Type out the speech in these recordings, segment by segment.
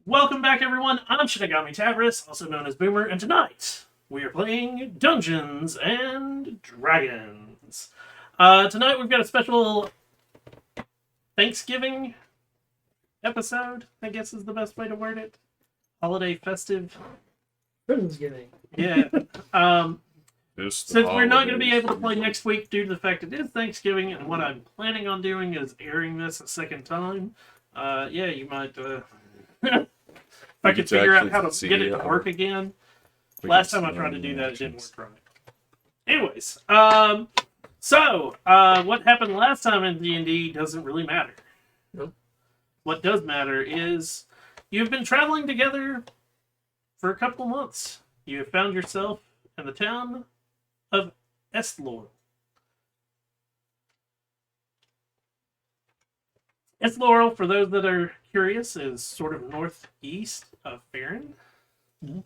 Welcome back, everyone. I'm Shinigami Tavris, also known as Boomer, and tonight we are playing Dungeons and Dragons. Tonight we've got a special Thanksgiving episode, I guess is the best way to word it. Holiday festive. Friendsgiving. Yeah. Since we're not going to be able to play next week due to the fact it is Thanksgiving, and what I'm planning on doing is airing this a second time, you might... if I could figure out how to get it to work again. Last time I tried to do that, it didn't work right. Anyways, what happened last time in D&D doesn't really matter. Nope. What does matter is you've been traveling together for a couple of months. You have found yourself in the town of Estlor. Estlor, for those that are curious, is sort of northeast of Farron.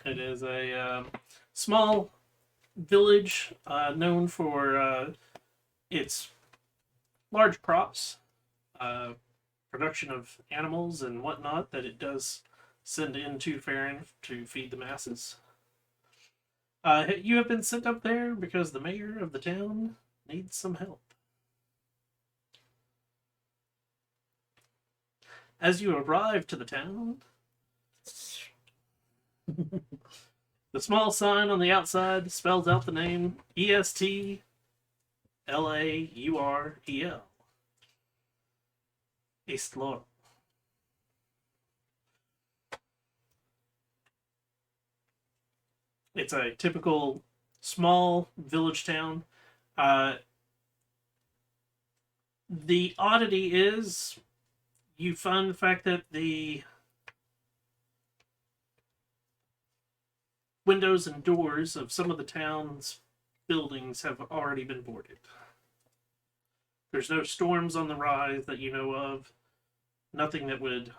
It is a small village known for its large crops, production of animals and whatnot that it does send into Farron to feed the masses. You have been sent up there because the mayor of the town needs some help. As you arrive to the town, the small sign on the outside spells out the name Estlaurel. Estlor. It's a typical small village town. The oddity is you find the fact that the windows and doors of some of the town's buildings have already been boarded. There's no storms on the rise that you know of. Nothing that would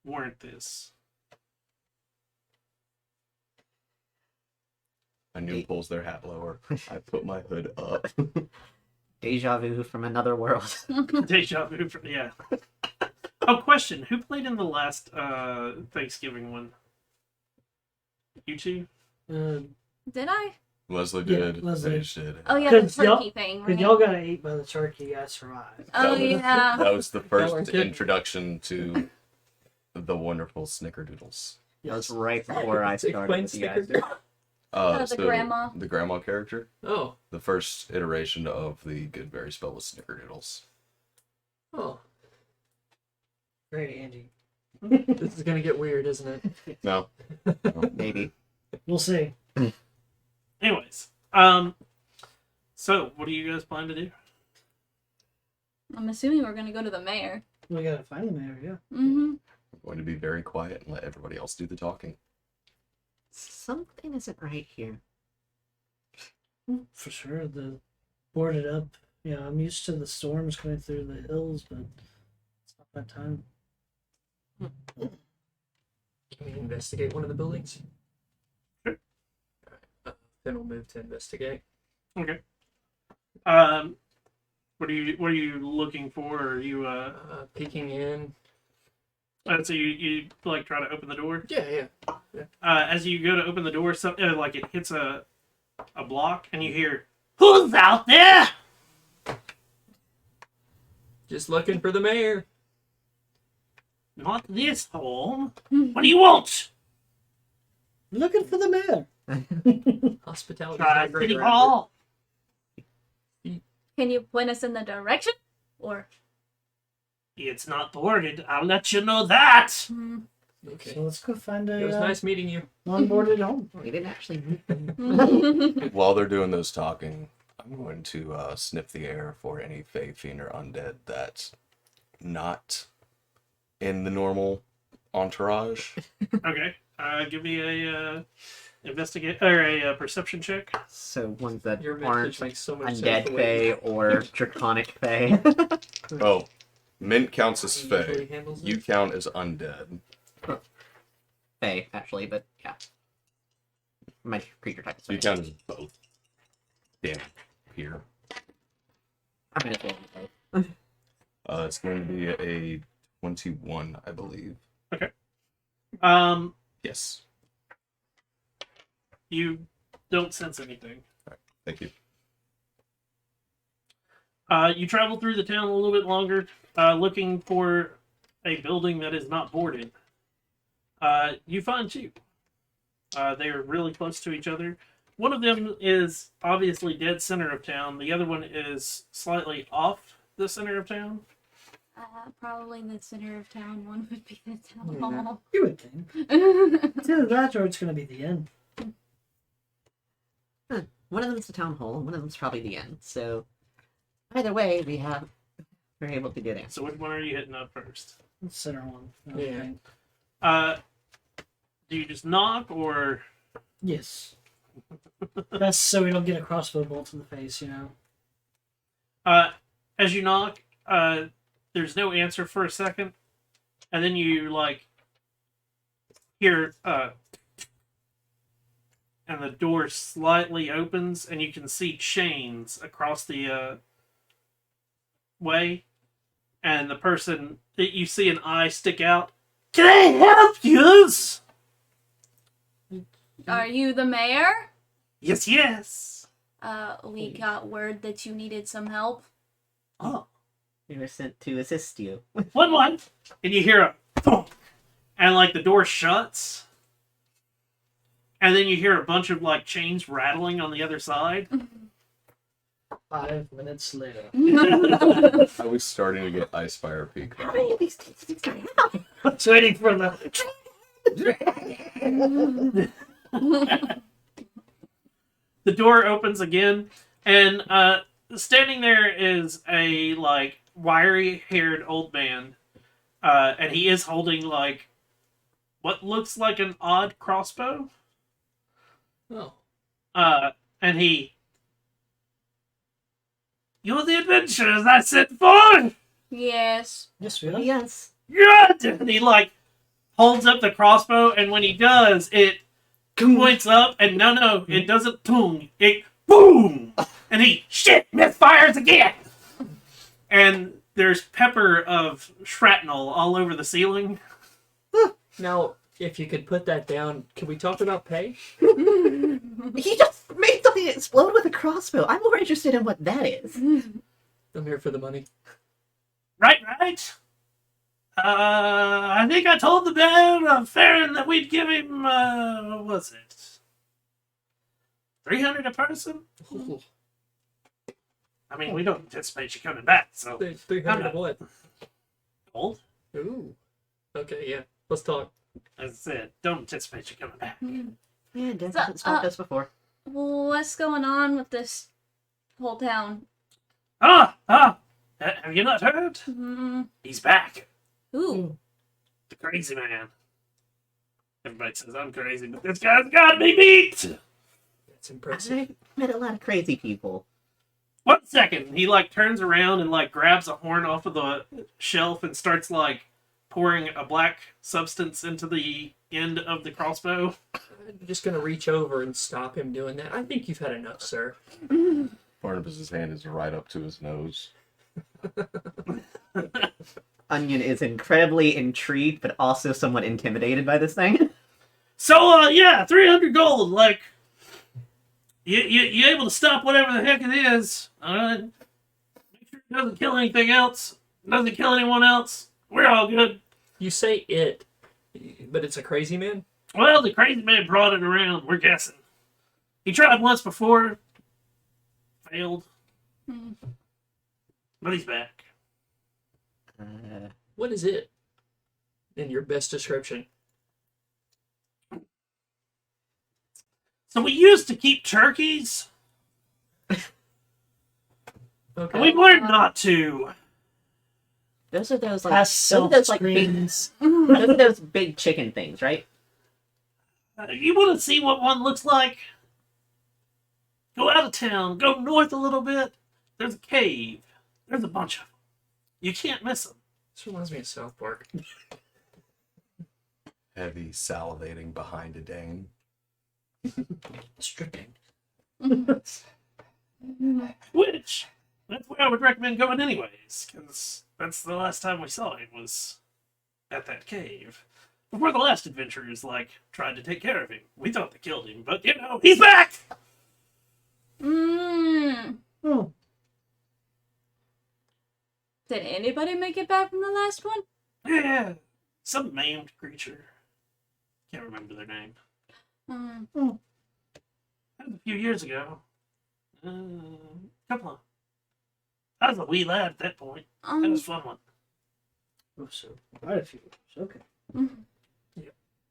warrant this. My new pulls their hat lower. I put my hood up. Deja vu from another world. Deja vu, yeah. Oh, question. Who played in the last Thanksgiving one? You two? Did I? Leslie did. Yeah, Leslie. Paige did. Oh yeah, the 'Cause y'all- turkey thing, Because right? y'all got ate by the turkey, I survived. Oh That was- yeah. That was the first weren't good. introduction to the wonderful Snickerdoodles. That was right before I started with you guys. The grandma. The grandma character. Oh. The first iteration of the Good Berry spell was Snickerdoodles. Oh. Great, Andy. This is gonna get weird, isn't it? No. Maybe. We'll see. Anyways, so what do you guys plan to do? I'm assuming we're gonna go to the mayor. We gotta find the mayor, yeah. Mm-hmm. I'm going to be very quiet and let everybody else do the talking. Something isn't right here. For sure, the boarded up. Yeah, I'm used to the storms going through the hills, but it's not that time. Can we investigate one of the buildings? Sure. Then we'll move to investigate. Okay. What are you looking for? Are you Peeking in. so you like try to open the door? Yeah. As you go to open the door, something like it hits a block, and you hear, "Who's out there?" Just looking for the mayor. Not this home. What do you want? Looking for the mayor. Hospitality. Try City Hall. Can you point us in the direction? Or It's not boarded. I'll let you know that. Okay. So let's go find It was a nice meeting you. non-boarded home. We didn't actually meet them. While they're doing those talking, I'm going to sniff the air for any fey, fiend, or undead that's not in the normal entourage. Okay. Give me a investigate or a perception check. So ones that Your aren't message like makes so much sense. undead the way fae or draconic fae. Oh, Mint counts as he usually fey. handles You it. count as undead. Fae, actually, but yeah. My creature type is You fae. count as both. Damn. Here. I might as well be fae. It's going to be a 21, I believe. Yes. You don't sense anything. Thank you. You travel through the town a little bit longer, looking for a building that is not boarded. You find two. They are really close to each other. One of them is obviously dead center of town. The other one is slightly off the center of town. Probably the center of town one would be the town hall. You would think. It's either that or it's going to be the end. One of them's the town hall, and one of them's probably the end. So either way, we're able to get in. So which one are you hitting up first? The center one. I Yeah. think. Do you just knock or? Yes. That's so we don't get a crossbow bolt to the face, you know. As you knock, there's no answer for a second, and then you like hear and the door slightly opens, and you can see chains across the way, and the person you see an eye stick out. Can I help you? Are you the mayor? Yes, yes. We got word that you needed some help. Oh, We were sent to assist you. one, and you hear a thump, and like the door shuts, and then you hear a bunch of like chains rattling on the other side. 5 minutes later. I was starting to get Ice Fire Peak. How many of these things do I have? I was waiting for the. The door opens again, and standing there is a like wiry-haired old man, and he is holding like what looks like an odd crossbow. Oh. And you're the adventurers I sent for. Yes. Yes, we are. Yes. Good. And he like holds up the crossbow, and when he does, it points up, and no, it doesn't boom. It boom, and he misfires again. And there's pepper of shrapnel all over the ceiling. Now, if you could put that down, can we talk about pay? He just made something explode with a crossbow. I'm more interested in what that is. I'm here for the money. Right. I think I told the man of Farron that we'd give him, what was it? 300 a person? Ooh, I mean, we don't anticipate you coming back, so. 300 of what? Gold? Ooh. Okay, yeah. Let's talk. As I said, don't anticipate you coming back. Yeah, Dev So, hasn't stopped us before. What's going on with this whole town? Have you not heard? Mm. He's back. Ooh. The crazy man. Everybody says I'm crazy, but this guy's got me beat! That's impressive. I met a lot of crazy people. 1 second. He like turns around and like grabs a horn off of the shelf and starts like pouring a black substance into the end of the crossbow. I'm just gonna reach over and stop him doing that. I think you've had enough, sir. Barnabas's hand is right up to his nose. Onion is incredibly intrigued, but also somewhat intimidated by this thing. So, yeah, 300 gold. Like, you able to stop whatever the heck it is. Make sure it doesn't kill anything else. Doesn't kill anyone else. We're all good. You say it, but it's a crazy man? Well, the crazy man brought it around. We're guessing. He tried once before. Failed. Hmm. But he's back. What is it? In your best description. So we used to keep turkeys. Okay. And we've learned not to. Those are those like Past those are self those like big, screens. those are those big chicken things, right? You want to see what one looks like? Go out of town. Go north a little bit. There's a cave. There's a bunch of them. You can't miss them. This reminds me of South Park. Heavy salivating behind a Dane. Stripping. Which, that's where I would recommend going anyways, because that's the last time we saw him was at that cave. before the last adventurers, tried to take care of him. We thought they killed him, but, he's back! Mmm. Hmm. Did anybody make it back from the last one? Yeah, some maimed creature. Can't remember their name. Mm. That was a few years ago. Couple of... I was a wee lad at that point. That was a fun one. Oh, so quite a few. Okay. Mhm.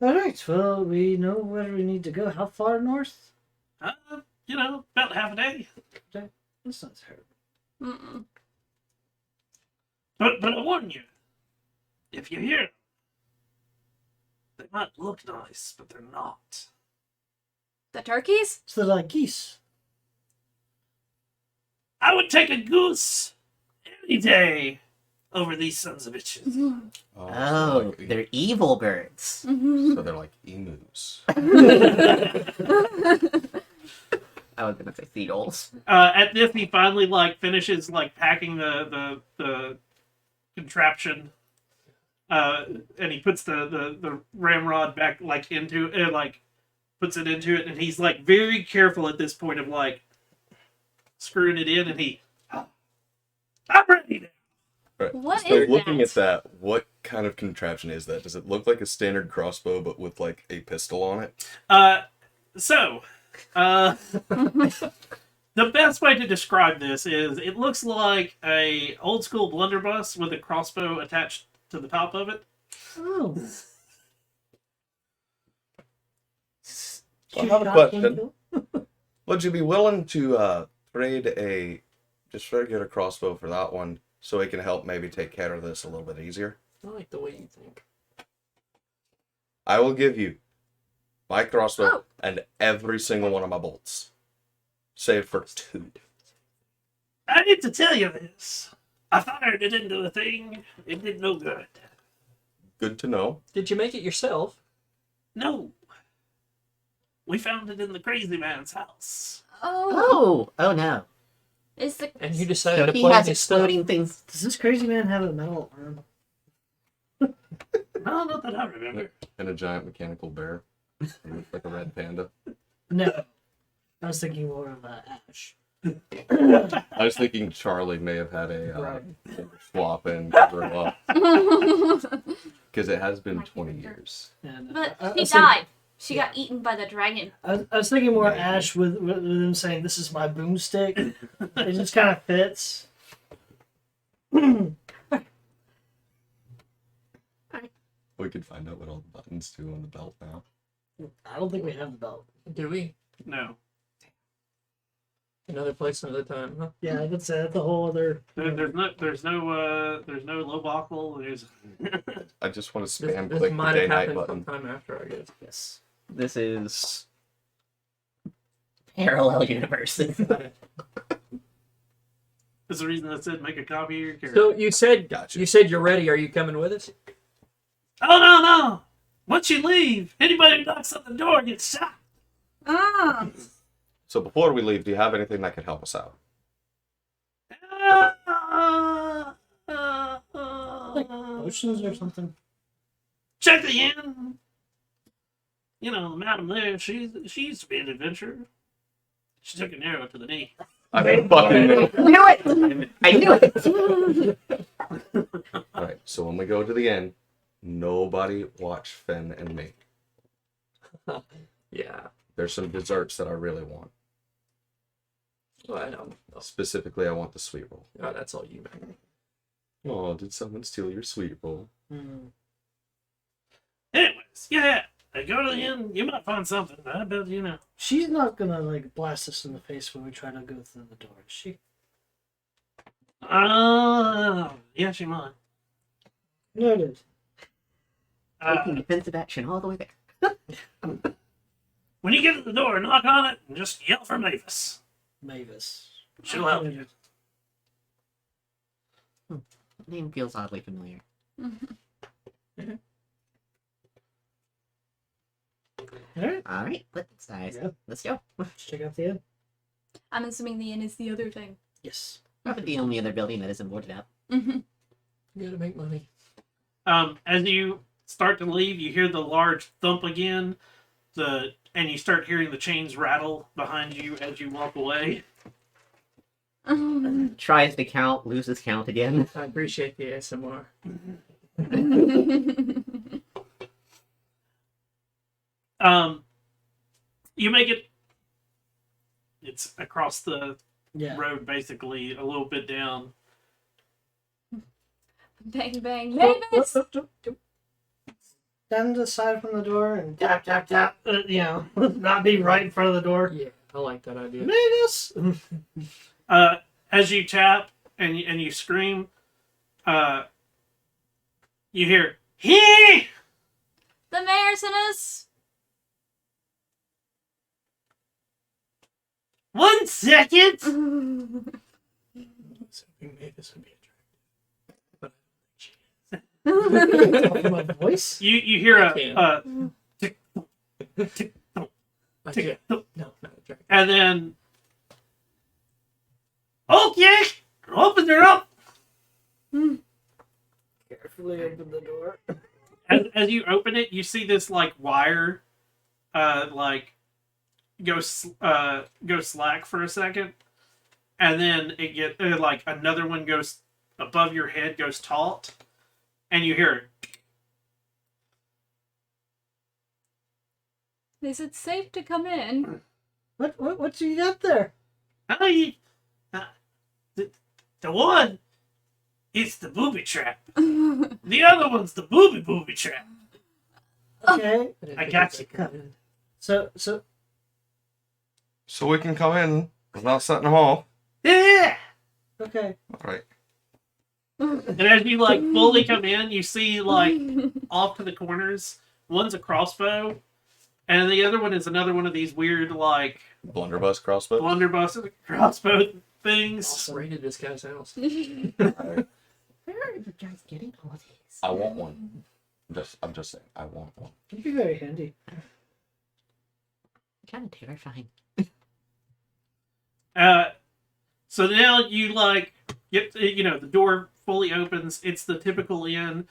All right. Well, we know where we need to go. How far north? About half a day. That's not terrible. Mm-mm. But I warn you, if you hear them, they might look nice, but they're not. The turkeys? So they're like geese. I would take a goose any day over these sons of bitches. Mm-hmm. Oh, they're evil birds. Mm-hmm. So they're like emus. I was gonna say seagulls. At this, he finally finishes packing the contraption, and he puts the ramrod back into it, puts it into it, and he's very careful at this point of screwing it in, and I'm ready now. Right. What So is looking that? at that, what kind of contraption is that? Does it look like a standard crossbow but with a pistol on it? The best way to describe this is it looks like a old school blunderbuss with a crossbow attached to the top of it. Oh. I have a question. Would you be willing to trade a just regular crossbow for that one so we can help maybe take care of this a little bit easier? I like the way you think. I will give you my crossbow Oh. and every single one of my bolts. Save for 2. I need to tell you this. I fired it into the thing. It did no good. Good to know. Did you make it yourself? No. We found it in the crazy man's house. Oh. Oh no. Is the And you decided So to he play has his stuff. exploding things. Does this crazy man have a metal arm? No, not that I remember. And a giant mechanical bear. It looks like a red panda. No. I was thinking more of Ash. I was thinking Charlie may have had a swap and grew up. Because it has been 20 years. And, But I he was thinking- died. She got eaten by the dragon. I was thinking more Maybe. Ash with him saying, "This is my boomstick." It just kind of fits. We could find out what all the buttons do on the belt now. I don't think we have the belt. Do we? No. Another place, another time, huh? Yeah, that's a whole other. There's no low buckle. There's I just want to This, spam this click the might day have night happened button. sometime after, I guess. Yes. This is parallel universes. That's the reason I said make a copy of your character. So you said Gotcha. you said you're ready. Are you coming with us? Oh no! Once you leave, anybody who knocks on the door gets shot. Ah. So before we leave, do you have anything that could help us out? Like potions or something. Check the inn. You know, the madam there, she used to be an adventurer. She took an arrow to the knee. I mean, fucking. Knew it! I knew it! Alright, so when we go to the inn, nobody watch Finn and me. Yeah. There's some desserts that I really want. Well, I know. Specifically, I want the sweet roll. Oh, that's all you, man. Oh, did someone steal your sweet roll? Anyways, yeah. I go to the inn, you might find something. I bet you know. She's not gonna blast us in the face when we try to go through the door, is she? Yeah, she might. Noted. Taking defensive action all the way there. When you get to the door, knock on it and just yell for Mavis. Mavis. She'll help you. Name feels oddly familiar. Alright, Alright, let's guys. Yeah. Let's go. let's check out the inn. I'm assuming the inn is the other thing. Yes. Probably the only other building that isn't boarded up. Mm-hmm. You gotta make money. As you start to leave, you hear the large thump again. And you start hearing the chains rattle behind you as you walk away. Tries to count, loses count again. I appreciate the ASMR. You make it. It's across the Yeah. road, basically, a little bit down. Bang bang, Oh, Mavis! Stand aside from the door and tap, tap, tap. Not be right in front of the door. Yeah, I like that idea. Mavis! As you tap and you scream, you hear "He!" The mayor sent us. 1 second. I was hoping Mavis would be attractive, but I don't think she is. My voice? You hear I a can. tick, tick, I tick, can't. No, not attractive. and then okay, open her up. Carefully open the door. As you open it, you see this like wire, go slack for a second, and then it get like another one goes above your head, goes taut, and you hear it. Is it safe to come in? What you got there? The one, it's the booby trap. The other one's the booby trap. Okay. didn't I think got of you that. covered. So So we can come in without setting them off. Yeah. okay. All right. And as you like fully come in, you see like off to the corners, one's a crossbow, and the other one is another one of these weird like Blunderbuss crossbow. blunderbuss crossbow things. Awesome. Raided this guy's house. All right. Where are you guys getting all of these? I want one. I'm just saying. I want one. It'd be very handy. Kind of terrifying. So now you like get the door fully opens. It's the typical inn.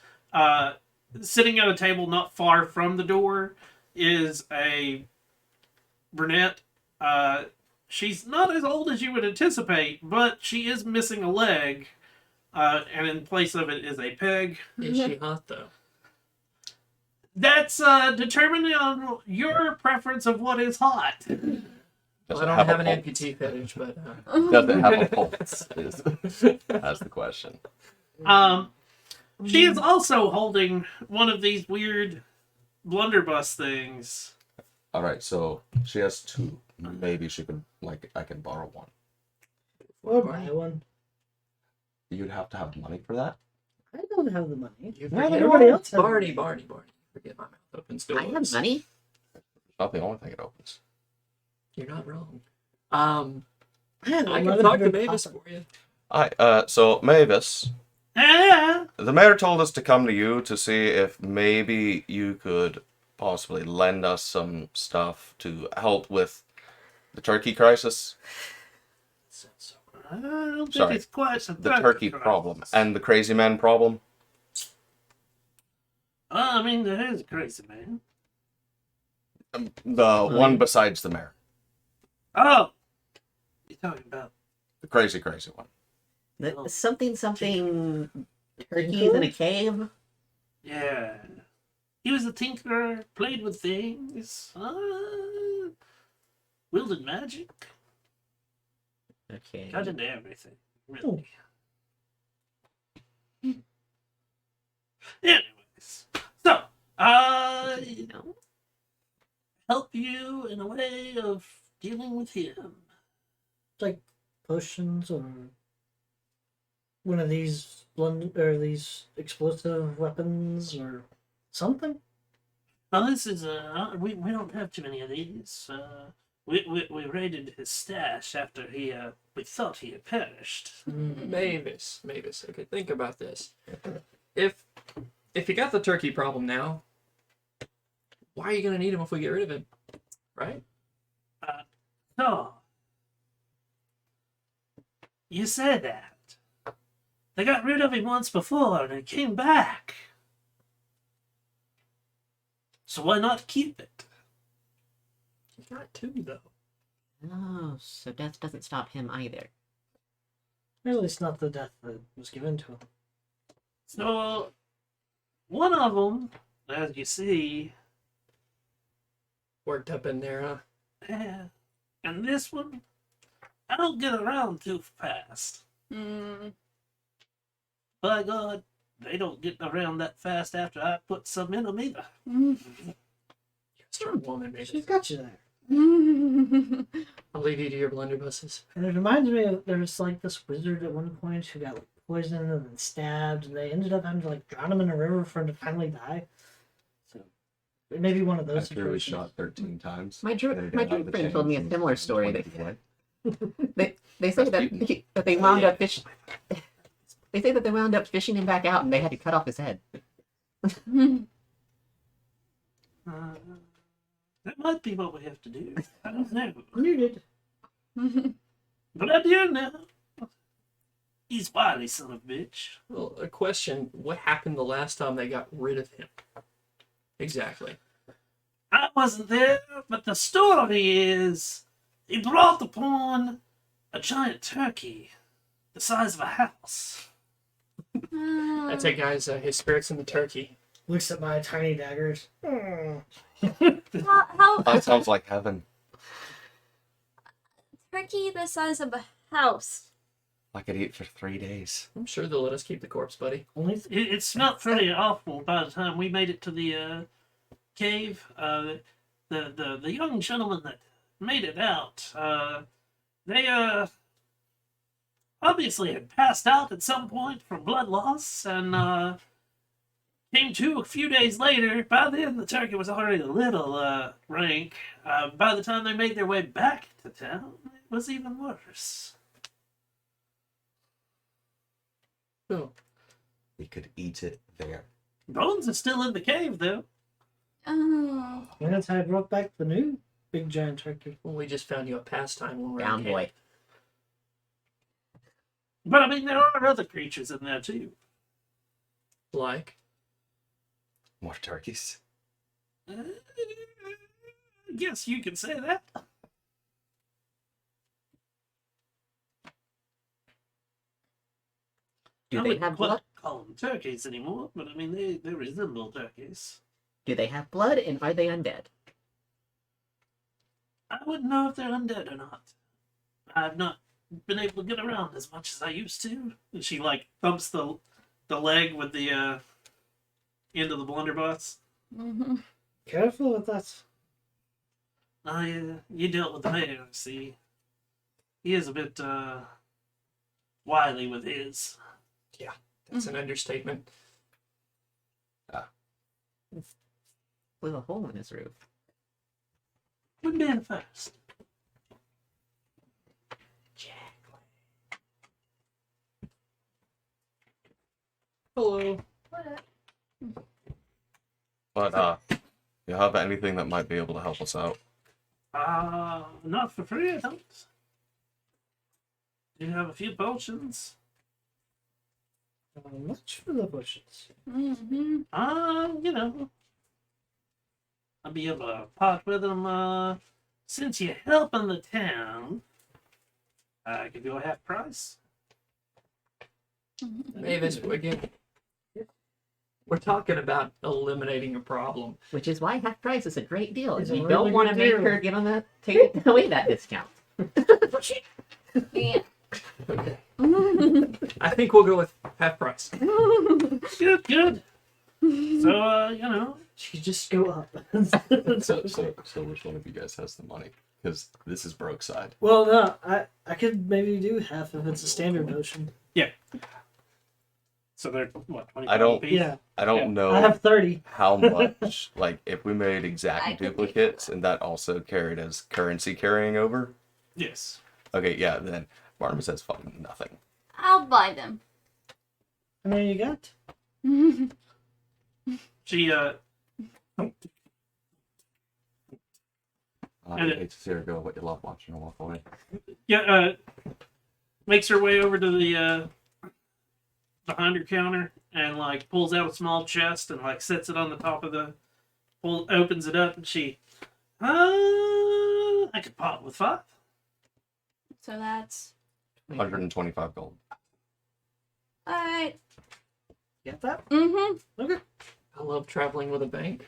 Sitting at a table not far from the door is a brunette. She's not as old as you would anticipate, but she is missing a leg, and in place of it is a peg. Is she hot though? That's determined on your preference of what is hot. Well, Does I it don't have a an pulse? amputee fetish, but Does it have a pulse? That's the question. She is also holding one of these weird blunderbuss things. All right. So she has two. Maybe she could I can borrow one. Or buy one. You'd have to have money for that. I don't have the money. you Yeah, forget everybody else has Barney. money. Forget my mouth open still. I have was. money. Not the only thing it opens. You're not wrong. Man, I can talk to Mavis for you. So Mavis, Ah, the mayor told us to come to you to see if maybe you could possibly lend us some stuff to help with the turkey crisis, Sounds so I don't think Sorry. it's quite so the turkey problem, and the crazy man problem. I mean, there is a crazy man. The one besides the mayor. Oh, you're talking about The crazy one. Something turkeys in a cave. yeah. He was a tinkerer, played with things, wielded magic, Okay. got into everything. Really. Anyways, so help you in a way of dealing with him. Like potions or one of these these explosive weapons or something. Well, this is we don't have too many of these. We raided his stash after we thought he had perished. Mavis. Okay, think about this. If you got the turkey problem now, why are you gonna need him if we get rid of him? Right? So you said that they got rid of him once before and he came back. So why not keep it? You got two though. Oh, so death doesn't stop him either. Or at least not the death that was given to him. So, one of them, as you see, Worked up in there, huh? yeah, and this one, I don't get around too fast. Mm. By God, they don't get around that fast after I put some in them either. Mm. You're a strong woman, She's maybe. got you there. I'll leave you to your blunderbusses. And it reminds me of there was like this wizard at one point who got like poisoned and then stabbed, and they ended up having to like drown him in a river for him to finally die. So it may be one of those After he was situations. shot 13 times. My they druid didn't friend have the told me a chance similar and story. 20 away. They say that that they wound up fish. They say that they wound up fishing him back out, and they had to cut off his head. That might be what we have to do. I don't know. Muted. But I do know. He's wily, son of a bitch. Well, a question: what happened the last time they got rid of him? Exactly. I wasn't there, but the story is he brought upon a giant turkey the size of a house. That's it, guys. His spirit's in the turkey. Looks at my tiny daggers. How That sounds like heaven. turkey the size of a house? I could eat for 3 days. I'm sure they'll let us keep the corpse, buddy. Only It smelled pretty awful by the time we made it to the cave. The young gentleman that made it out, they obviously had passed out at some point from blood loss and came to a few days later. By then, the turkey was already a little rank. By the time they made their way back to town, it was even worse. Oh, We could eat it there. Bones is still in the cave, though. Oh. and that's how I brought back the new big giant turkey. well, we just found you a pastime when we're Brown in boy. camp. But I mean, there are other creatures in there too. Like, More turkeys. I guess you could say that. Do I they wouldn't have quite blood? call them turkeys anymore, but I mean, they resemble turkeys. Do they have blood, and are they undead? I wouldn't know if they're undead or not. I've not been able to get around as much as I used to. And she like thumps the leg with the end of the blunderbuss. Mm-hmm. Careful with that. You dealt with the mayor, see. He is a bit wily with his. that's an understatement. With a hole in his roof. Wouldn't be the first. Hello. What? But, you have anything that might be able to help us out? Not for free, I don't. Do you have a few potions? Much for the bushes. Mm-hmm. You know, I'll be able to part with them. Since you're helping the town, I give you a half price. Mavis, again, we're talking about eliminating a problem. Which is why half price is a great deal. It's If a you really don't want to good make deal. her give them that, take away that discount. Yeah. Okay. I think we'll go with half price. Good, good. So, you know, She just go up. So which one of you guys has the money? Because this is broke side. Well, no, I could maybe do half if it's a standard motion. so they're what, 25 I don't- apiece? Yeah, I don't Yeah. know I have 30. how much, like, if we made I exact could pay duplicates and that also carried as currency carrying over. Yes. Okay, yeah, then Barnabas has fucking nothing. I'll buy them. How many you got? She, I And hate to see her go, but you love watching her walk away. makes her way over to the behind her counter and like pulls out a small chest and like sets it on the top of the opens it up and she, I could part with 5. So that's 125 gold. alright. Get that? Mm-hmm. Okay. I love traveling with a bank.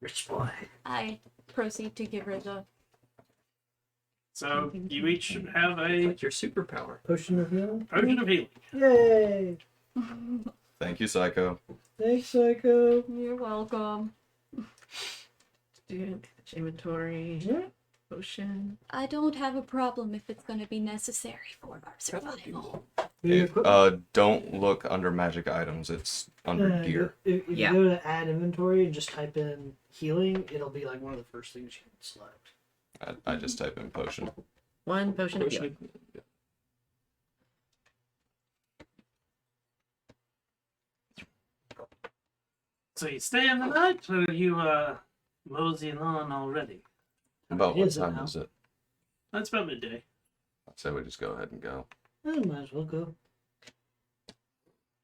Rich boy. I proceed to give her the So you each have It's a like your superpower. Potion of healing. potion of healing. Yay! Thank you, Psycho. Thanks, Psycho. You're welcome. Student inventory. Yeah. Potion. I don't have a problem if it's going to be necessary for our survival. Don't look under magic items. It's under gear. If Yeah. you go to add inventory and just type in healing, it'll be like one of the first things you can select. I just type in potion. 1 potion of healing. So you stay in the night, or you moseying on already? About It what is time now. is it? That's about midday. I'd say we just go ahead and go. Might as well go.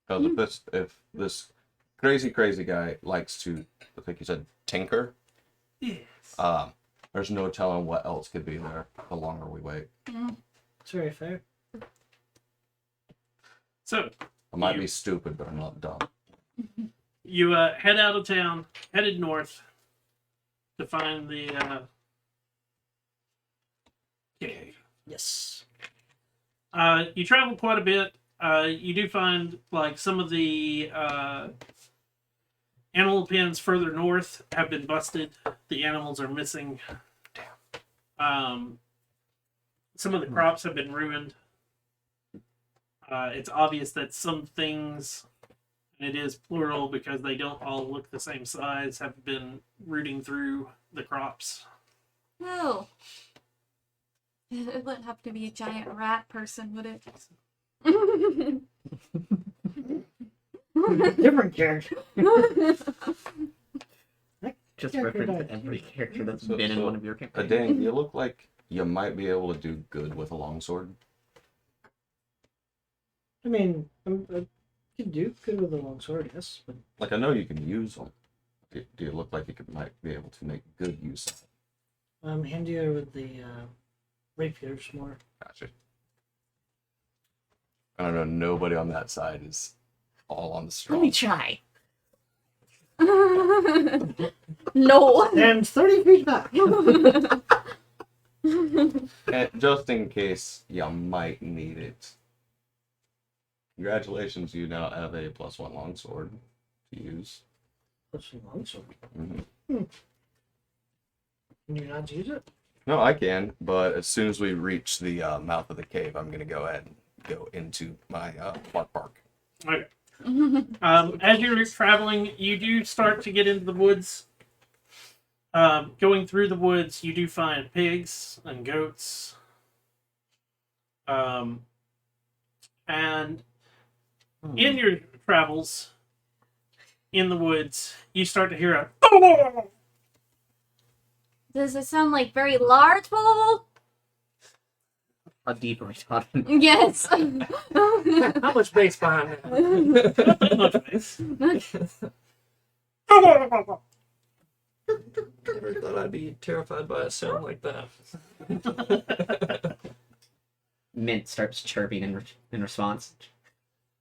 Because if this crazy guy likes to, I think you said tinker, Yes. there's no telling what else could be there the longer we wait. It's very fair. So I might You- be stupid, but I'm not dumb. you head out of town, headed north to find the cave. Yes. You travel quite a bit. You do find like some of the animal pens further north have been busted. The animals are missing. Some of the crops have been ruined. It's obvious that some things, and it is plural because they don't all look the same size, have been rooting through the crops. Oh. It wouldn't have to be a giant rat person, would it? Different character. Just Character reference died. every character that's So- been in so, one of your campaigns. Dang, you look like you might be able to do good with a longsword. I mean, I could do good with a long sword, yes, but Like, I know you can use them. Do you look like you might be able to make good use of them? I'm handier with the rapiers more. Gotcha. I don't know, nobody on that side is all on the Let me strong. try. No. And 30 feet back. And just in case you might need it. Congratulations, you now have a +1 longsword to use. That's a long sword. Mhm. Can you not use it? No, I can, but as soon as we reach the mouth of the cave, I'm going to go ahead and go into my bark. Okay. As you're traveling, you do start to get into the woods. Going through the woods, you do find pigs and goats. And in your travels in the woods, you start to hear a Does it sound like very large bubble? A deep retardant. Yes. How much bass behind that? not that much space. Never thought I'd be terrified by a sound like that. Mint starts chirping in response.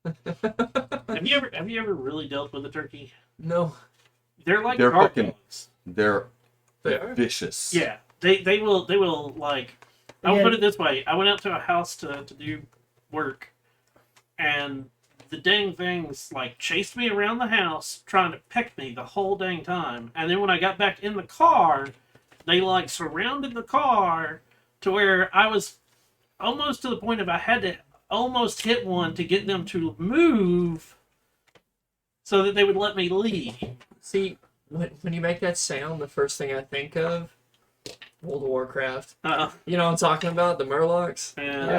Have you ever really dealt with a turkey? No, They're like They're guard fucking- dogs. They're they are. vicious. Yeah, they will like. I'll Yeah. put it this way: I went out to a house to do work, and the dang things like chased me around the house, trying to peck me the whole dang time. And then when I got back in the car, they like surrounded the car to where I was almost to the point of I had to almost hit one to get them to move, so that they would let me leave. See, when you make that sound, the first thing I think of World of Warcraft. You know what I'm talking about? The Murlocs. And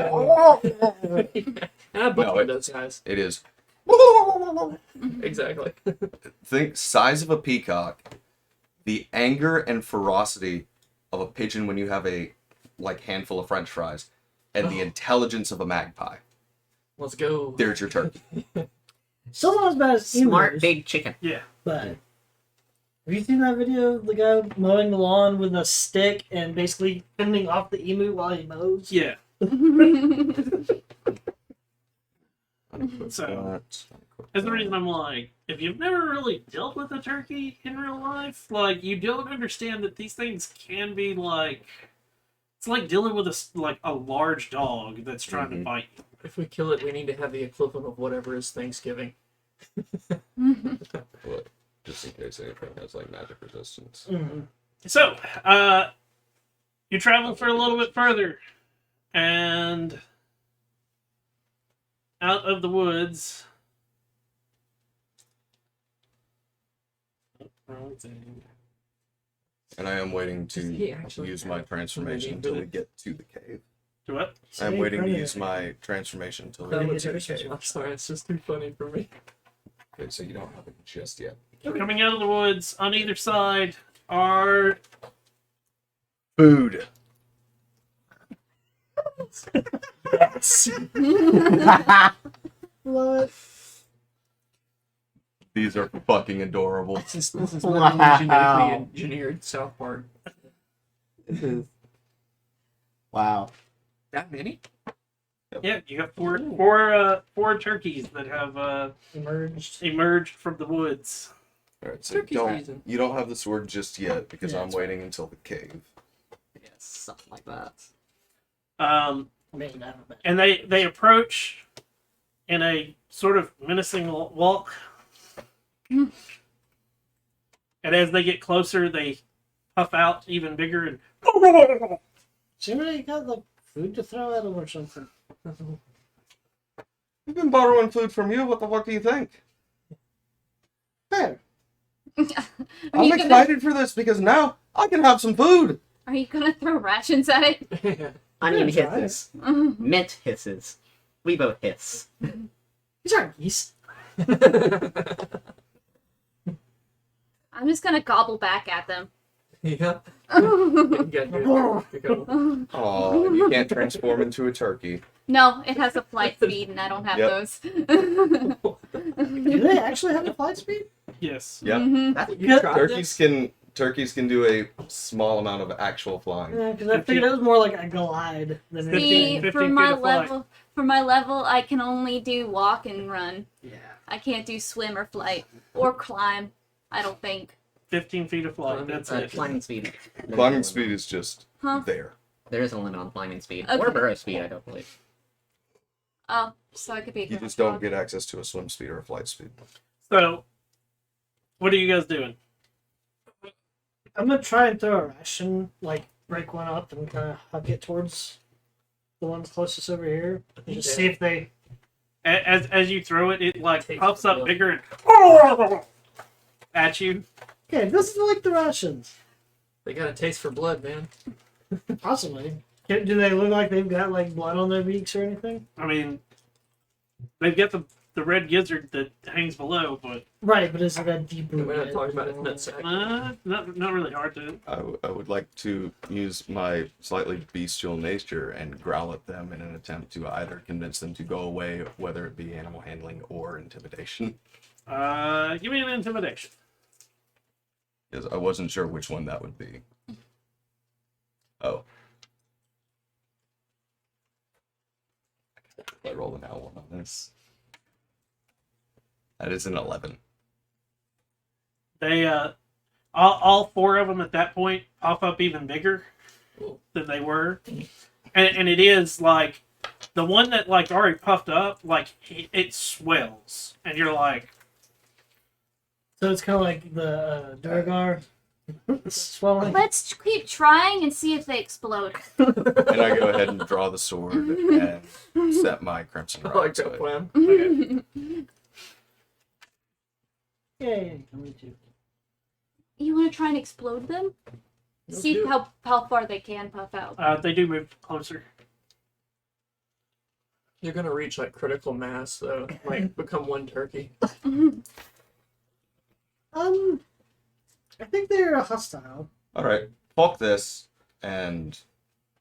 And I No, butchered it- those guys. It is. Exactly. Think size of a peacock, the anger and ferocity of a pigeon when you have a handful of French fries, and the intelligence of a magpie. Let's go. There's your turkey. Still not as bad as Smart emus, big chicken. yeah, but Have you seen that video of the guy mowing the lawn with a stick and basically fending off the emu while he mows? Yeah. Unequip So, that, unequip That's the that. reason I'm like, if you've never really dealt with a turkey in real life, like you don't understand that these things can be like, it's like dealing with a large dog that's trying to Mhm. bite you. If we kill it, we need to have the equivalent of whatever is Thanksgiving. But just in case anything has like magic resistance. Mm-hmm. So, you travel for a little bit further, and out of the woods. Wrong thing. And I am waiting Does he to actually use have my transformation somebody until with we it? get to the cave. Do what? I'm waiting to use my transformation until we That get was to the yours. cave. I'm sorry, it's just too funny for me. Okay, so you don't have it just yet. Coming out of the woods on either side are Food. What? These are fucking adorable. This is literally Wow. genetically engineered South Park. This is. Wow. That many? yeah. You got four turkeys that have Emerged. emerged from the woods. Alright, so Turkey season. you don't have the sword just yet because Yeah, I'm that's waiting until the cave. Yeah, something like that. Maybe not, but And they approach in a sort of menacing walk. And as they get closer, they puff out even bigger and. somebody got like food to throw at him or something. I've been borrowing food from you. What the fuck do you think? Fair. Are I'm you gonna excited for this because now I can have some food. are you gonna throw rations at it? Onion Yeah, try hisses. Mint hisses. We both hiss. These aren't geese. I'm just gonna gobble back at them. Yeah. You got good. Oh, you can't transform into a turkey. No, it has a flight speed, and I don't have Yep. those. Do they actually have a flight speed? Yes. Yep. Mhm. That's You tried this? Turkeys can do a small amount of actual flying. Yeah, because I figured it was more like a glide than 15 See, 15 for feet my of flight. level, I can only do walk and run. Yeah. I can't do swim or flight or climb. I don't think. 15 feet of flight. That's it. climbing speed. Climbing speed is just Huh? there. There is a limit on climbing speed. Okay. Or burrow speed, I don't believe. Oh, so I could be. A You just groundhog. don't get access to a swim speed or a flight speed. So, what are you guys doing? I'm gonna try and throw a ration, like break one up and kind of huck it towards the ones closest over here, and just see if they. As you throw it, it like Takes puffs the up blood. bigger and at you. Okay, this is like the rations. They got a taste for blood, man. Possibly. Do they look like they've got like blood on their beaks or anything? I mean, they've got the red gizzard that hangs below, but Right, but is it a deeper? We're not red? talking about a nutsack. not really hard to. I would like to use my slightly bestial nature and growl at them in an attempt to either convince them to go away, whether it be animal handling or intimidation. Give me an intimidation. Because I wasn't sure which one that would be. Oh. I roll an L1 on this. That is an 11. They all four of them at that point pop up even bigger than they were, and it is like the one that like already puffed up, like it swells, and you're like, So it's kind of like the Durgar swelling. Let's keep trying and see if they explode. And I go ahead and draw the sword and set my crimson I like rod to that it. plan. Yay, me too. You want to try and explode them? Let's See do it. how far they can puff out. they do move closer. You're gonna reach like critical mass, so might become one turkey. I think they're hostile. Alright, fuck this, and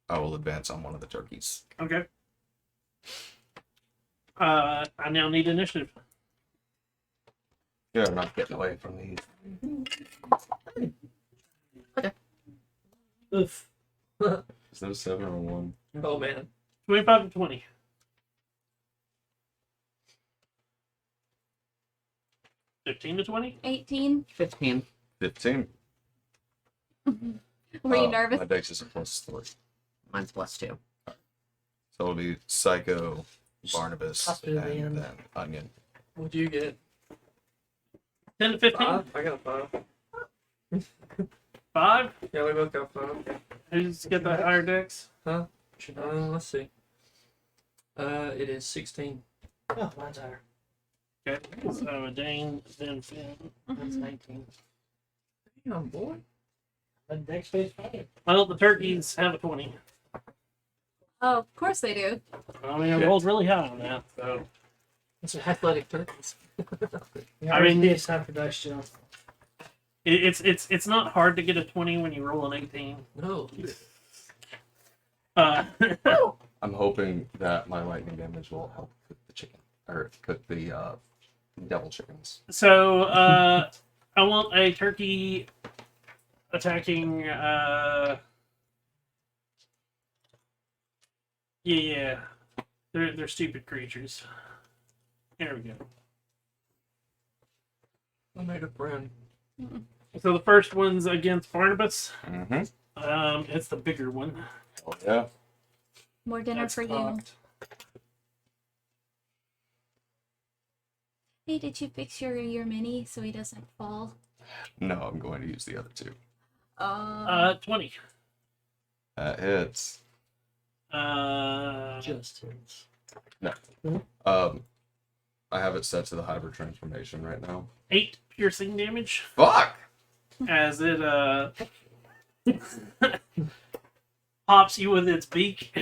I will advance on one of the turkeys. Okay. I now need initiative. Yeah, I'm not getting away from these. Oof. Is that a 7 or a 1? Oh man. 25 to 20. $15 to 20. 18. 15. 15. Were you nervous? My dex is a +3. Mine's +2. So it'll be Psycho, Barnabas, Toss it at the and end. then Onion. What do you get? 10 to 15. 5? I got a 5. 5. Yeah, we both got 5. Who's got the higher dex? Let's see. It is 16. Oh, mine's higher. Okay. So Dane, then Finn. That's 19. Damn, boy. My deck space 5. Well, the turkeys have a 20. Oh, of course they do. I mean, I rolled really high on that. So Those are athletic turkeys. I mean, it's time for dice, Joe. it's not hard to get a 20 when you roll an 18. No. I'm hoping that my lightning damage will help cook the chicken. Or cook the devil chickens. So I want a turkey attacking. Yeah, they're stupid creatures. There we go. I made a friend. So the first one's against Barnabas. Mm-hmm. It's the bigger one. Oh, yeah. More dinner That's for you. cocked. Hey, did you fix your mini so he doesn't fall? No, I'm going to use the other two. 20. That hits. Just hits. I have it set to the hybrid transformation right now. 8 piercing damage Fuck! as it pops you with its beak.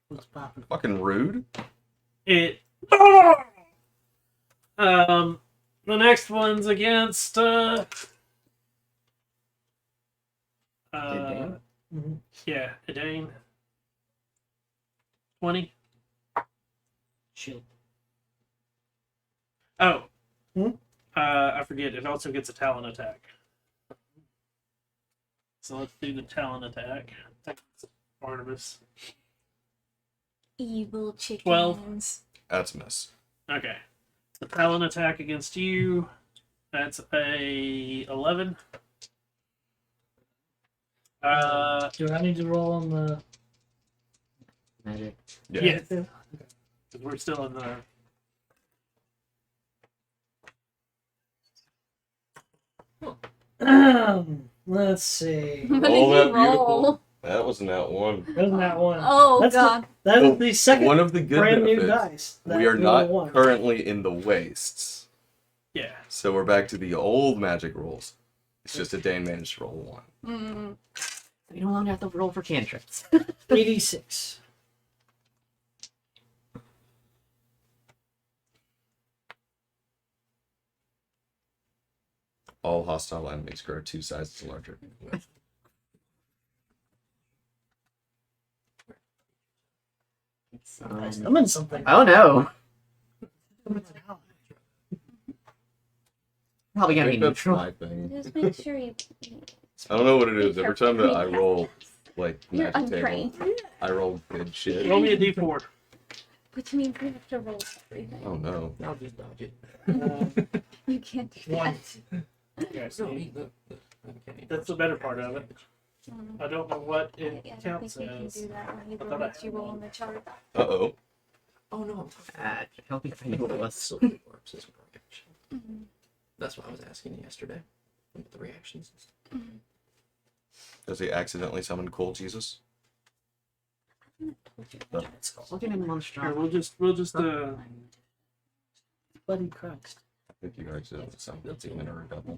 What's popping? Fucking rude. It. The next one's against. Dane? Mm-hmm. Yeah, Dane. 20. Shield. Oh. Hmm? I forget. It also gets a talon attack. So let's do the talon attack. Barnabas. Evil chickens. 12. That's a miss. Okay. The talon attack against you. That's a 11. Do I need to roll on the? Magic. Yeah. Because we're still in the. Let's see. What Oh, did that you roll? beautiful. That wasn't that one. Wasn't that one? Oh, That's God. That is the second One of the good brand new benefits, dice. that we are roll not one. currently in the wastes. Yeah. So we're back to the old magic rules. It's just a Dane managed to roll 1. Mm. We no longer have to roll for cantrips. 86. All hostile enemies grow 2 sizes larger. I'm in something. Oh no. Probably I gonna be think that's neutral. my thing. Just make sure you. I don't know what it is. Every time that I roll, like, You're magic table, untrained. I roll good shit. Roll me a d4. Which means you have to roll everything. Oh no. I'll just dodge it. You can't do One. that. Yeah, No, see, eat the that's the better part of it. Mm. I don't know what I it don't counts think you can as. do that when you I roll thought I what you had roll one. on the chart. Uh-oh. Oh no, I'm talking Help me find out what it was. silver orbs as a reaction. Mhm. That's what I was asking you yesterday. With the reactions and stuff. Does he accidentally summon Cool Jesus? Look at him Here, monster. we'll just Buddy Christ. I think you accidentally summoned a demon or a devil.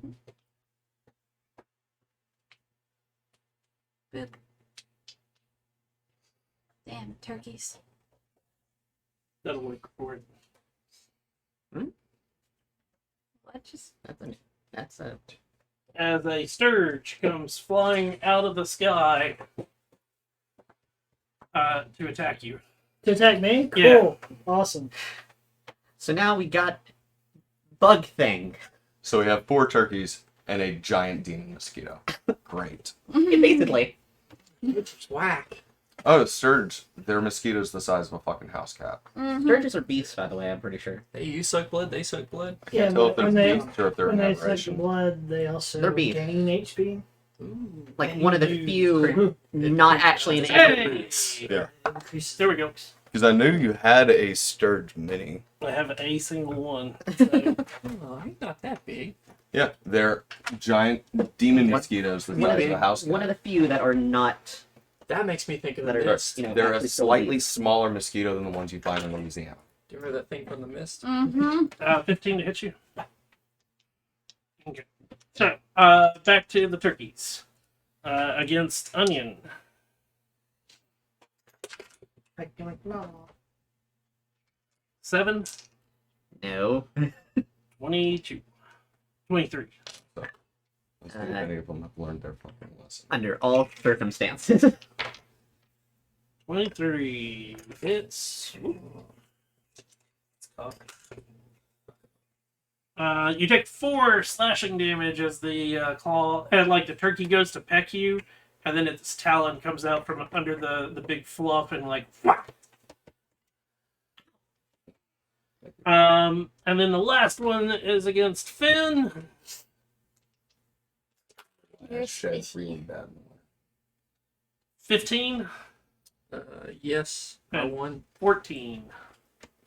Boop. Damn, turkeys. that'll work for it. What just. That's a As a sturge comes flying out of the sky to attack you. To attack me? Cool. Yeah. Awesome. So now we got bug thing. So we have 4 turkeys and a giant demon mosquito. Great. Basically. Which is whack. Oh, Sturge, they're mosquitoes the size of a fucking house cat. Sturges are beasts, by the way, I'm pretty sure. Hey, you suck blood, they suck blood. I can't tell if they're when they beasts or if they're when an they suck the aberration. blood, they also They're beef. gain HP. Ooh. Like And one of the you few not actually an Hey! Yeah. Increases. There we go. Because I knew you had a Sturge mini. I have a single one. So, Oh, he's not that big. Yeah, they're giant demon mosquitoes the One of size of a house the, one of cat. the few that are not. That makes me think of That the are- mist. you know, They're a actually still slightly leaves. smaller mosquito than the ones you find in Louisiana. Do you remember that thing from the mist? 15 to hit you. Okay. So, back to the turkeys. Against Onion. Like, no. 7, No. 22, 23. Let's see if any of them have learned their fucking lesson. Under all circumstances. 23 hits. Ooh. You take 4 slashing damage as the claw, and like the turkey goes to peck you, and then its talon comes out from under the big fluff and like. Whack. And then the last one is against Finn. That shit's really bad. 15, Yes, I Okay. won. 14.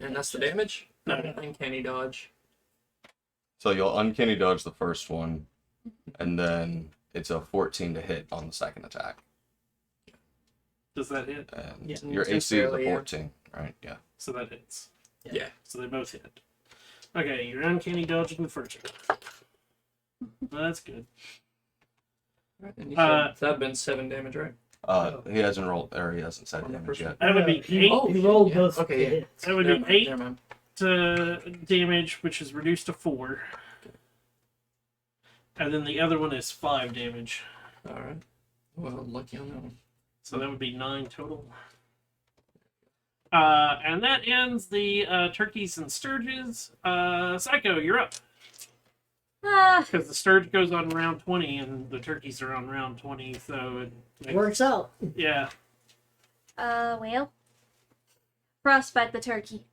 And that's the damage? No. Uncanny dodge. So you'll uncanny dodge the first one, and then it's a 14 to hit on the second attack. Does that hit? And Yeah. your AC is Necessarily, a yeah. 14, right? Yeah. So that hits. Yeah. So they both hit. Okay, you're uncanny dodging the first one. That's good. And you said that'd been 7 damage, right? He hasn't rolled, or he hasn't said On the damage first yet. That would be He, 8 Oh, he rolled yeah. both Okay, yeah. hits. That would Never be mind, 8 never mind. damage, which is reduced to 4. And then the other one is 5 damage. Alright. Well, lucky on that one. So that would be 9 total. And that ends the turkeys and sturges. Psycho, you're up. Because the sturge goes on round 20 and the turkeys are on round 20, so it makes, Works out. yeah. Well, frostbite the turkey.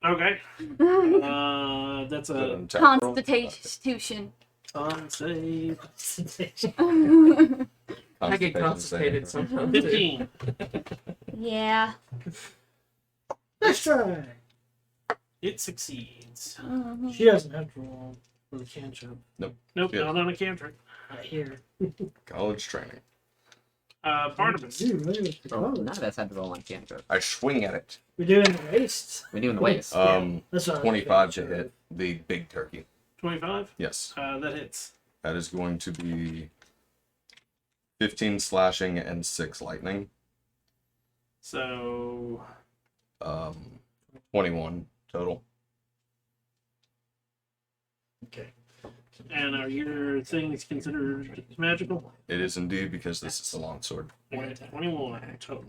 Okay. That's a An attack roll? Constitution. con save. I get constipated saving throw. sometimes. too. 15. Yeah. Let's try. It succeeds. She doesn't have to roll for the cantrip. Nope, Yeah. not on a cantrip. Not here. College training. Barnabas. Ooh, really? Oh, none of us had to roll on cantrip. I swing at it. We're doing the waste. We're doing the waste. That's what I was 25 to thinking. hit the big turkey. 25. Yes. That hits. That is going to be 15 slashing and 6 lightning. So 21 total. Okay. and are your things considered magical? It is indeed, because this is the longsword. Okay, 21 total.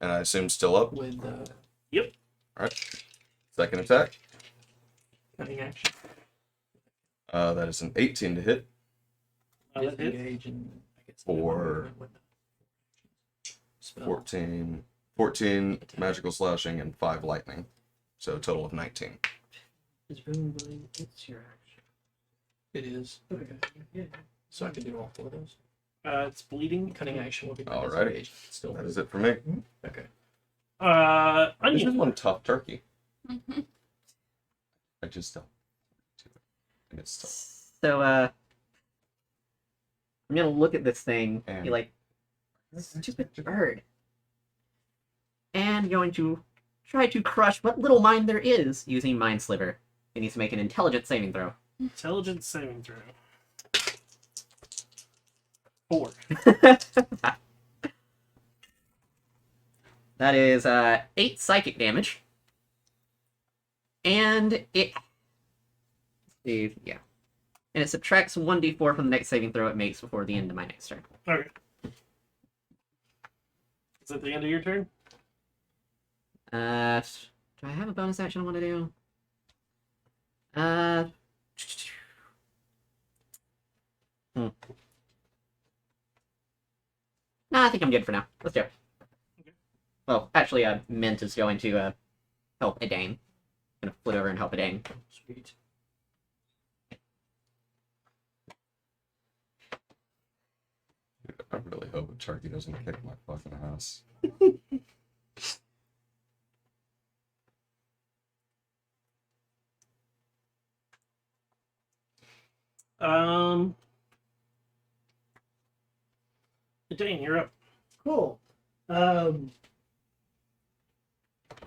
And I assume still up. With Alright. Second attack. cutting action. That is an 18 to hit. That hits. Disengage and I guess For spell. 14 magical slashing and 5 lightning. So a total of 19. Is boom blade, it's your action. It is. Okay. Yeah. So I can do all 4 of those. It's bleeding. Cutting action will be my Alrighty. disengage. Still. That is it for me. Okay. This is Onion. one tough turkey. Mm-hmm. I just don't do it. And it's tough. So, I'm gonna look at this thing, And- be like, stupid bird. And going to try to crush what little mind there is using Mind Sliver. It needs to make an intelligence saving throw. Intelligence saving throw. 4. That is 8 psychic damage. And it. Yeah. And it subtracts 1d4 from the next saving throw it makes before the end of my next turn. Okay. Is that the end of your turn? Do I have a bonus action I want to do? Nah, I think I'm good for now. Let's do it. Okay. Well, actually, Mint is going to help Edane. Gonna flit over and help Edane. Sweet. I really hope a turkey doesn't kick my fucking ass. Dane, you're up. Cool.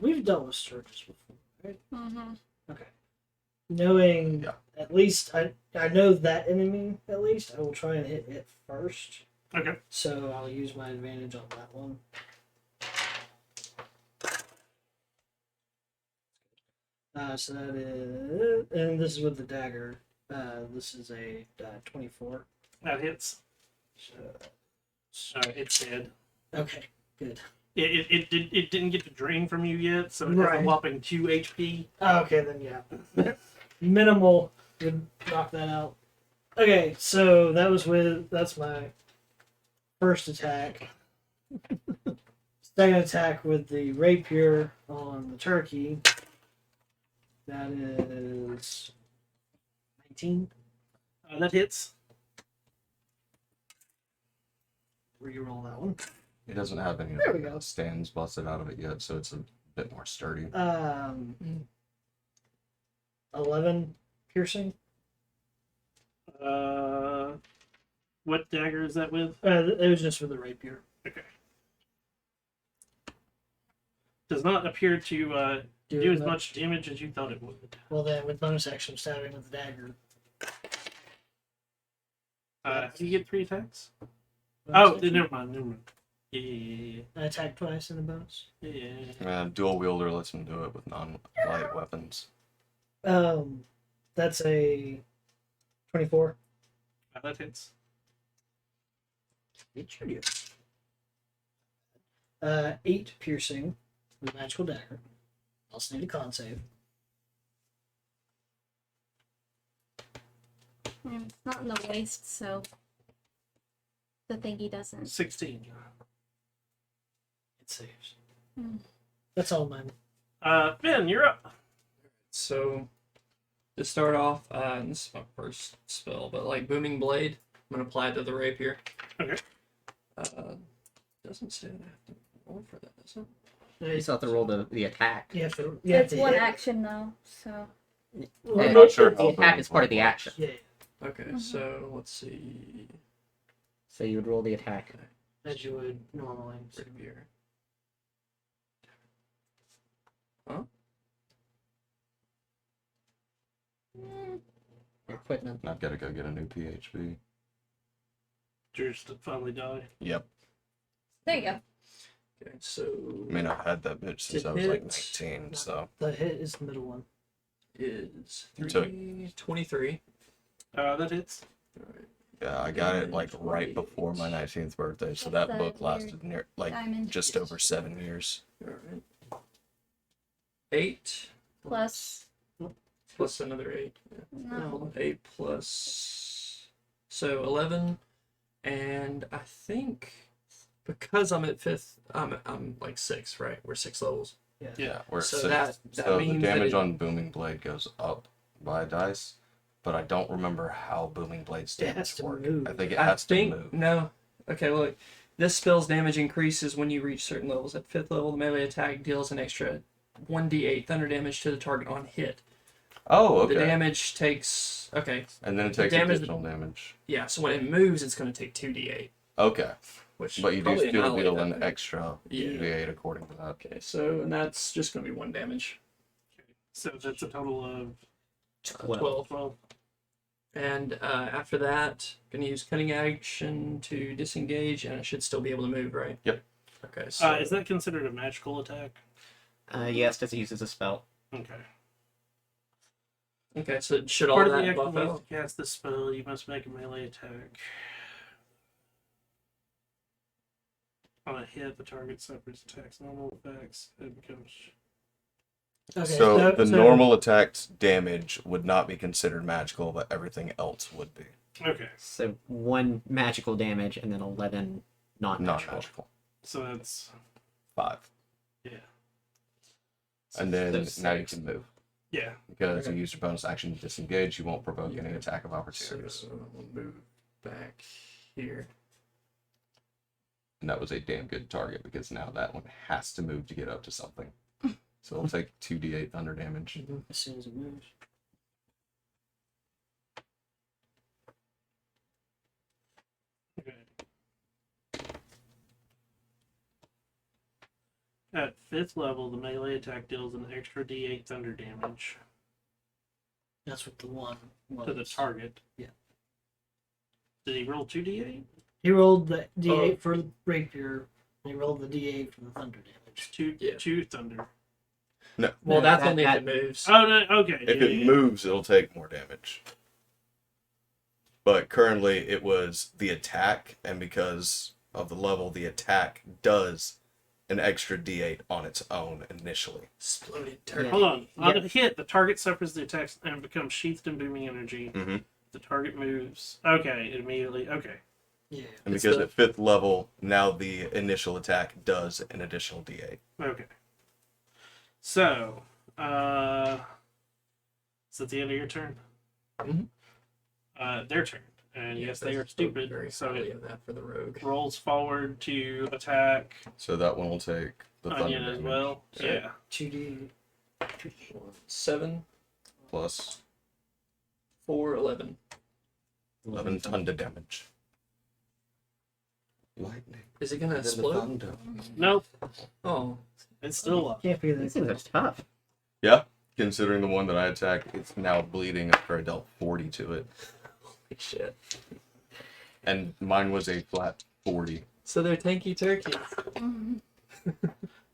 We've dealt with sturges before, right? Mm-hmm. Okay. Knowing Yeah. at least I know that enemy at least, I will try and hit it first. Okay. So I'll use my advantage on that one. So that is, and this is with the dagger. This is a 24. That hits. So, It's dead. okay, good. It didn't get to drain from you yet, so it has a Right. whopping 2 HP. Okay, then yeah. Minimal would knock that out. Okay, so that's my first attack. Second attack with the rapier on the turkey. That is 19. That hits. Reroll that one. It doesn't have any There we go. stands busted out of it yet, so it's a bit more sturdy. 11 piercing. What dagger is that with? It was just with the rapier. Okay. Does not appear to do as much damage as you thought it would. Well, then with bonus action stabbing with the dagger. Do you get 3 attacks? Bonus Oh, action? never mind. Yeah. I attack twice in the bonus. Dual wielder lets him do it with non-light weapons. That's a 24. That hits. It should do. 8 piercing with magical dagger. Also need a con save. It's not in the waist, so the thingy doesn't. 16. It saves. Hmm. That's all mine. Finn, you're up. So, to start off, and this is my first spell, but like Booming Blade, I'm gonna apply it to the rapier. Okay. Doesn't say that I have to roll for that, does it? You still have to roll the attack. You have to. It's one action though, so Well, I'm not sure The how attack is part of the action. Yeah, Okay, so let's see. So you would roll the attack. as you would normally. Rapier. Equipment. I've got to go get a new PHP. Yours to finally die. Yep. there you go. Okay, so I mean, I've had that bitch since To I was like hit. 19, so. The hit is the middle one. is You took- 23. That hits. Yeah, I got it like right before my 19th birthday, so that That's book the lasted near like Diamond just over 7 years. Alright. 8 plus plus another 8. no. 8 plus. So 11. And I think because I'm at 5th, I'm like 6, right? We're 6 levels. Yeah, we're So six. that So the means that damage it- on Booming Blade goes up by a dice, but I don't remember how Booming Blade's It has damage to work. move. I think it I has think to move. no. Okay, look. This spell's damage increases when you reach certain levels. At 5th level, the melee attack deals an extra 1d8 thunder damage to the target on hit. Oh, The okay. damage takes And then it takes damage- additional damage. yeah. So when it moves, it's going to take 2d8, Okay, which but you do probably still annihilate deal that an thing. extra Yeah. d8 according to that. Okay, so and that's just going to be 1 damage. So that's a total of 12. 12. And after that, going to use cunning action to disengage, and I should still be able to move, right? Yep. Okay. So Is that considered a magical attack? Yes, because it uses a spell. Okay. okay. So should all Part of the that action buff used out? to cast this spell, you must make a melee attack. On a hit, the target suffers attacks normal effects. It becomes. Okay, So the normal attack's damage would not be considered magical, but everything else would be. Okay, So 1 magical damage and then 11 non-magical. Non-magical. so that's 5. yeah, And then Those now you 6. can move. yeah. Because Okay. you use your bonus action to disengage, you won't provoke any attack of So opportunities. we'll move back here. And that was a damn good target because now that one has to move to get up to something. So it'll take 2d8 thunder damage. As soon as it moves. Okay. At 5th level, the melee attack deals an extra d8 thunder damage That's what the one was. to the target. Yeah. Did he roll 2d8? He rolled the D8 Oh. for rapier. And he rolled the D8 for the thunder damage. Two thunder. No. Well, No, that's that- only that- if it moves. Oh no, okay. If yeah, it yeah. moves, it'll take more damage. But currently it was the attack, and because of the level, the attack does an extra d8 on its own initially. Exploded turkey. Hold on. On Yeah. a hit, the target suffers the attack and becomes sheathed in booming energy. Mm-hmm. The target moves. Okay, it immediately. Okay. Yeah. And It's because the- at 5th level, now the initial attack does an additional d8. Okay. So, is it the end of your turn? Mhm. Their turn. And yes, they are that's spoke stupid. Very So highly it of that for the rogue. rolls forward to attack So that one will take the thunder Onion as damage. well. Alright. Yeah. 2D. 7, Plus 4, 11. 11 thunder damage. Lightning. Is it gonna and then the explode? thunder. Nope. Oh, It's still up. Can't be These that. things are tough. Yeah, considering the one that I attacked, it's now bleeding after I dealt 40 to it. holy shit. And mine was a flat 40. So they're tanky turkeys.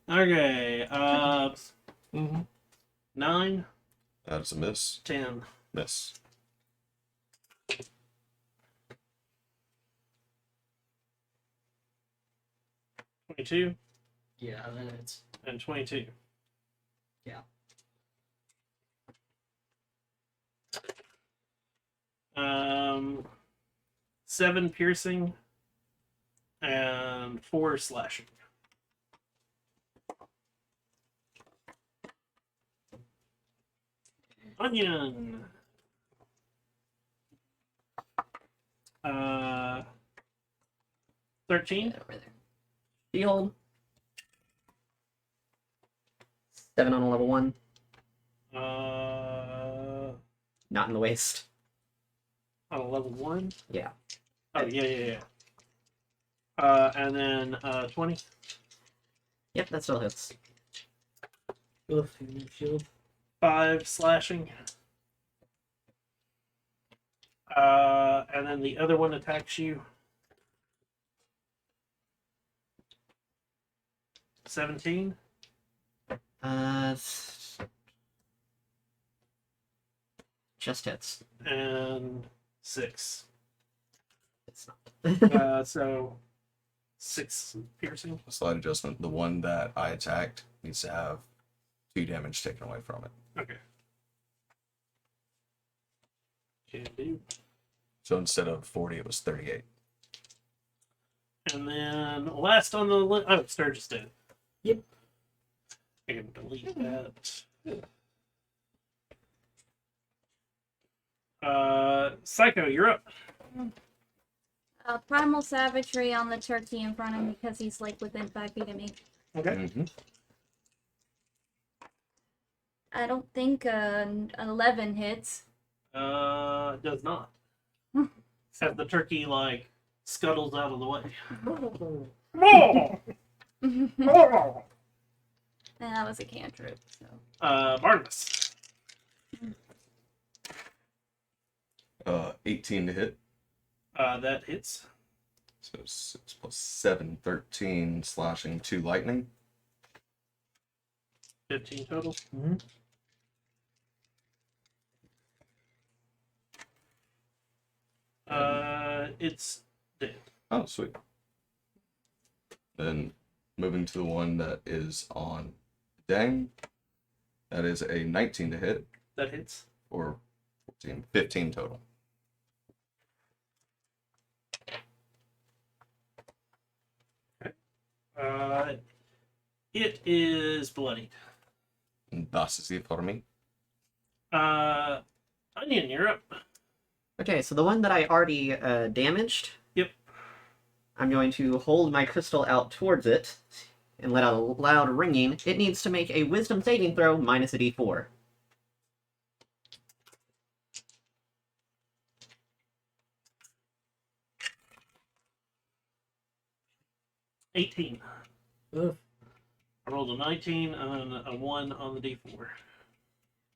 Okay. Mm-hmm. 9, That is a miss. 10. Miss. $22 Yeah, then it's. and 22. Yeah. Um, 7 piercing and 4 slashing. Onion. 13. Get over there. Shield. 7 on a level 1. Not in the waist. On a level 1. Yeah. Oh yeah. And then 20. Yep, that still hits. Oof, you need shield. 5 slashing. And then the other one attacks you. 17 Just hits. and 6. It's not. So 6 piercing. Slight adjustment. The one that I attacked needs to have 2 damage taken away from it. Okay. Can do. So instead of 40, it was 38. And then last on the list. Oh, Sturgis dead. Yep. I can delete that. Psycho, you're up. Primal Savagery on the turkey in front of me because he's like within 5 feet of me. Okay. Mm-hmm. I don't think an 11 hits. Does not. As the turkey like scuttles out of the way. And that was a cantrip. So. Barnabas. 18 to hit. That hits. So 6 plus 7, 13 slashing, 2 lightning. 15 total. Mm-hmm. It's dead. Oh, sweet. Then moving to the one that is on Dang. That is a 19 to hit, That hits. or 14, 15 total. It is bloodied. Das ist sie for me. Onion, you're up. Okay, so the one that I already damaged. Yep. I'm going to hold my crystal out towards it and let out a loud ringing. It needs to make a wisdom saving throw minus a d4. $18. Ugh. I rolled a 19 and a 1 on the D4.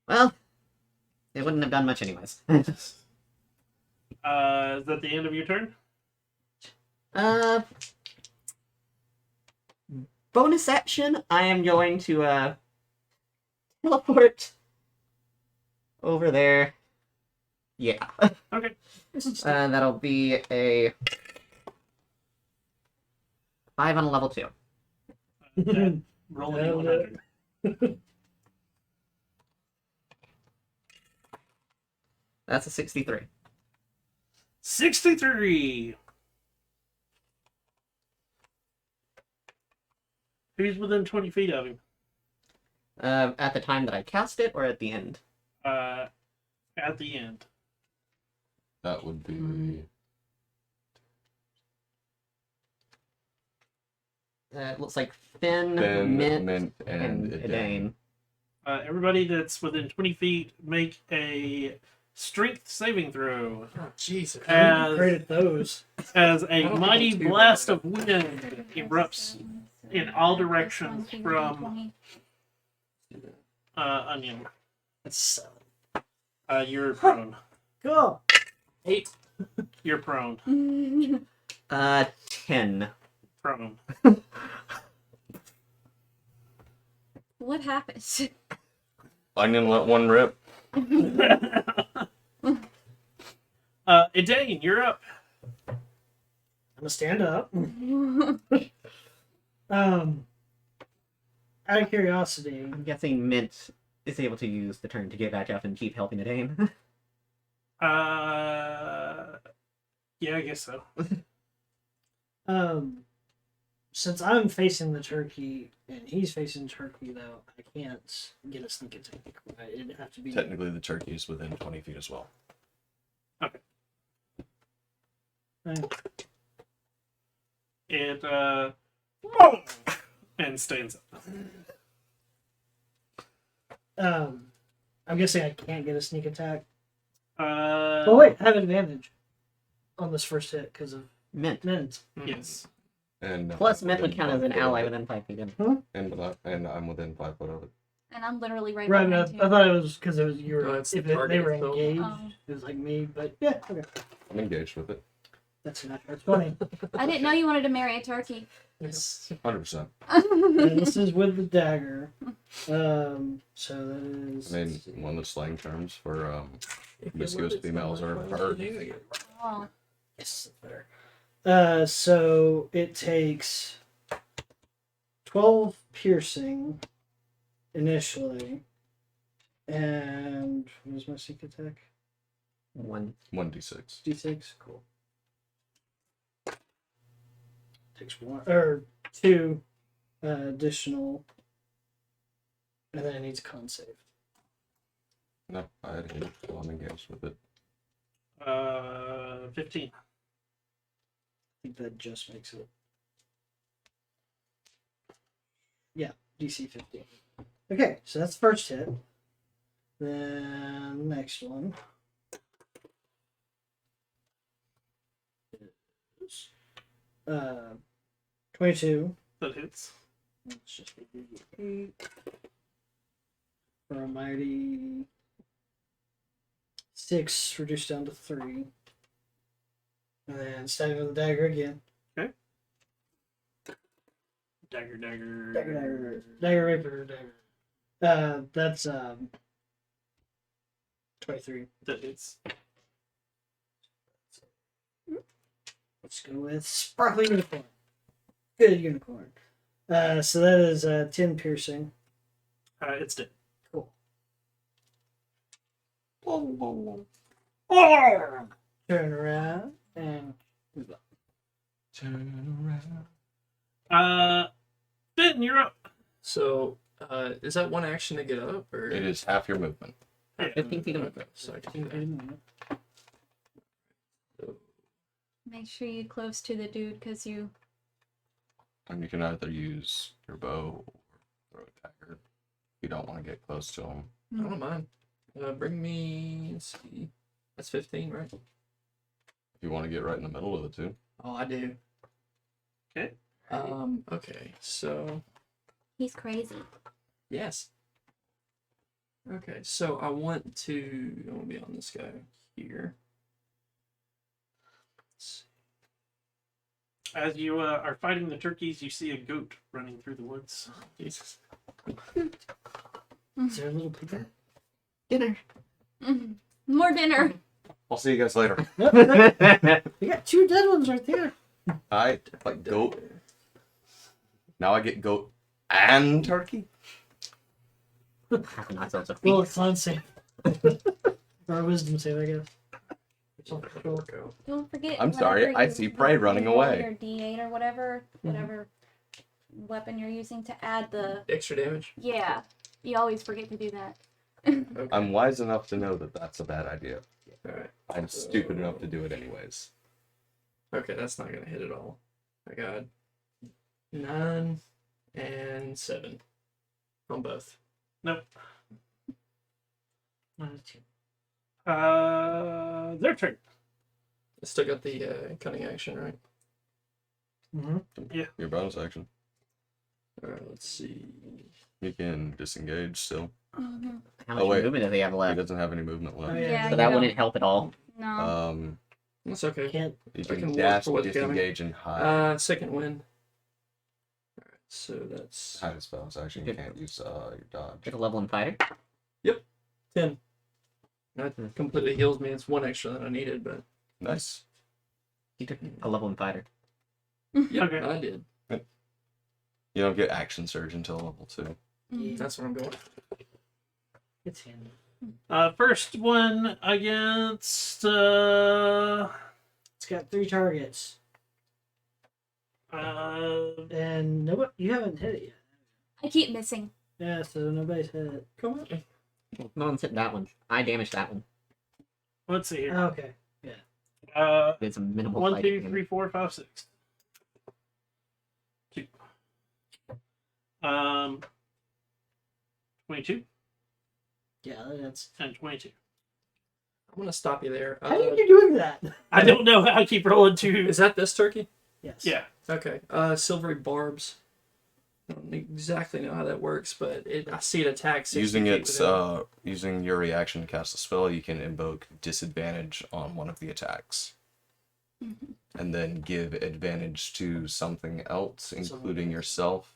Well, it wouldn't have done much anyways. Is that the end of your turn? Bonus action, I am going to teleport over there. Yeah. Okay. That'll be a 5 on a level 2. Roll a D100. That's a 63. 63. Who's within 20 feet of him? At the time that I cast it, or at the end? At the end. That would be. It looks like Finn, Then Mint, and Edane. Everybody that's within 20 feet, make a strength saving throw. Oh, Jesus. Great at those. As a don't mighty think I'll do blast that. of wind erupts in all directions from Onion. That's You're prone. cool. 8. You're prone. 10. Prone. What happened? Onion let one rip. Edane, you're up. I'm gonna stand up. Out of curiosity, I'm guessing Mint is able to use the turn to get back up and keep helping Edane. Yeah, I guess so. since I'm facing the turkey and he's facing the turkey, though, I can't get a sneak attack. Right? It'd have to be Technically, the turkey is within 20 feet as well. It and stands up. I'm guessing I can't get a sneak attack. Uh, Oh wait, I have advantage on this first hit because of Mint. Mint. Yes. And Plus, I'm Mint would within count as 5 an foot of ally it. within 5 feet. of him. And I'm within 5 foot of it. And I'm literally right Right, behind I you. thought it was because it was you were. No, it's if the it, target they were itself. engaged, Oh. it was like me. But yeah, okay, I'm engaged with it. that's funny. I didn't know you wanted to marry a turkey. Yes. 100%. And this is with the dagger. So that is. I mean, one of the slang terms for If you promiscuous would, it's females not are much bird. fun to do. Oh, Yes, that's better. So it takes 12 piercing initially. And what is my sneak attack? 1. 1d6. D6? Cool. Takes 1 or 2 additional. And then it needs a con save. No, I had hit it while I'm engaged with it. 15. I think that just makes it. Yeah, DC 15. Okay, so that's the first hit. Then the next one is 22. That hits. Let's just do 8 for a mighty 6 reduced down to 3. And then stabbing with the dagger again. Dagger. Dagger, rapier, dagger. That's 23. That hits. Let's go with sparkly unicorn. Good unicorn. So that is 10 piercing. It's dead. Cool. Turn around and move up. Turn around. Finn, you're up. So, is that one action to get up, or It is half your movement. 15 feet of Okay, so I can do that. Make sure you're close to the dude because you. And you can either use your bow or throw a dagger. If you don't want to get close to him. I don't mind. Bring me. Let's see. That's 15, right? If you want to get right in the middle of the two. Oh, I do. Okay. Okay, so He's crazy. yes. Okay, so I want to be on this guy here. Let's As you are fighting the turkeys, you see a goat running through the woods. see. Jesus. Is there a little pig there? Dinner. Mhm. More dinner. I'll see you guys later. Nope, we got 2 dead ones right there. I like goat. Now I get goat and turkey. Have ourselves a Well, feast. it's on save. Or a wisdom save, I guess. Don't forget. I'm sorry, whenever I you- see prey running you roll away. Your D8 or whatever, whatever weapon you're using to add the. Extra damage. Yeah, you always forget to do that. Okay. I'm wise enough to know that that's a bad idea. Alright. I'm stupid enough to do it anyways. Okay, that's not gonna hit at all. I got 9 and 7 on both. Nope. -2. Their turn. I still got the cunning action, right? Mm-hmm. Your bonus action. Alright, let's see. You can disengage still. Mhm. How much Oh, wait. movement do they have He left? doesn't have any movement Oh, left. yeah. Yeah, So you that don't- wouldn't help at all. No. That's okay. Can't. You I can can work dash, for what's coming. disengage, and hide. Second win. Alright, so that's Hide is bonus action. You can't use your dodge. Get a level in fighter. 10. That completely heals me. It's 1 extra than I needed, but Nice. You took a level in fighter. yeah, Okay. I did. You don't get action surge until level 2. Mhm. That's what I'm going. It's handy. First one against It's got 3 targets. And nobody, you haven't hit it yet. I keep missing. Yeah, so nobody's hit it. Come on. No one's hit that one. I damaged that one. let's see here. Okay. It's a minimal 1, fight 2, damage. 3, 4, 5, 6. 2. 22 Yeah, that's. and 22. I'm gonna stop you there. How are you doing that? I don't know how I keep rolling 2. Is that this turkey? Yes. Yeah. Okay. Silvery barbs. I don't exactly know how that works, but I see it attack 60 Using feet its within- using your reaction to cast a spell, you can invoke disadvantage on one of the attacks, and then give advantage to something else, including yourself,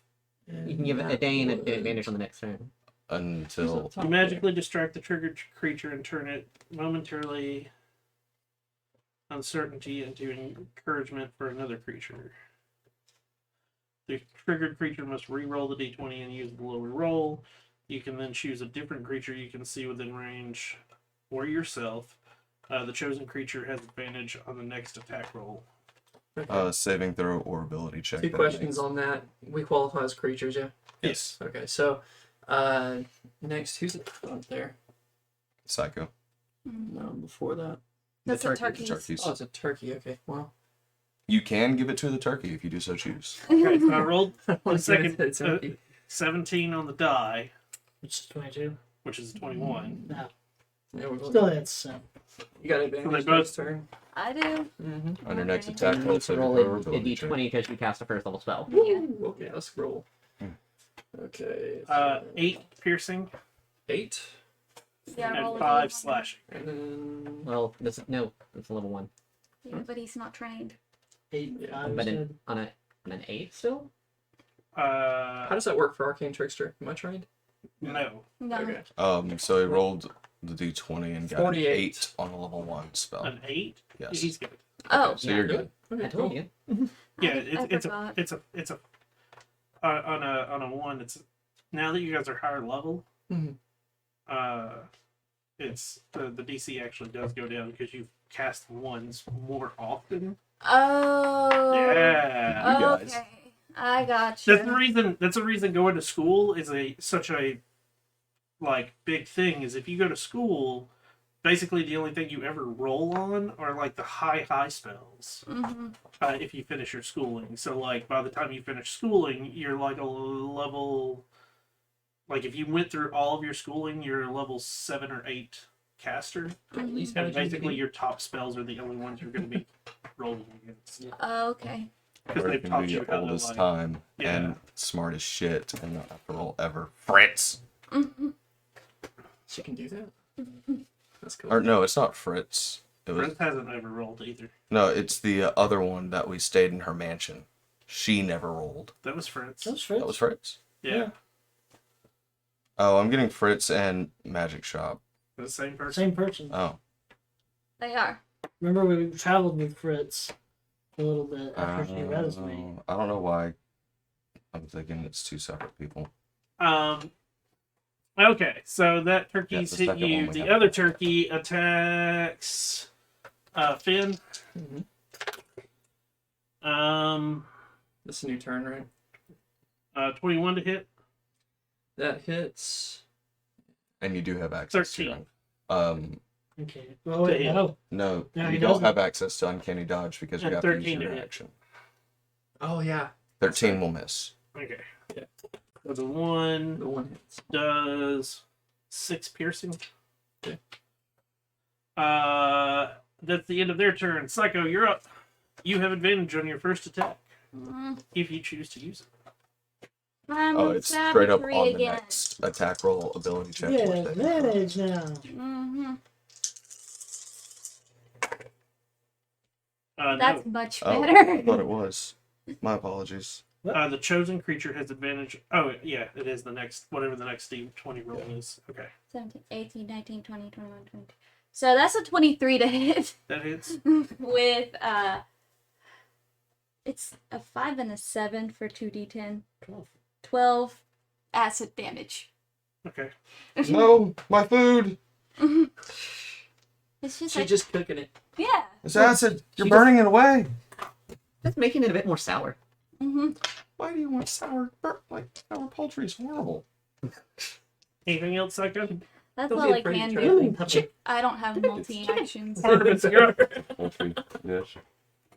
You can give it a Dane an advantage on the next turn. until You magically distract the triggered creature and turn it momentarily uncertainty into encouragement for another creature. The triggered creature must re-roll the d20 and use the lower roll. You can then choose a different creature you can see within range, or yourself. The chosen creature has advantage on the next attack roll. Okay. saving throw or ability check. 2 that questions makes- on that. We qualify as creatures, yeah? Yes. Okay, so next, who's at the front there? Psycho. No, before that. That's a The turkey. turkeys. Oh, it's a turkey. Okay, wow. You can give it to the turkey if you do so choose. Okay, so I rolled One second, It's empty. 17 on the die, Which is 22. which is a 21. No. Yeah, we're going. Still hits, so. You got advantage So they both- next turn. I do. Mm-hmm. On your next Okay. attack, You roll need to saving roll throw or a ability check. d20 because you cast a first level spell. Yeah. Okay, let's roll. Okay. 8 piercing 8. Yeah, roll and a 5 d100. slashing. And then Well, this no, it's a level 1. Yeah, but he's not trained. 8, Yeah, 5, But said. in, on an 8 still? how does that work for Arcane Trickster? Am I trained? No. No. Okay. So he rolled the d20 and got 48. an 8 on a level 1 spell. An 8? Yes. He's good. Oh, So Yeah, you're good. good. Okay, I told cool. you. Yeah, I it's forgot. a on a 1. It's now that you guys are higher level. Mhm. It's the DC actually does go down because you cast ones more often. Oh. Yeah. You guys. Okay. I gotcha. That's the reason going to school is such a like big thing. Is if you go to school, basically the only thing you ever roll on are like the high spells. Mm-hmm. If you finish your schooling, so like by the time you finish schooling, you're like a level. Like if you went through all of your schooling, you're a level 7 or 8 caster, At least and have basically your top spells are the only ones you're going to be rolling against. Okay. Because Or it they've can taught be you how to old as like. time Yeah. and smart as shit and not have to roll ever. Fritz! Mm-hmm. She can do that. That's cool. Or no, it's not Fritz. It was Fritz hasn't ever rolled either. no, it's the other one that we stayed in her mansion. She never rolled. That was Fritz. That's Fritz. That was Fritz. Yeah. Oh, I'm getting Fritz and Magic Shop. The same person. Same person. Oh. They are. Remember, we traveled with Fritz a little bit after she res me. I don't know why. I'm thinking it's two separate people. Okay, so that turkey's the hit second you. one we The have. other turkey attacks Finn. Mhm. This is a new turn, right? 21 to hit. That hits. And you do have access 13. to Okay. Oh, wait, hit. no. no, No, you he don't doesn't. have access to Uncanny Dodge because you And have to use 13 to your hit. action. Oh yeah. 13 will miss. Okay. Yeah. So the one The one hits. does 6 piercing. Okay. That's the end of their turn. Psycho, you're up. You have advantage on your first attack Mm, if you choose to use it. I'm Oh, on it's straight up savagery on the again. next attack roll ability check. Yeah, which they- advantage now. Mm-hmm. No. That's much Oh, better. I thought it was. My apologies. The chosen creature has advantage. Oh, yeah, it is the next, whatever the next D20 roll is. Okay. 17, 18, 19, 20, 21, 22. So that's a 23 to hit That hits. with it's a 5 and a 7 for 2d10. 12 acid damage. Okay. No, my food! It's just She's like just cooking it. yeah. It's acid! You're She burning it away! That's making it a bit more sour. Mm-hmm. Why do you want sour poultry is horrible. Anything else, Psycho? That's Don't all be I afraid to can try do. Lemon pepper. I don't have multi actions. Artemis, you're up. Poultry dish.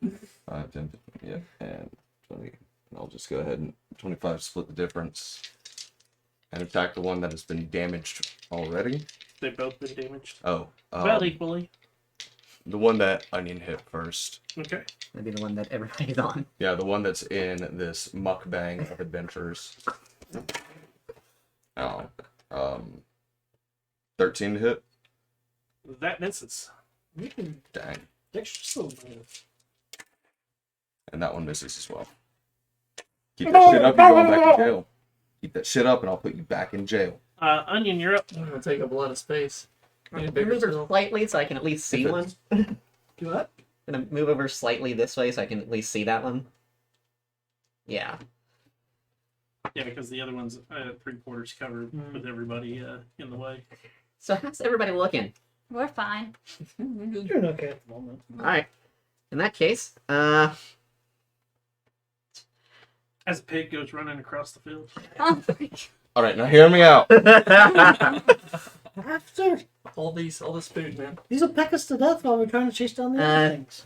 5, 10, 15, yeah, and 20. And I'll just go ahead and 25 split the difference. And attack the one that has been damaged already. They've both been damaged. Oh, About equally. the one that Onion hit first. Okay. That'd be the one that everybody's on. Yeah, the one that's in this mukbang of adventures. Oh, 13 to hit. That misses. Dang. Extra silver. And that one misses as well. Keep that shit up, you're going back to jail. Keep that shit up and I'll put you back in jail. Onion, you're up. I'm gonna take up a lot of space. Need a bigger Move over still. slightly so I can at least see If one. it's- Do what? Gonna move over slightly this way so I can at least see that one. Yeah. Yeah, because the other one's 3/4 covered with everybody in the way. So how's everybody looking? We're fine. Doing okay at the moment. Alright. In that case, As a pig goes running across the field. Oh, Alright, now hear me out. After all this food, man. these will peck us to death while we're trying to chase down the other things.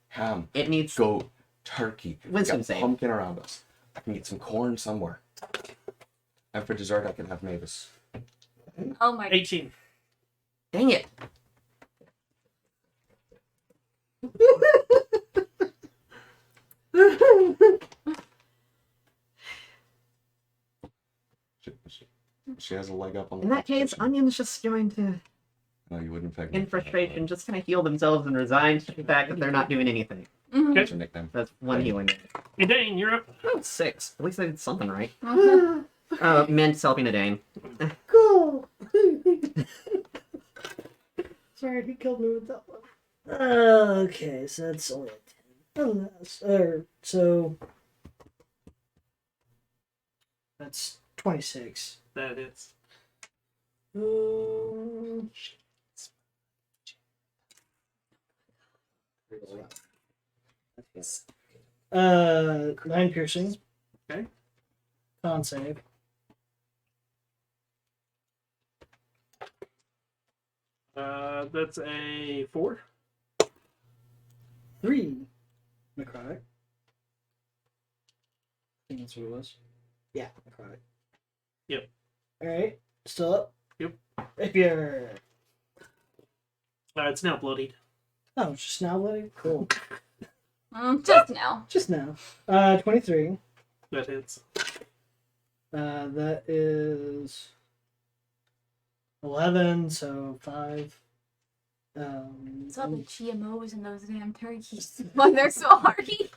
Ham, it needs go turkey. We Wisdom got save. pumpkin around us. I can get some corn somewhere. And for dessert, I can have Mavis. oh my. 18. Dang it. She has a leg up on the In that case, competition. Onion's just going to, No, you wouldn't pick in frustration, just kind of heal themselves and resign to the fact that they're not doing anything. Mhm. What's your nickname? That's one healing. Hey, Dane, you're up. Oh, 6. At least I did something right. Mhm. Mint helping a Dane. Cool. Sorry, he killed me with that one. Okay, so that's only a 10. So that's 26. That hits. Nine piercing. Okay. Con save. That's a 4. 3 necrotic. I think that's what it was. Yeah, necrotic. Yep. Alright, still up. Yep. Rapier. It's now bloodied. Oh, it's just now bloody? Cool. Just now. Just now. 23. That hits. That is 11, so 5. It's all the GMOs in those damn turkeys. Why they're so hardy.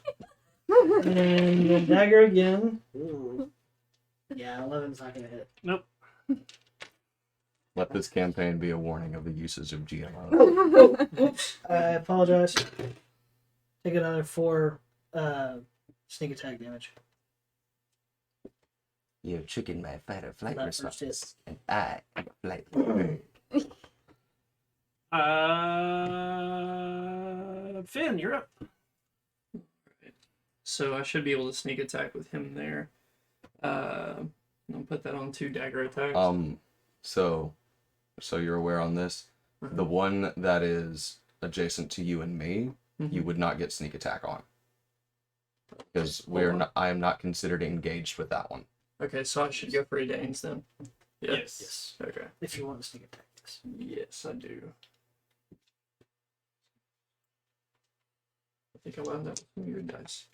And then dagger again. Ooh. Yeah, 11's not gonna hit. Nope. Let this campaign be a warning of the usage of GMO. Oops, I apologize. Take another 4 sneak attack damage. Your chicken may fight or flight That response, first hit. and I am a flight. Finn, you're up. So I should be able to sneak attack with him there. I'll put that on 2 dagger attacks. So you're aware on this. Mhm. The one that is adjacent to you and me, Mhm. you would not get sneak attack on. Because Well, I am not considered engaged with that one. Okay, so I should go for a Danes then. Yeah? Yes. Okay. If you want to sneak attack this. Yes, I do. I think I wound up with some weird dice.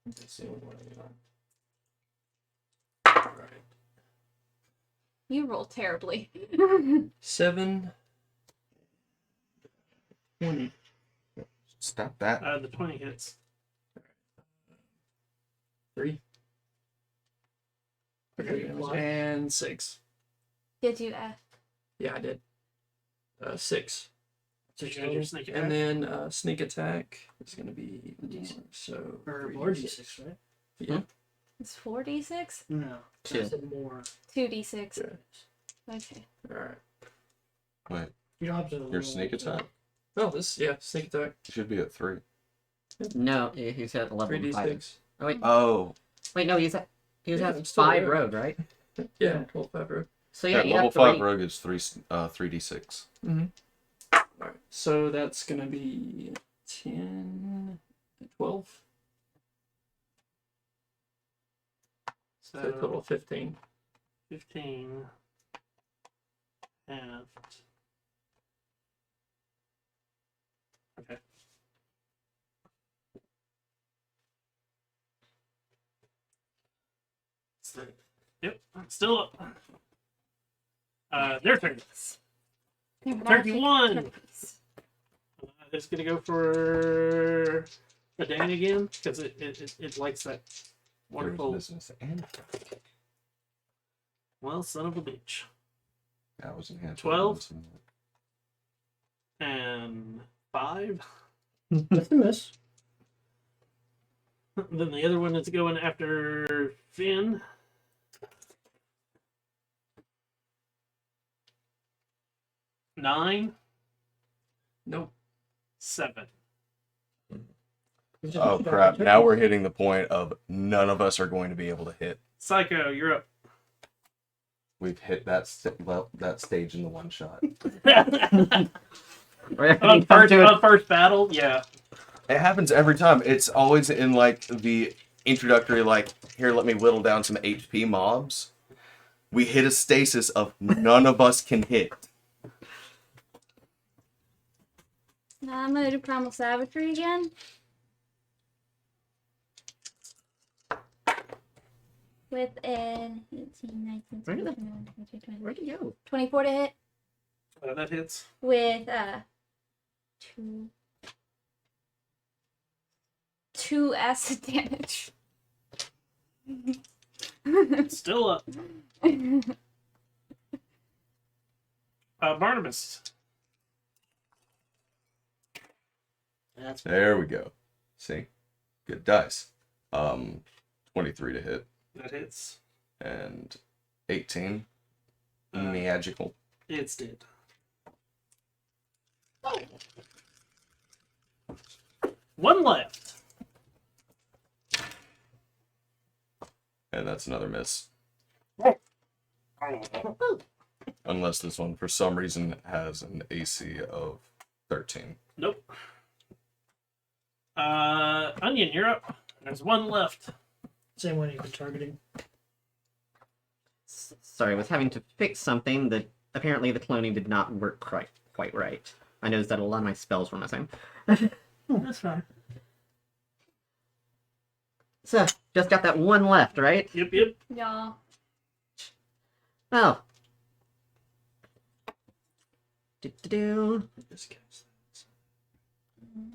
That's the only one I got. Alright. You roll terribly. 7. 20. Stop that. The 20 hits. 3. Okay, What? and 6. Did you Yeah, I did. 6. So you got your sneak attack. And then sneak attack is going to be more, so Or 3d6. more d6, right? Yeah. It's 4d6? No. 2. I said more. 2d6. Okay. Okay. All right. Wait, You don't have to. your sneak attack Oh, sneak attack. should be at 3. No, he's at level 5. 3d6. Oh, wait. Oh, Wait, no, he was Yeah, at I'm still 5 there. rogue, right? Yeah, level 5 rogue. So yeah, yeah, you level have 5 3. rogue is 3d6. Mm-hmm. All right. So that's going to be 10, 12. So a total So of 15. 15 halved. Okay. Yep, still up. Their turn. They're Turkey magic won. turkeys. It's gonna go for a Dane again because it likes that wonderful. Business and Well, son of a bitch. that was enhanced. 12? And 5. That's a miss. Then the other one is going after Finn. Nine, Nope. 7. Oh crap! Now we're hitting the point of none of us are going to be able to hit. Psycho, you're up. We've hit that that stage in the one shot. on first battle, yeah. It happens every time. It's always in like the introductory, like, here, let me whittle down some HP mobs. We hit a stasis of none of us can hit. Now I'm gonna do Primal Savagery again. With an 18, 19, Where did 20, 21, 22, 23, Where'd he go? 24 to hit. That hits. With two acid damage. Still up. Barnabas. That's There we go. See? Good dice. 23 to hit That hits. and 18. Uh, Magical. It's dead. One left. And that's another miss. Unless this one, for some reason, has an AC of 13. Nope. Onion, you're up. There's one left. Same one you've been targeting. Sorry, I was having to fix something that apparently the cloning did not work quite right. I noticed that a lot of my spells were missing. That's fine. So, just got that one left, right? Yep. Yeah. Well. Do-do-do.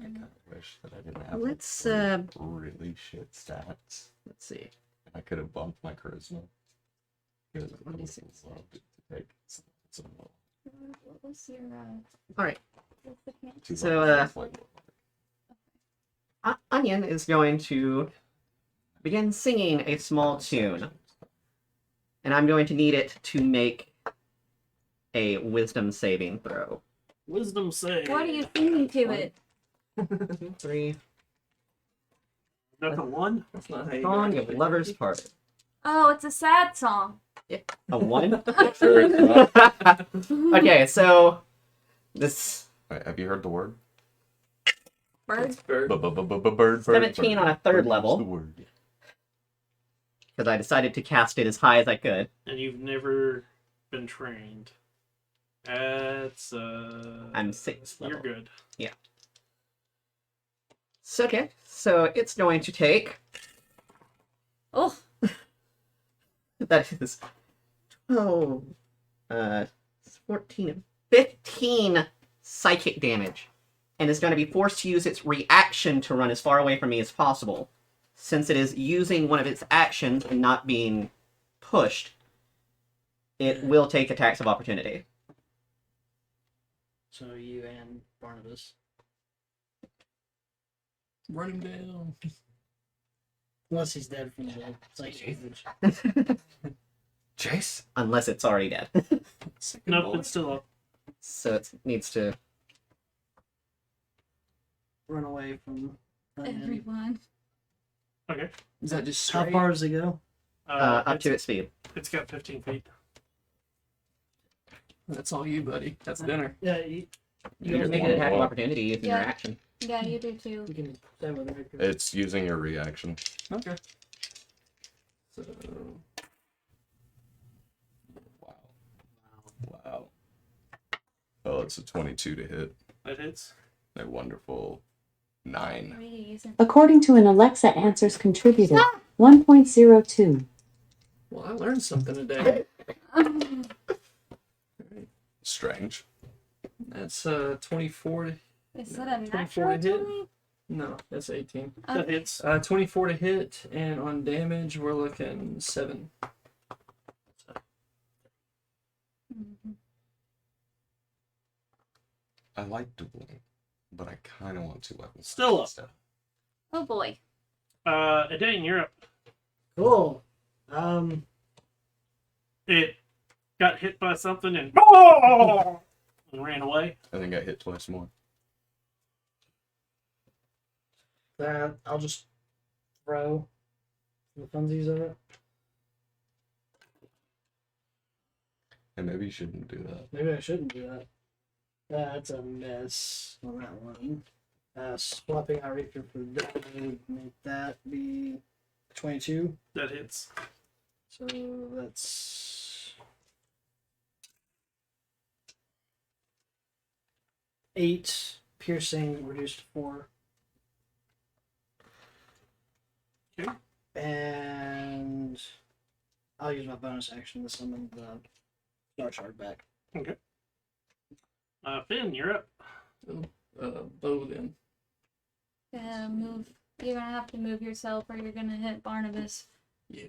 I kind of wish that I didn't have Let's, really shit stats. Let's see. I could have bumped my charisma. Because I would 26. have loved it to take some What was your Alright, what's the camp? two So, bumpers, like, Onion is going to begin singing a small tune. And I'm going to need it to make a wisdom saving throw. Wisdom save. What are you singing to it? 3. That's a one. That's not how you Song do of it. Lovers Parted. Oh, it's a sad song. A 1? Okay, so this Wait, have you heard the word? Bird. Bird. Bird. 17 on a third Bird is level. the word. because I decided to cast it as high as I could. And you've never been trained. That's I'm 6th You're level. good. So, okay, so it's going to take. Oh, That is 12, 14, 15 psychic damage. And is going to be forced to use its reaction to run as far away from me as possible. Since it is using one of its actions and not being pushed, it will take attacks of opportunity. So you and Barnabas. Run him down. Unless he's dead from the psychic damage. Chase? Unless it's already dead. Second Nope, bullet. it's still up. So it needs to. Run away from everyone. Okay. Is that just How straight? far does it go? Up to its speed. It's got 15 feet. That's all you, buddy. That's dinner. Yeah, You you can make an attack of opportunity using your Yeah. action. Yeah, you do too. you can say with it. It's using your reaction. Okay. So Wow. Wow. Well, it's a 22 to hit. That hits. A wonderful 9. Really isn't. According to an Alexa Answers contributor, 1.02. well, I learned something today. Strange. That's 24 to Is that a 24 natural to hit. 20? no, that's 18. That hits. 24 to hit, and on damage we're looking 7. Mhm. I like dueling, but I kind of want 2 weapons. Still up. Stuff. Oh boy. Adain, you're up. Cool. It got hit by something and and ran away. And then got hit twice more. I'll just throw the funsies of it. And maybe you shouldn't do that. Maybe I shouldn't do that. That's a miss on that one. Swapping out Rapier for that would make that be 22. That hits. So that's 8 piercing reduced to 4. Okay. And I'll use my bonus action to summon the Star Shard back. Finn, you're up. Bow then. Move. You're gonna have to move yourself, or you're gonna hit Barnabas. Yeah.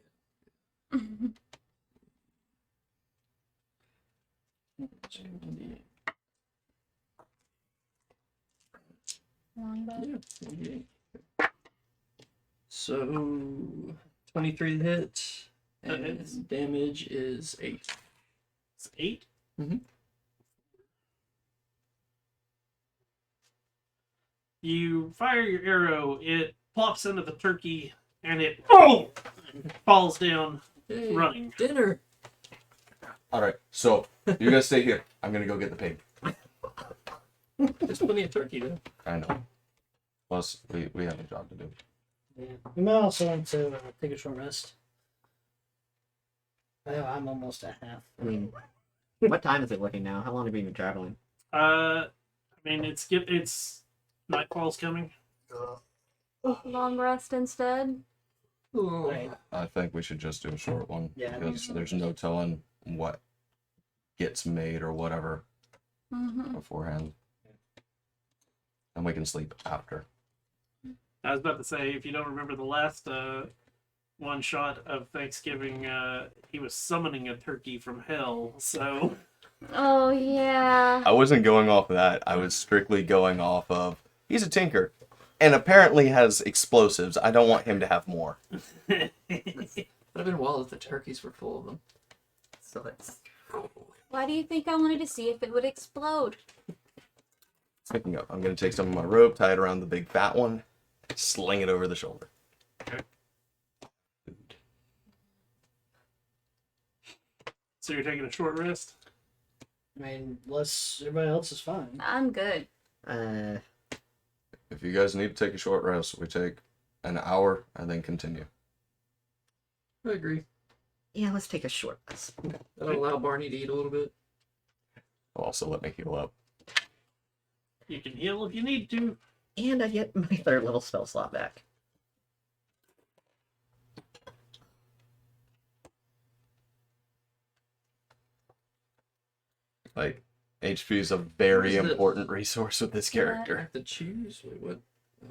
Longbow. Yeah. Okay. So 23 to hit, That hits. And damage is 8. It's 8. Mhm. You fire your arrow, it plops into the turkey, and it falls down Hey, running. dinner. All right, so you guys stay here. I'm gonna go get the pig. There's plenty of turkey though. I know. Plus, we have a job to do. Yeah. We might also want to take a short rest. Oh, I'm almost at half. I mean, what time is it looking now? How long have we been traveling? I mean, it's nightfall's coming. Long rest instead. Ooh. Right. I think we should just do a short one Yeah. because there's no telling what gets made or whatever Mm-hmm. beforehand, and we can sleep after. I was about to say, if you don't remember the last one shot of Thanksgiving, he was summoning a turkey from hell. So Oh yeah. I wasn't going off of that. I was strictly going off of he's a tinker, and apparently has explosives. I don't want him to have more. Would have been wild if the turkeys were full of them. So let's. Why do you think I wanted to see if it would explode? Picking up. I'm gonna take some of my rope, tie it around the big fat one, sling it over the shoulder. Okay. So you're taking a short rest? I mean, unless everybody else is fine. I'm good. If you guys need to take a short rest, we take an hour and then continue. I agree. Yeah, let's take a short rest. That'll allow Barney to eat a little bit. Also, let me heal up. You can heal if you need to. And I get my 3rd level spell slot back. Like, HP is a very What is it? important resource with this I character. have to choose. Wait, what?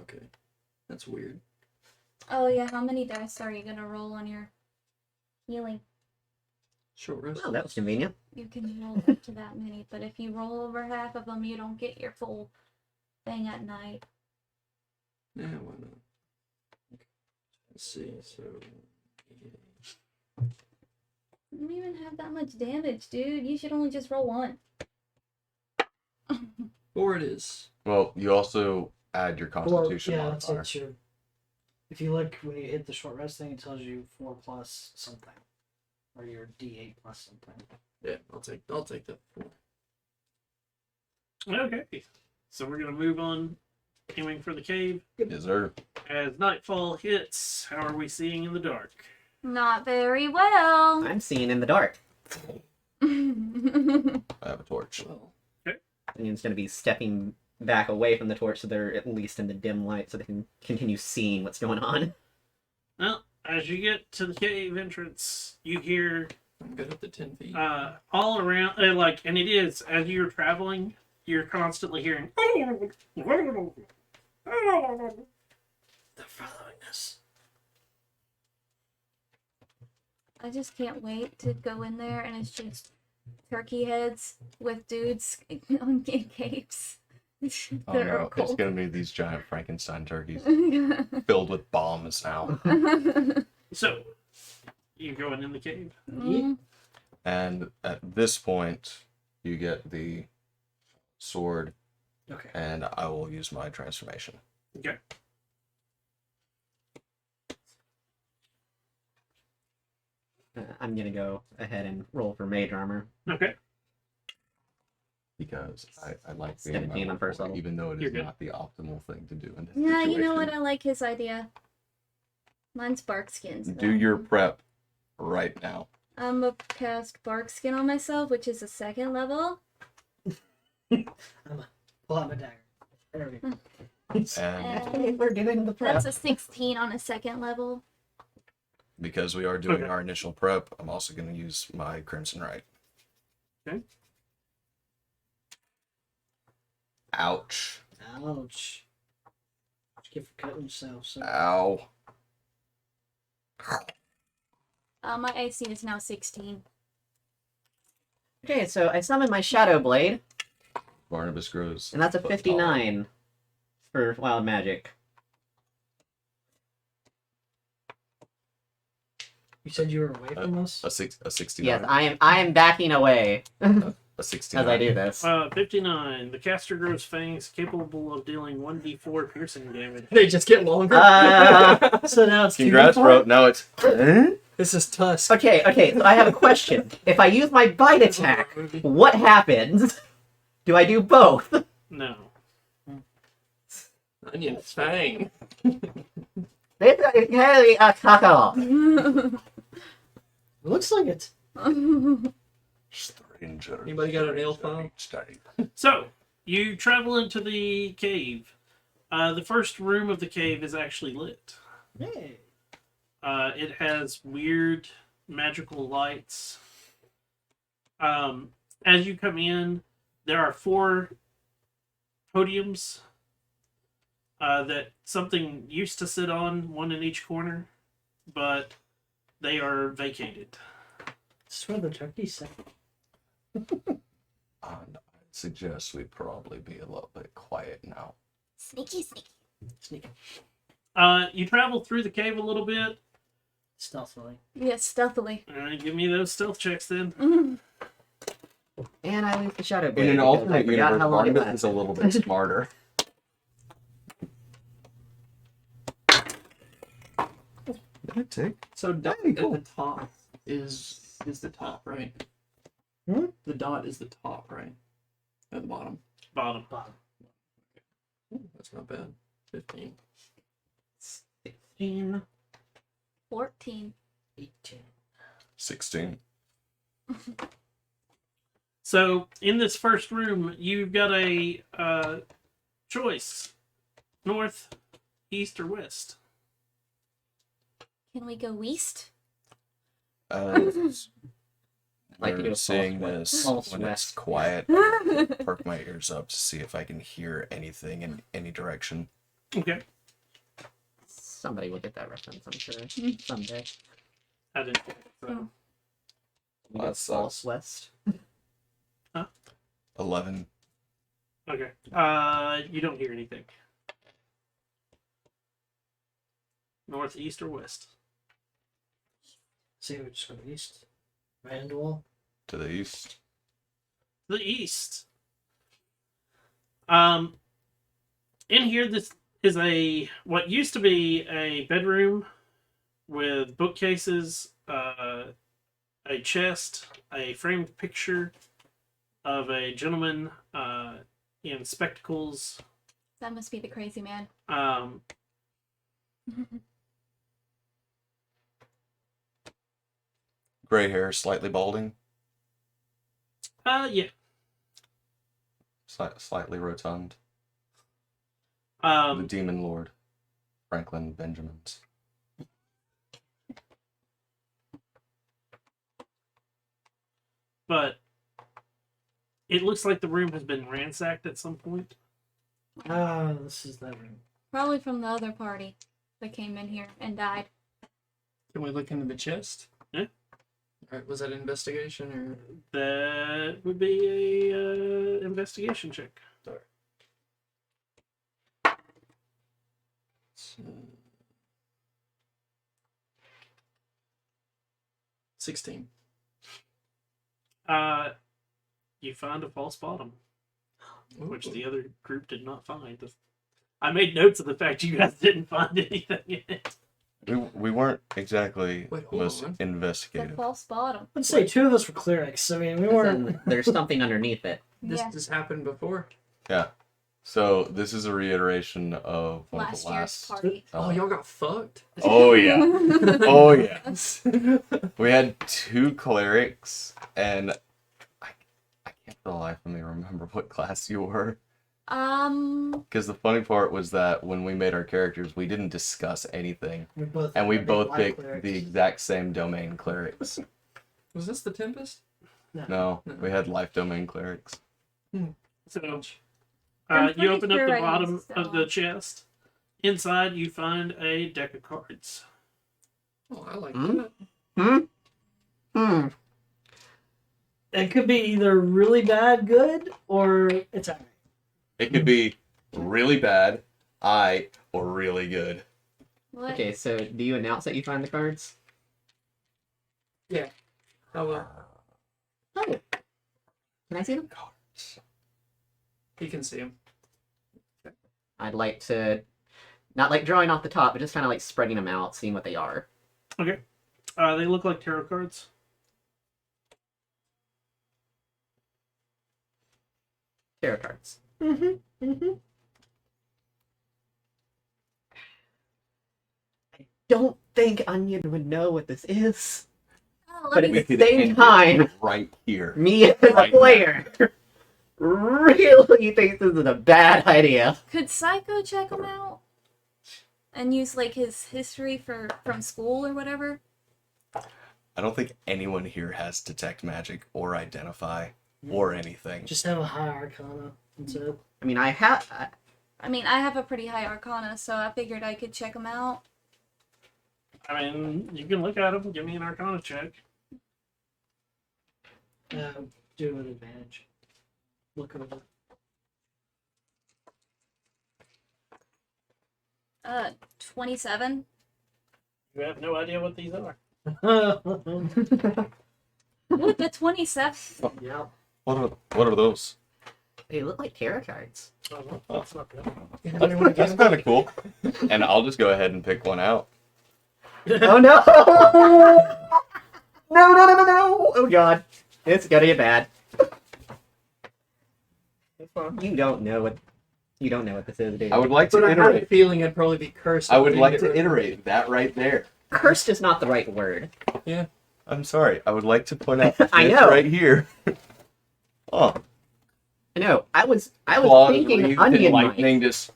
Okay. That's weird. Oh yeah, how many dice are you gonna roll on your healing? Short rest. Oh, that was convenient. You can roll up to that many, but if you roll over half of them, you don't get your full thing at night. Yeah, why not? Okay. Let's see. So. You don't even have that much damage, dude. You should only just roll one. 4 it is. Well, you also add your constitution yeah, that's modifier. it. Your, if you look when you hit the short rest thing, it tells you 4 plus something, or your D8 plus something. Yeah, I'll take that 4. Okay. So we're gonna move on, aiming for the cave. Yes, sir. As nightfall hits, how are we seeing in the dark? Not very well. I'm seeing in the dark. I have a torch. Well, And it's going to be stepping back away from the torch so they're at least in the dim light so they can continue seeing what's going on. Well, as you get to the cave entrance, you hear I'm good at the 10 feet. all around, and it is as you're traveling, you're constantly hearing. They're following us. I just can't wait to go in there and it's just turkey heads with dudes in capes. Oh That are no, it's cold. gonna be these giant Frankenstein turkeys filled with bombs now. So, you going in the cave? Mm. And at this point, you get the sword, Okay. and I will use my transformation. Okay. I'm going to go ahead and roll for mage armor. Okay. Because I like being 17 on first level. even though it You're is good. not the optimal thing to do in this Yeah, situation. you know what? I like his idea. Mine's bark skins. Do your prep right now. I'm gonna cast bark skin on myself, which is a 2nd level. Pull out my dagger. There we go. And We're doing the prep. That's a 16 on a 2nd level. because we are doing Okay. our initial prep, I'm also going to use my Crimson Right. Okay. Ouch. Ouch. What you get for cutting yourself? So. Ow. My AC is now 16. Okay, so I summon my Shadow Blade, Barnabas grows. and that's a foot 59 for Wild Magic. You said you were away from us? A 69. Yes, I am backing away A 69. as I do this. 59. The caster grows fangs capable of dealing 1d4 piercing damage. They just get longer. So now it's Congrats, 2d4? bro. Now it's. This is Tusk. Okay, so I have a question. If I use my bite attack, what happens? Do I do both? No. Onion fang. This is very cackle. Looks like it. Stranger. Anybody got a nail file? So, you travel into the cave. The first room of the cave is actually lit. Hey. It has weird magical lights. As you come in, there are 4 podiums that something used to sit on, one in each corner, but they are vacated. This is where the turkey sat. I'd suggest we probably be a little bit quiet now. Sneaky, sneaky. Sneaking. You travel through the cave a little bit. Stealthily. Yes, stealthily. Give me those stealth checks then. And I lose the shadow In blade. an because I alternate forgot universe, how long it Barnabas is a lasted. little bit smarter. Did it take? So dot Hey, at cool. the top is the top, right? Hmm? The dot is the top, right? At the bottom. Bottom. Ooh, that's not bad. 15. 16. 14. 18. 16. So, in this first room, you've got a choice: north, east, or west. Can we go east? Like to do We're a seeing false this false when it's west. quiet. Perk my ears up to see if I can hear anything in any direction. Okay. Somebody will get that reference, I'm sure. Someday. I didn't. So. Oh. We That got false sucks. west. 11. Okay. You don't hear anything. North, east, or west? See, we just go east. Right into wall. To the east. The east. In here, this is what used to be a bedroom with bookcases, a chest, a framed picture of a gentleman in spectacles. That must be the crazy man. Gray hair, slightly balding. Yeah. Slightly rotund. The Um, Demon Lord. Franklin Benjamins. but it looks like the room has been ransacked at some point. Ah, this is that room. Probably from the other party that came in here and died. Can we look into the chest? Yeah. Alright, was that investigation or That would be a investigation check. So, 16. You find a false bottom, which Ooh. the other group did not find. I made notes of the fact you guys didn't find anything in it. We weren't exactly Wait, hold most on. The investigative. false bottom. I'd say 2 of us were clerics. I mean, we weren't. Then there's something underneath it. This Yeah. has happened before. Yeah. So this is a reiteration of one Last of the year's last. party. Oh, y'all got fucked. Oh yeah. Oh yes. We had 2 clerics, and I can't for the life of me remember what class you were. Because the funny part was that when we made our characters, we didn't discuss anything, We both. and we were both black picked clerics. the exact same domain clerics. Was this the Tempest? No, we had life domain clerics. So, I'm you pretty open up sure the I bottom used of the chest. Inside, you find a deck of cards. Oh, I like Hmm? that. It could be either really bad, good, or it's alright. It could be really bad, or really good. What? Okay, so do you announce that you find the cards? Yeah. Oh well. Oh. Can I see them? You can see him. I'd like to, not like drawing off the top, but just kind of like spreading them out, seeing what they are. Okay. They look like tarot cards. Tarot cards. I don't think Onion would know what this is. Oh, But let at me. the could same end it time, right here. me as a Right now. player really think this is a bad idea. Could Psycho check him out? And use like his history from school or whatever? I don't think anyone here has detect magic or identify or anything. Just have a high arcana. That's it. I mean, I have. I mean, I have a pretty high arcana, so I figured I could check him out. I mean, you can look at them. Give me an Arcana check. Do it with advantage. Look over. 27. You have no idea what these are. With the 27. Yeah. What are those? They look like tarot cards. Oh, well, that's not good. That's kind of cool. And I'll just go ahead and pick one out. Oh no! No! Oh god, it's gonna get bad. You don't know what this is, dude. I would like to But I have a iterate. feeling I'd probably be cursed. I would if like get to rid of it. iterate that right there. Cursed is not the right word. I'm sorry. I would like to point out this I know. right here. Oh, No, I was claws, thinking wreathed in onion might. lightning just.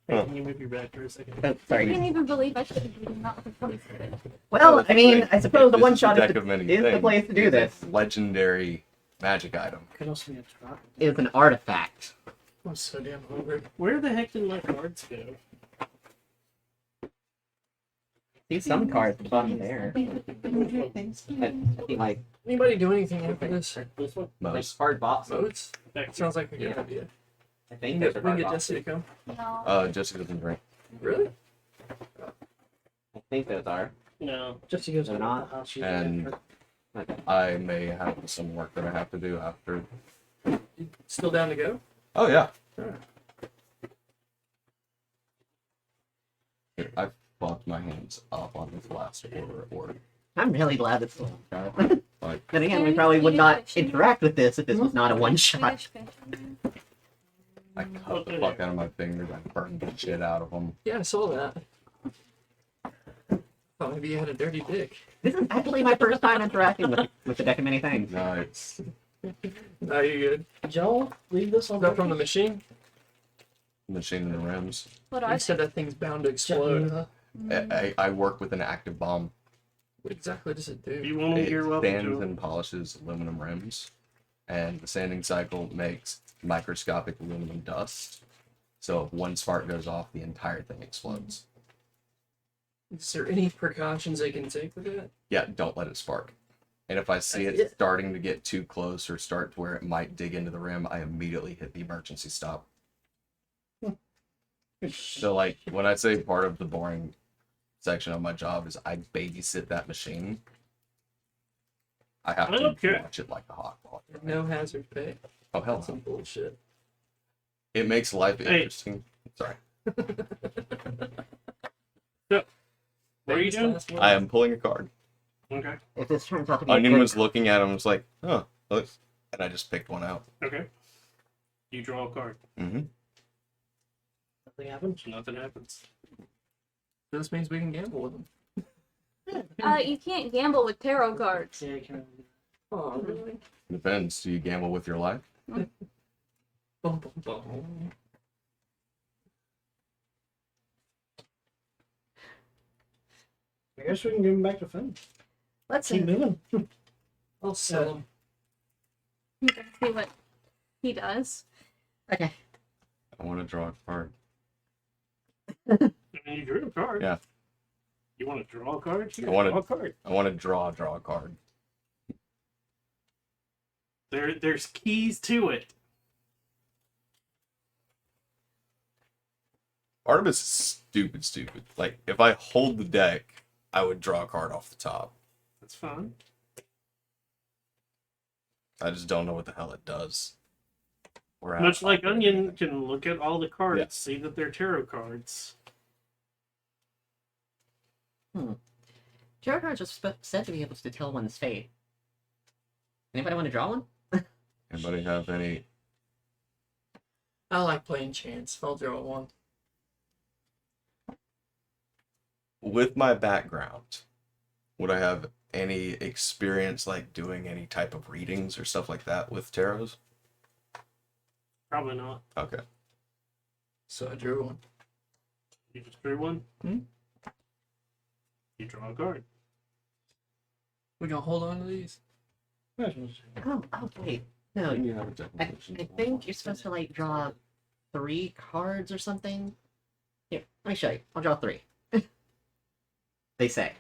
Hey, Huh. can you move your back for a second? Oh, I sorry. can't even believe I should have been not the 27. Well, I mean, I suppose the This one is shot a is deck of many the things. place to do It's a this. legendary magic item. Could also be a trap. Is an artifact. I'm so damn hungry. Where the heck did my cards go? See some cards at the bottom there. Like Anybody do anything after this? This one? Most. hard box. Modes? Back Sounds like a good Yeah. idea. I We think can those get, are we can hard get boxes. Jesse to come. No. Jesse doesn't drink. Really? I think those are. No. Just to go to They're the not. house. You And- can- Okay. I may have some work that I have to do after. You still down to go? Oh yeah. Alright. I fucked my hands up on this last order at work. I'm really glad it's one shot. Like, Then again, we Very probably would Swedish not fish in there. interact with this if this was not a one shot. Swedish fish in there. I cut the fuck out of my fingers. I burned the shit out of them. Yeah, I saw that. Thought maybe you had a dirty dick. This is actually my first time interacting with the deck of many things. No, it's No, you're good. Did y'all leave this on Is that from the purpose? machine? machine in the rims. What You are said they? that thing's bound to explode, huh? I work with an active bomb. What exactly does it If do? you want them, It you're welcome sands to. and polishes aluminum rims, and the sanding cycle makes microscopic aluminum dust. So if one spark goes off, the entire thing explodes. Is there any precautions they can take with it? Yeah, don't let it spark. And if I see That's it it. starting to get too close or start to where it might dig into the rim, I immediately hit the emergency stop. So, like, when I say part of the boring section of my job is I babysit that machine, I have to Okay. watch it like a hawk. No hazard pay. Oh, hell That's some no. bullshit. It makes life Hey. interesting. Sorry. What are you doing? Last one. I am pulling a card. Okay. If this turns out to be a Onion good- was looking at him and was like, huh, look. And I just picked one out. Okay. You draw a card. Mm-hmm. Nothing happened. Nothing happens. This means we can gamble with them. You can't gamble with tarot cards. Yeah, you can. Oh, really? Depends. Do you gamble with your life? Bum, bum, bum. I guess we can give him back to Finn. Let's Keep see moving. I'll sell them. what he does. Okay. I want to draw a card. I mean, you drew a card. Yeah. You want to draw a card? Here, I wanna- draw a card. I want to draw a card. There's keys to it. Part of it's stupid. Like, if I hold the deck, I would draw a card off the top. That's fine. I just don't know what the hell it does. Much like Onion can look at all the cards, Yeah. see that they're tarot cards. Tarot cards are said to be able to tell one's fate. Anybody want to draw one? Anybody have any? I like playing chance. I'll draw one. With my background, would I have any experience like doing any type of readings or stuff like that with tarots? Probably not. Okay. So I drew one. You just drew one. Hmm? You draw a card. We gonna hold on to these? Oh, wait. No, You have a I think you're supposed to like draw 3 cards or something. Here, let me show you. I'll draw 3. They say.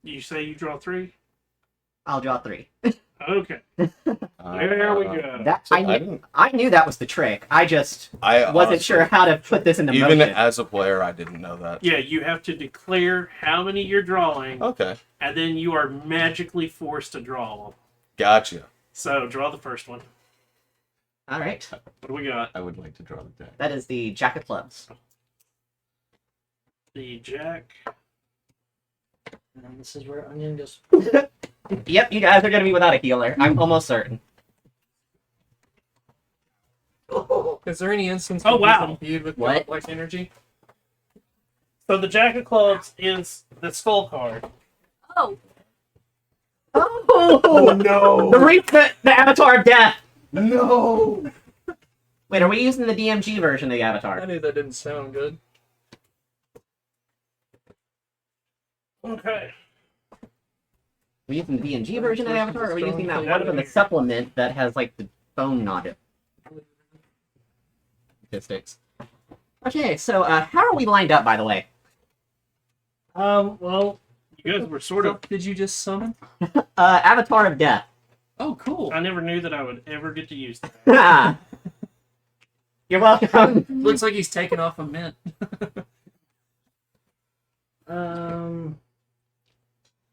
You say you draw 3? I'll draw 3. Okay. There we go. That So I knew that was the trick. I just I wasn't honestly- sure how to put this into Even motion. as a player, I didn't know that. Yeah, you have to declare how many you're drawing, Okay. and then you are magically forced to draw them. Gotcha. So, draw the first one. All right. What do we got? I would like to draw the deck. That is the Jack of Clubs. The Jack. And then this is where Onion goes. Yep, you guys are going to be without a healer. I'm almost certain. Is there any instance Oh, where he's wow. imbued with What? godlike energy? So, the Jack of Clubs is the skull card. Oh, Oh, no! the Avatar of Death! No! Wait, are we using the DMG version of the Avatar? I knew that didn't sound good. Okay. Are we using the DMG version of the Avatar, or are we using that Yeah. one from the supplement that has like the bone knot statistics? Okay, so how are we lined up, by the way? Well, You guys were sort of. Did you just summon? Avatar of Death. Oh, cool. I never knew that I would ever get to use that. You're welcome. Looks like he's taking off a mint.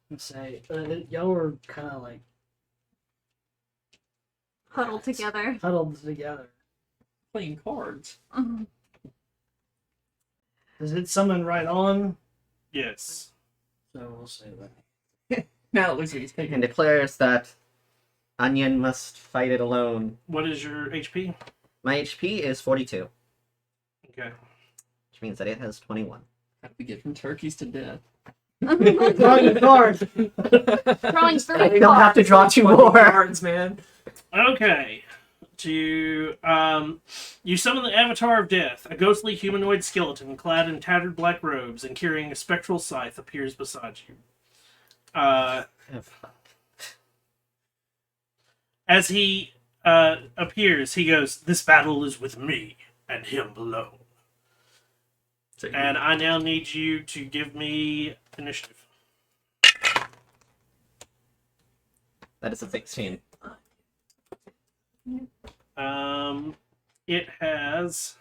let's say y'all were kind of like huddled together. huddled together. Playing cards. Mhm. Does it summon right on? Yes. So we'll say that. Now it looks like he's taking And declares that Onion must fight it alone. What is your HP? My HP is 42, Okay. which means that it has 21. How do we get from turkeys to death? Drawing a card. Drawing I three don't have to cards. draw 2 Fucking more. cards, man. Okay. You summon the Avatar of Death. A ghostly humanoid skeleton clad in tattered black robes and carrying a spectral scythe appears beside you. As he appears, he goes, "This battle is with me and him alone." And I now need you to give me initiative. That is a 16. It has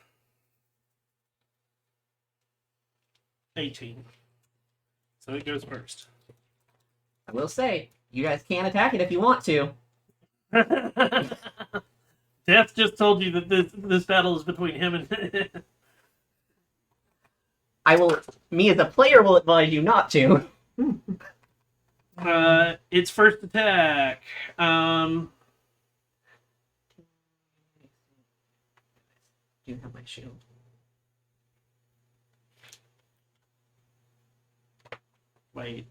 18. So it goes first. I will say, you guys can attack it if you want to. Death just told you that this battle is between him and. Me as a player will advise you not to. Its first attack. Do you have my shield? Wait.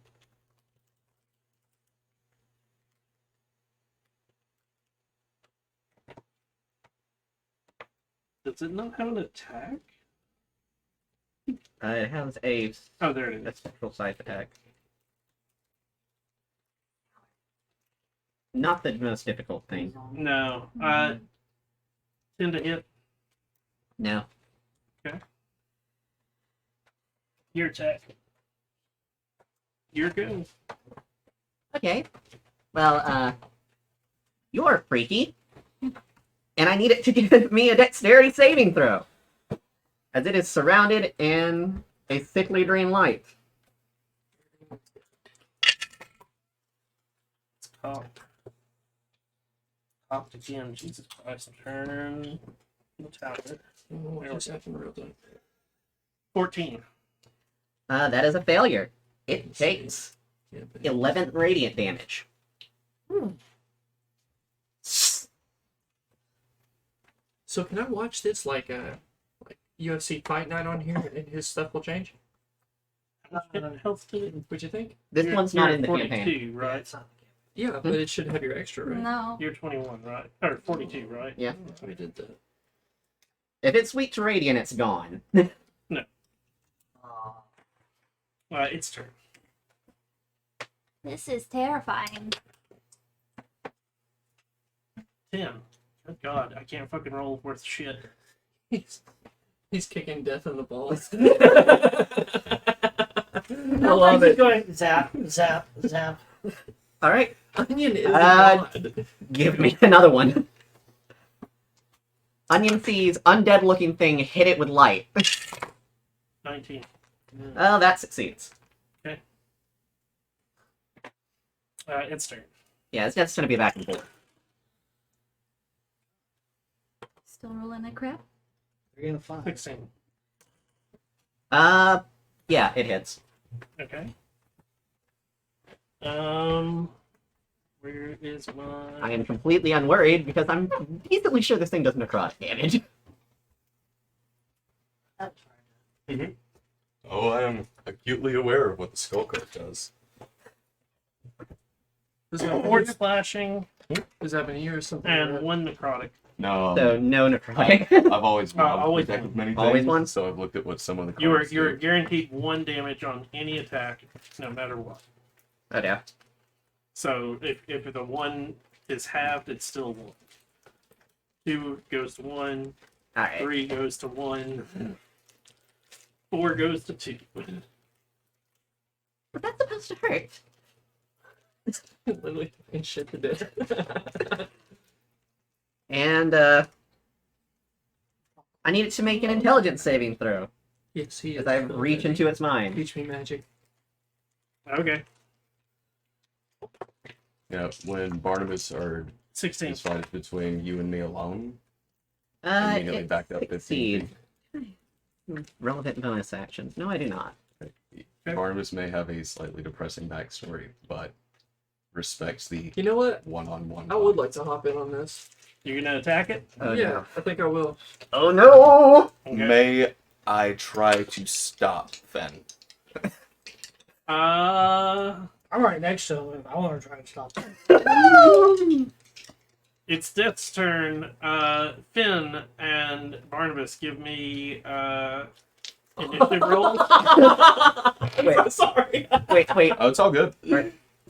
Does it not have an attack? It has a Oh, there it is. spectral scythe attack. Not the most difficult thing. No. 10 to hit. No. Your attack. You're good. Okay. Well, you're freaky. And I need it to give me a dexterity saving throw. As it is surrounded in a thickly green light. Popped again. Jesus Christ. Turn the tablet. What just happened real quick? 14. That is a failure. It takes Yeah, but 11 radiant damage. So can I watch this like UFC Fight Night on here and his stuff will change? How much health did it? What'd you think? This You're- one's not you're in the 42, campaign. Yeah, right? it's not the game. Yeah, but it should have your extra, right? No. You're 21, right? Or 42, right? Yeah. We did that. If it's weak to radiant, it's gone. It's turn. This is terrifying. 10. Good God, I can't fucking roll worth shit. He's kicking death in the balls. I I love it. Going zap, zap, zap. All right, Onion is Uh, god. give me another one. Onion sees undead-looking thing hit it with light. 19. Oh, that succeeds. It's turn. Yeah, it's just gonna be back and forth. Still rolling a crap. 3 and a 5. 16. Yeah, it hits. Okay. Where is my... I am completely unworried because I'm decently sure this thing does necrotic damage. That's fine. Oh, I am acutely aware of what the skull card does. Does that Four mean slashing does that mean you or something? and 1 necrotic. No, So no necrotic. I've always always protected one. many things, Always one? so I've looked at what some of the cards You're do. guaranteed 1 damage on any attack, no matter what. Oh yeah. So if the 1 is halved, it's still 1. 2 goes to 1. All right. 3 goes to 1. 4 goes to 2. But that's supposed to hurt. Literally and shit to death. And I need it to make an intelligence saving throw Yes, he is. as I reach into its mind. Teach me magic. Okay. Yeah, when Barnabas or 16. this fight is between you and me alone, immediately It back up 15 succeeds. Relevant bonus actions. No, I do not. feet. Barnabas may have a slightly depressing backstory, but respects the You know what? one-on-one. I would like to hop in on this. You're gonna attack it? Oh, yeah, no. I think I will. Oh no! Okay. May I try to stop Fen? I'm right next to him. I want to try and stop him. It's Death's turn. Finn and Barnabas, give me initiative rolls. Wait, Sorry. wait. Oh, it's all good.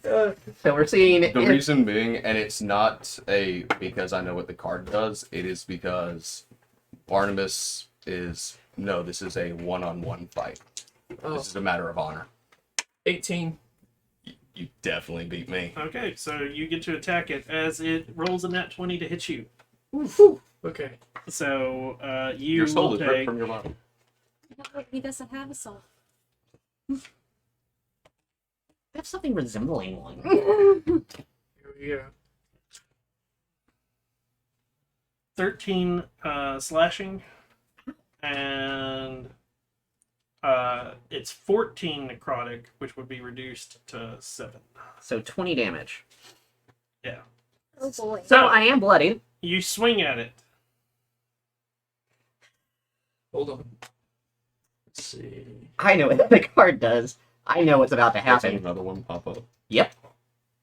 So we're seeing The if- reason being, and it's not because I know what the card does, it is because Barnabas is, no, this is a one-on-one fight. Oh, This is a matter of honor. 18. You definitely beat me. Okay, so you get to attack it as it rolls a nat 20 to hit you. Okay. So you Your soul will is ripped take from your body. No, he doesn't have a soul. I have something resembling one. Here we go. 13 slashing, and it's 14 necrotic, which would be reduced to 7. So 20 damage. Oh boy. So I am bloodied. You swing at it. Hold on. Let's see. I know what the card does. I know what's about to I've seen happen. another one pop up. Yep.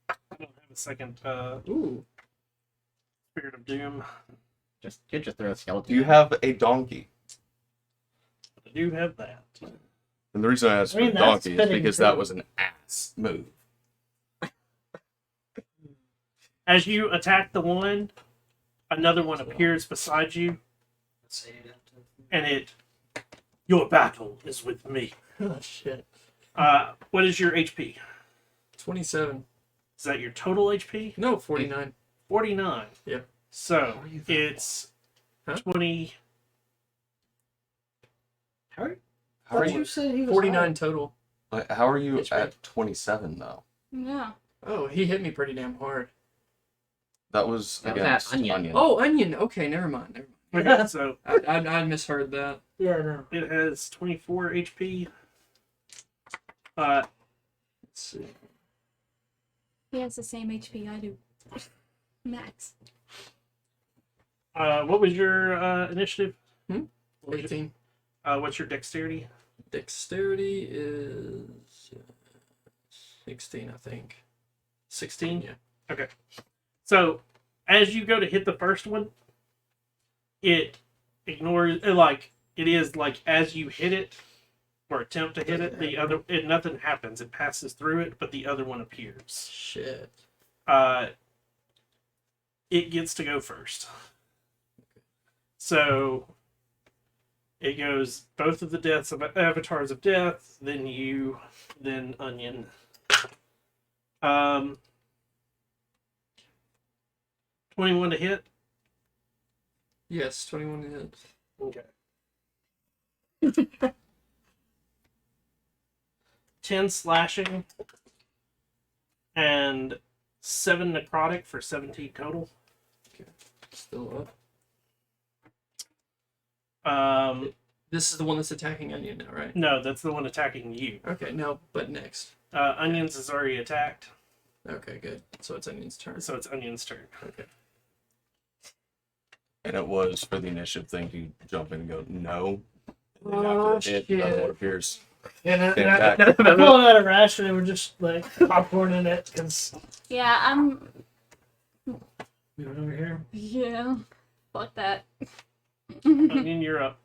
I don't have a second Ooh. Spirit of Doom. You just throw a skeleton. Do you have a donkey? I do have that. And the reason I asked I mean, for a that's donkey is fitting, because too. that was an ass move. As you attack the one, another one appears beside you, and it. Your battle is with me. Oh, shit. What is your HP? 27. Is that your total HP? No, 49. 49. Yeah. So How are you that it's Huh? 20. How are But you? you said he was 49 high. total. How are you HP. at 27 though? Yeah. Oh, he hit me pretty damn hard. That was That was against that onion. onion. Oh, onion. Okay, never mind. Never mind. Okay, so I misheard that. Yeah, no. it has 24 HP. Let's see. He has the same HP I do. Max. What was your initiative? Hmm? What was your- 18. what's your dexterity? Dexterity is 16, I think. 16? Yeah. Okay. So, as you go to hit the first one, it ignores, it is like as you hit it, or attempt to hit it, nothing happens. It passes through it, but the other one appears. Shit. It gets to go first. So, it goes both of the deaths of avatars of death, then you, then onion. 21 to hit. Yes, 21 hits. Okay. 10 slashing and 7 necrotic for 17 total. Still up. This is the one that's attacking Onion now, right? No, that's the one attacking you. Okay, no, but next. Onions is already attacked, Okay, good. So it's Onion's turn. so it's Onion's turn. Okay. And it was for the initiative thing to jump in and go, no. And then Oh, after it hit, the other shit. one appears. And I Stand back. pulled out a ration and we're just like popcorn in it because Yeah, I'm. we went over here. Yeah. Fuck that. Onion, you're up.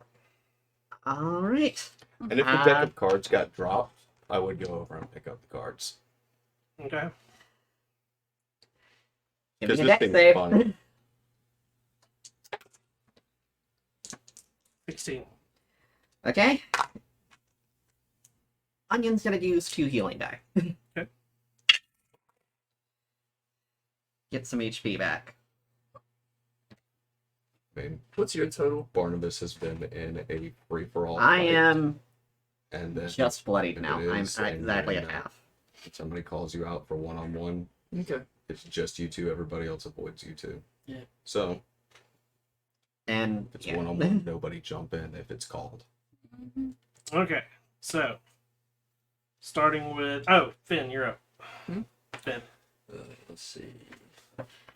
All right. And if the deck of cards got dropped, I would go over and pick up the cards. Okay. Give me Because a this deck thing's save. fun. 16. Okay. Onion's gonna use 2 healing die. Okay. Get some HP back. I mean, What's your total? Barnabas has been in a free-for-all I fight, am and then just bloodied if now. it I'm is, at and exactly then, at half. if somebody calls you out for one-on-one, Okay. it's just you two. Everybody else avoids you two. Yeah. So And if it's yeah. one-on-one, nobody jump in if it's called. Okay, so starting with Finn, you're up. Hmm? Finn. Let's see.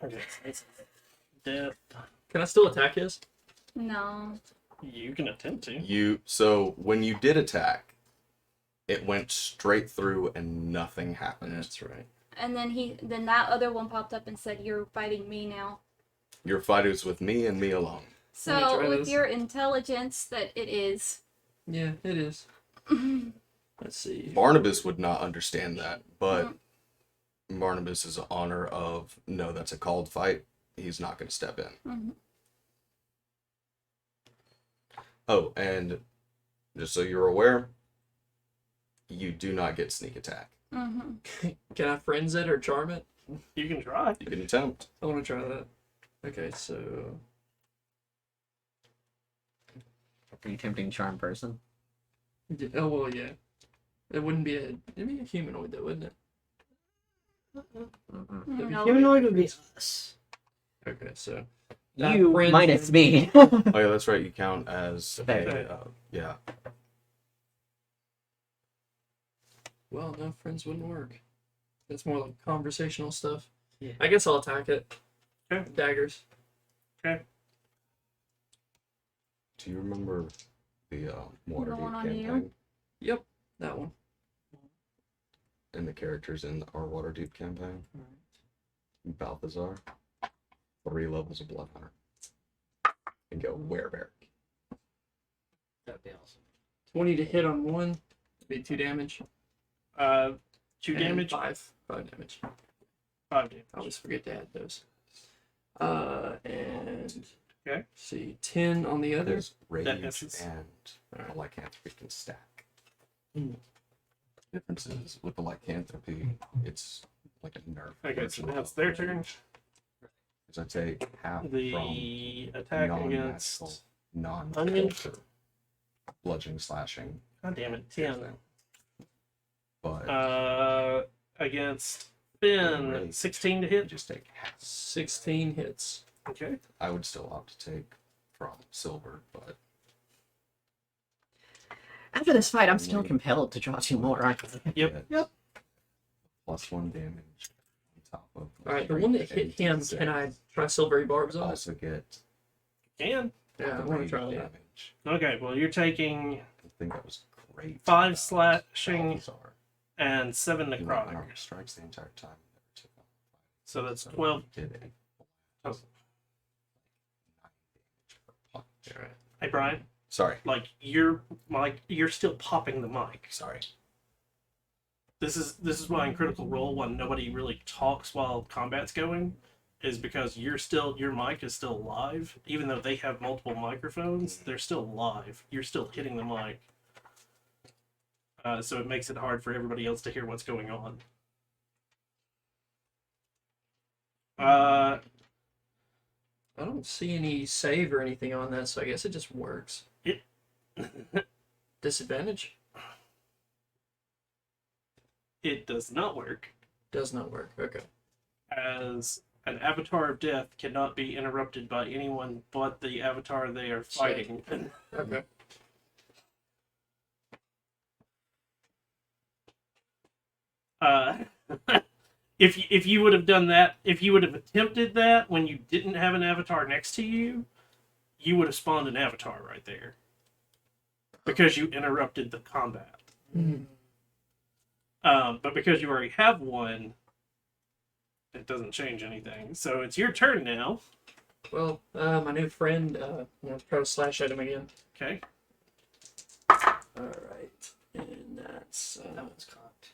Okay, so it's death. Can I still attack his? No. You can attempt to. So when you did attack, it went straight through and nothing happened. That's right. And then that other one popped up and said, "You're fighting me now." Your fight is with me and me alone. Let me So try with this. your intelligence, that it is. Yeah, it is. Let's see. Barnabas would not understand that, but Barnabas is honor of no, that's a called fight. He's not going to step in. Mhm. Oh, and just so you're aware, you do not get sneak attack. Mhm. Can I friends it or charm it? You can try. You can attempt. I want to try that. Okay, so Are you tempting charm person? oh well, yeah. It wouldn't be it'd be a humanoid though, wouldn't it? Mm-mm. No. Humanoid would be us. Okay, so You friends minus would- me. Oh yeah, that's right. You count as Okay. yeah. Well, no, friends wouldn't work. That's more like conversational stuff. Yeah. I guess I'll attack it. Okay. Daggers. Do you remember the Waterdeep one on you? campaign Yep, that one. and the characters in our Waterdeep campaign? Balthazar, 3 levels of Blood Hunter, and go werebear. That'd be awesome. 20 to hit on one. Be 2 damage. 2 And damage, 5 damage. 5 damage. I always forget to add those. And Okay. see, 10 on the other. There's rage That misses. and Alright. a lycanthropy can stack. Hmm. Difference is with the lycanthropy, it's like a nerf. Okay, so version now it's of their rage. turn. Because I take half The from attack non-natural, against. non-filter bludgeoning, slashing. God damn it, 10. But Against Finn, Great. 16 to You hit. just take half. 16 hits. Okay. I would still opt to take from silver, but After this fight, I'm still compelled to draw 2 more, aren't I? Yep. get +1 damage on top of. Alright, the one that hit him, can I try Silvery Barbs on it? also get Can. Yeah, I the want to rage try that. damage? Okay, well, you're taking I think that was great. 5 slashing Balthazar. and 7 You know, necrotic. armor strikes the entire time. Never took on fire. So that's So 12. he did a Oh. 9 damage per punch. Alright. Hey, Brian, Sorry. you're still popping the mic. Sorry. This is why in Critical Role, when nobody really talks while combat's going, is because your mic is still live, even though they have multiple microphones. They're still live. You're still hitting the mic, so it makes it hard for everybody else to hear what's going on. I don't see any save or anything on that, so I guess it just works. Disadvantage? It does not work, Does not work. Okay. as an avatar of death cannot be interrupted by anyone but the avatar they are fighting. Okay. Uh, if you would have done that, if you would have attempted that when you didn't have an avatar next to you, you would have spawned an avatar right there because you interrupted the combat. Mhm. But because you already have one, it doesn't change anything. So it's your turn now. Well, my new friend wants to try to slash at him again. Okay. Alright. And that's. That one's cocked.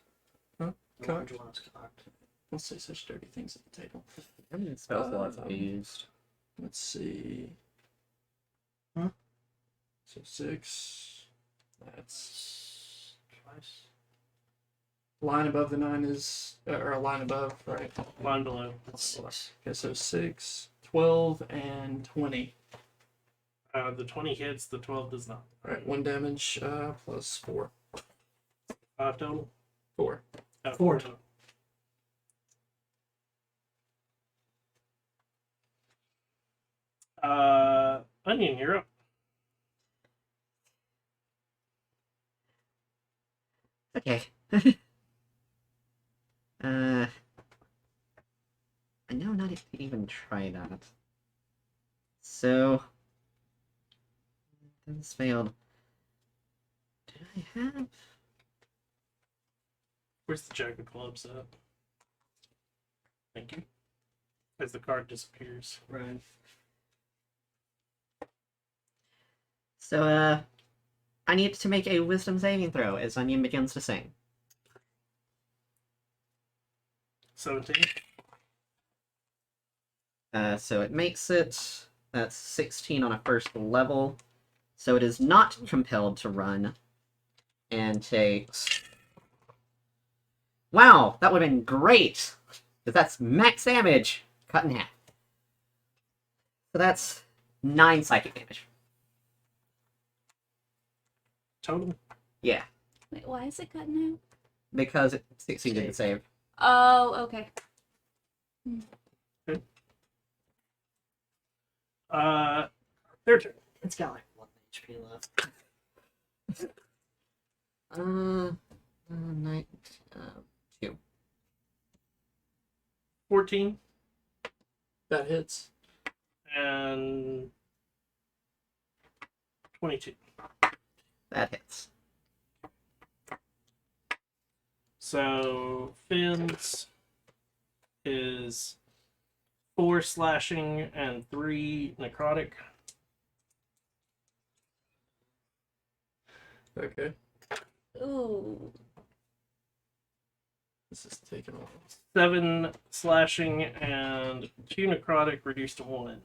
Huh? The large one's cocked. Don't say such dirty things at the table. How many spell slots have you used? Let's see. Huh? So 6. That's. Twice. Line above the 9 is. Or a line above, right? Line below. That's 6. Okay, so 6, 12, and 20. The 20 hits, the 12 does not. Alright, 1 damage plus 4. 5 total? 4. 4. Total. Onion, you're up. Okay. I know not to even try that. So, this failed. Did I have? Where's the Jack of Clubs at? Thank you. As the card disappears. Right. So, I need to make a wisdom saving throw as Onion begins to sing. 17. So it makes it, that's 16 on a first level. So it is not compelled to run. And takes... Wow, that would have been great! Because that's max damage cut in half. So that's 9 psychic damage. Total? Yeah, Wait, why is it cutting out? because it succeeded to save. Oh, okay. Their turn. It's got like 1 HP left. 2. 14 That hits. and 22. That hits. So Finn's is 4 slashing and 3 necrotic. Okay. Ooh. This is taking a while. 7 slashing and 2 necrotic reduced to 1.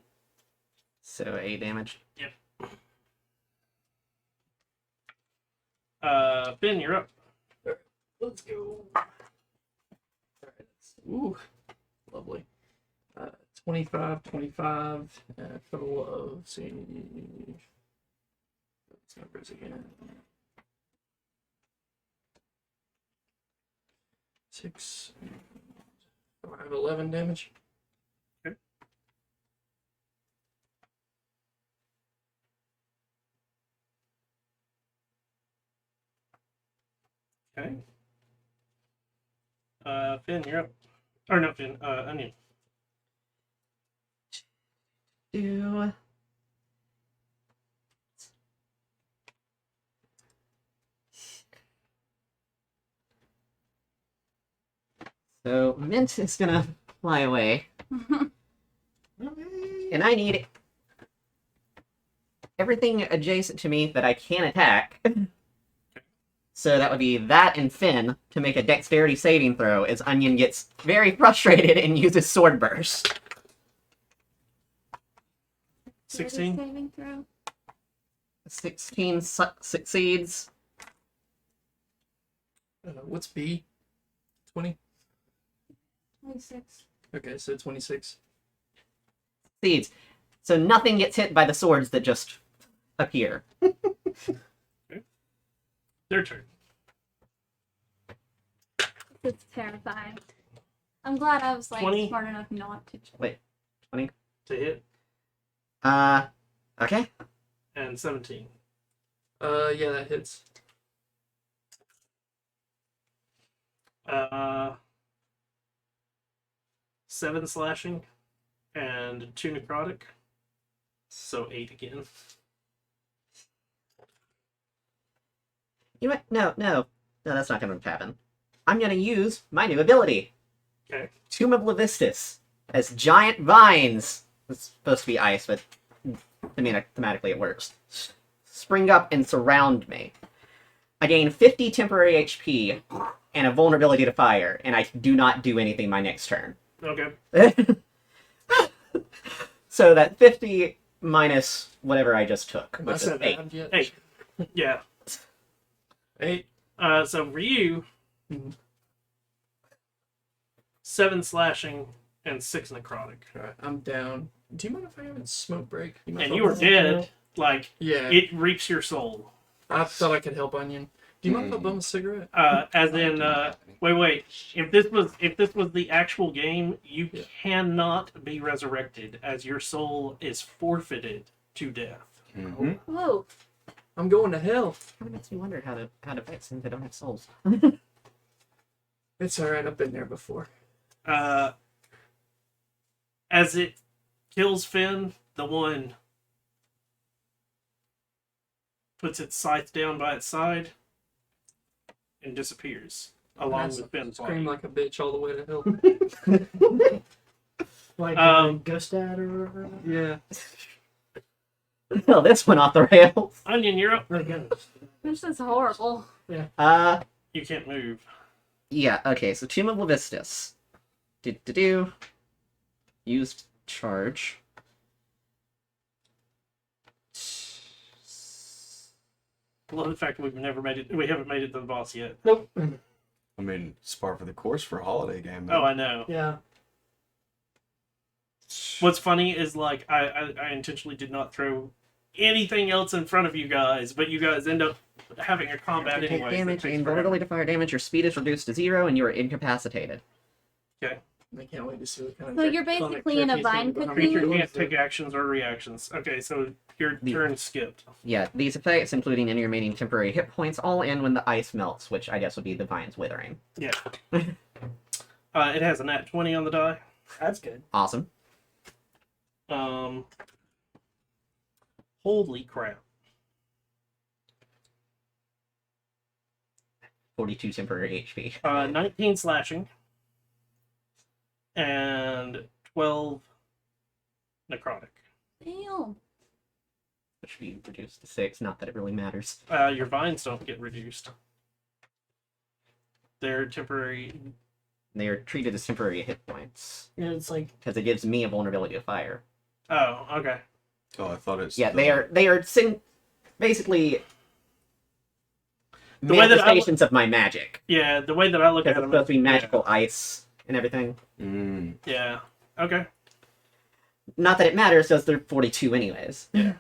So 8 damage. Finn, you're up. Let's go. Alright. Ooh. Lovely. 25, 25, total of, let's see. Those numbers again. 6, I have 11 damage. Okay. Finn, you're up. Or no, Finn. Onion. Do. So Mint is gonna fly away, and I need everything adjacent to me that I can attack. So that would be that and Finn to make a dexterity saving throw as Onion gets very frustrated and uses Sword Burst. 16. Saving throw. 16 succeeds. What's B? 20? 26. Okay, so 26. Succeeds. So nothing gets hit by the swords that just appear. Their turn. It's terrifying. I'm glad I was like 20. smart enough not to. To hit. Okay. And 17. Yeah, that hits. 7 slashing. And 2 necrotic. So 8 again. You know what? No, that's not going to happen. I'm going to use my new ability. Okay. Tomb of Levistus. As giant vines. It's supposed to be ice, but thematically it works. Spring up and surround me. I gain 50 temporary HP and a vulnerability to fire, and I do not do anything my next turn. Okay. So that 50 minus whatever I just took, Am I which is 8. survived yet? 8. Yeah. 8. So for you, 7 slashing and 6 necrotic. Alright, I'm down. Do you mind if I have a smoke break? And you are dead. Like, Yeah. it reaps your soul. I thought I could help Onion. Do you mind if I bum a cigarette? As in, wait. If this was the actual game, you Yeah. cannot be resurrected, as your soul is forfeited to death. Mm-hmm. Whoa. I'm going to hell. Kind of makes me wonder how to fight since they don't have souls. It's alright, I've been there before. As it kills Finn, the one puts its scythe down by its side and disappears, along with Finn's Scream body. like a bitch all the way to hell. Like Ghost Dad or whatever. Yeah. Oh, this went off the rails. Onion, you're up. Or Ghost. This is horrible. You can't move. Yeah, okay, so Tomb of Levistus. Do. Used charge. I love the fact that we haven't made it to the boss yet. Nope. I mean, it's par for the course for a holiday game. Oh, I know. Yeah. What's funny is, like, I intentionally did not throw anything else in front of you guys, but you guys end up having a combat Take anyway. damage, and vulnerability to fire damage, your speed is reduced to 0, and you are incapacitated. I can't wait to see what kind of So you're basically in a vine Creature cocoon. can't take actions or reactions. Okay, so your turn skipped. Yeah, these effects, including any remaining temporary hit points, all end when the ice melts, which I guess would be the vines withering. Yeah. It has a nat 20 on the die. That's good. Awesome. Holy crap. 42 temporary HP. 19 slashing. And 12 necrotic. Damn. Which should be reduced to 6, not that it really matters. Your vines don't get reduced. They're temporary. They are treated as temporary hit points, Yeah, it's like because it gives me a vulnerability to fire. Oh, okay. Oh, I thought it's. Yeah, they are basically The way that I manifestations of my magic. Yeah, the way that I look Because at it's them. supposed to be magical ice and everything. Mm. Yeah. Okay. Not that it matters, because they're 42 anyways. Yeah.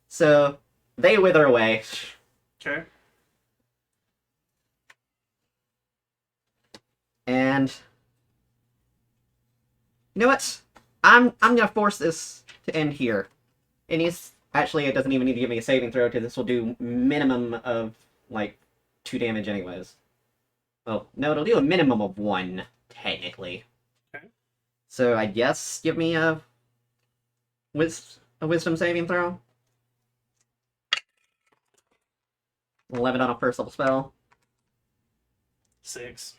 So, they wither away. Okay. And You know what? I'm gonna force this to end here. And he's actually, it doesn't even need to give me a saving throw because this will do minimum of like 2 damage anyways. Oh no, it'll do a minimum of 1 technically. Okay. So I guess give me a wisdom saving throw. 11 on a first level spell. 6.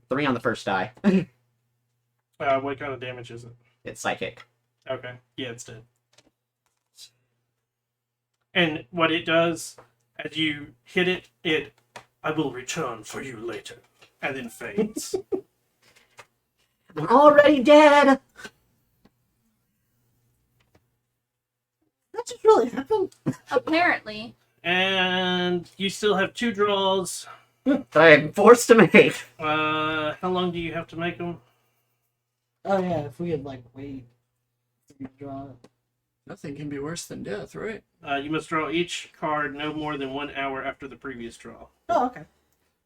3 on the first die. What kind of damage is it? It's psychic. Okay. Yeah, it's dead. And what it does, as you hit it, I will return for you later, and then fades. I'm already dead! That just really happened. Apparently. And you still have 2 draws. That I am forced to make. How long do you have to make them? Oh yeah, if we could like wait to draw it. Nothing can be worse than death, right? You must draw each card no more than 1 hour after the previous draw. Oh, okay.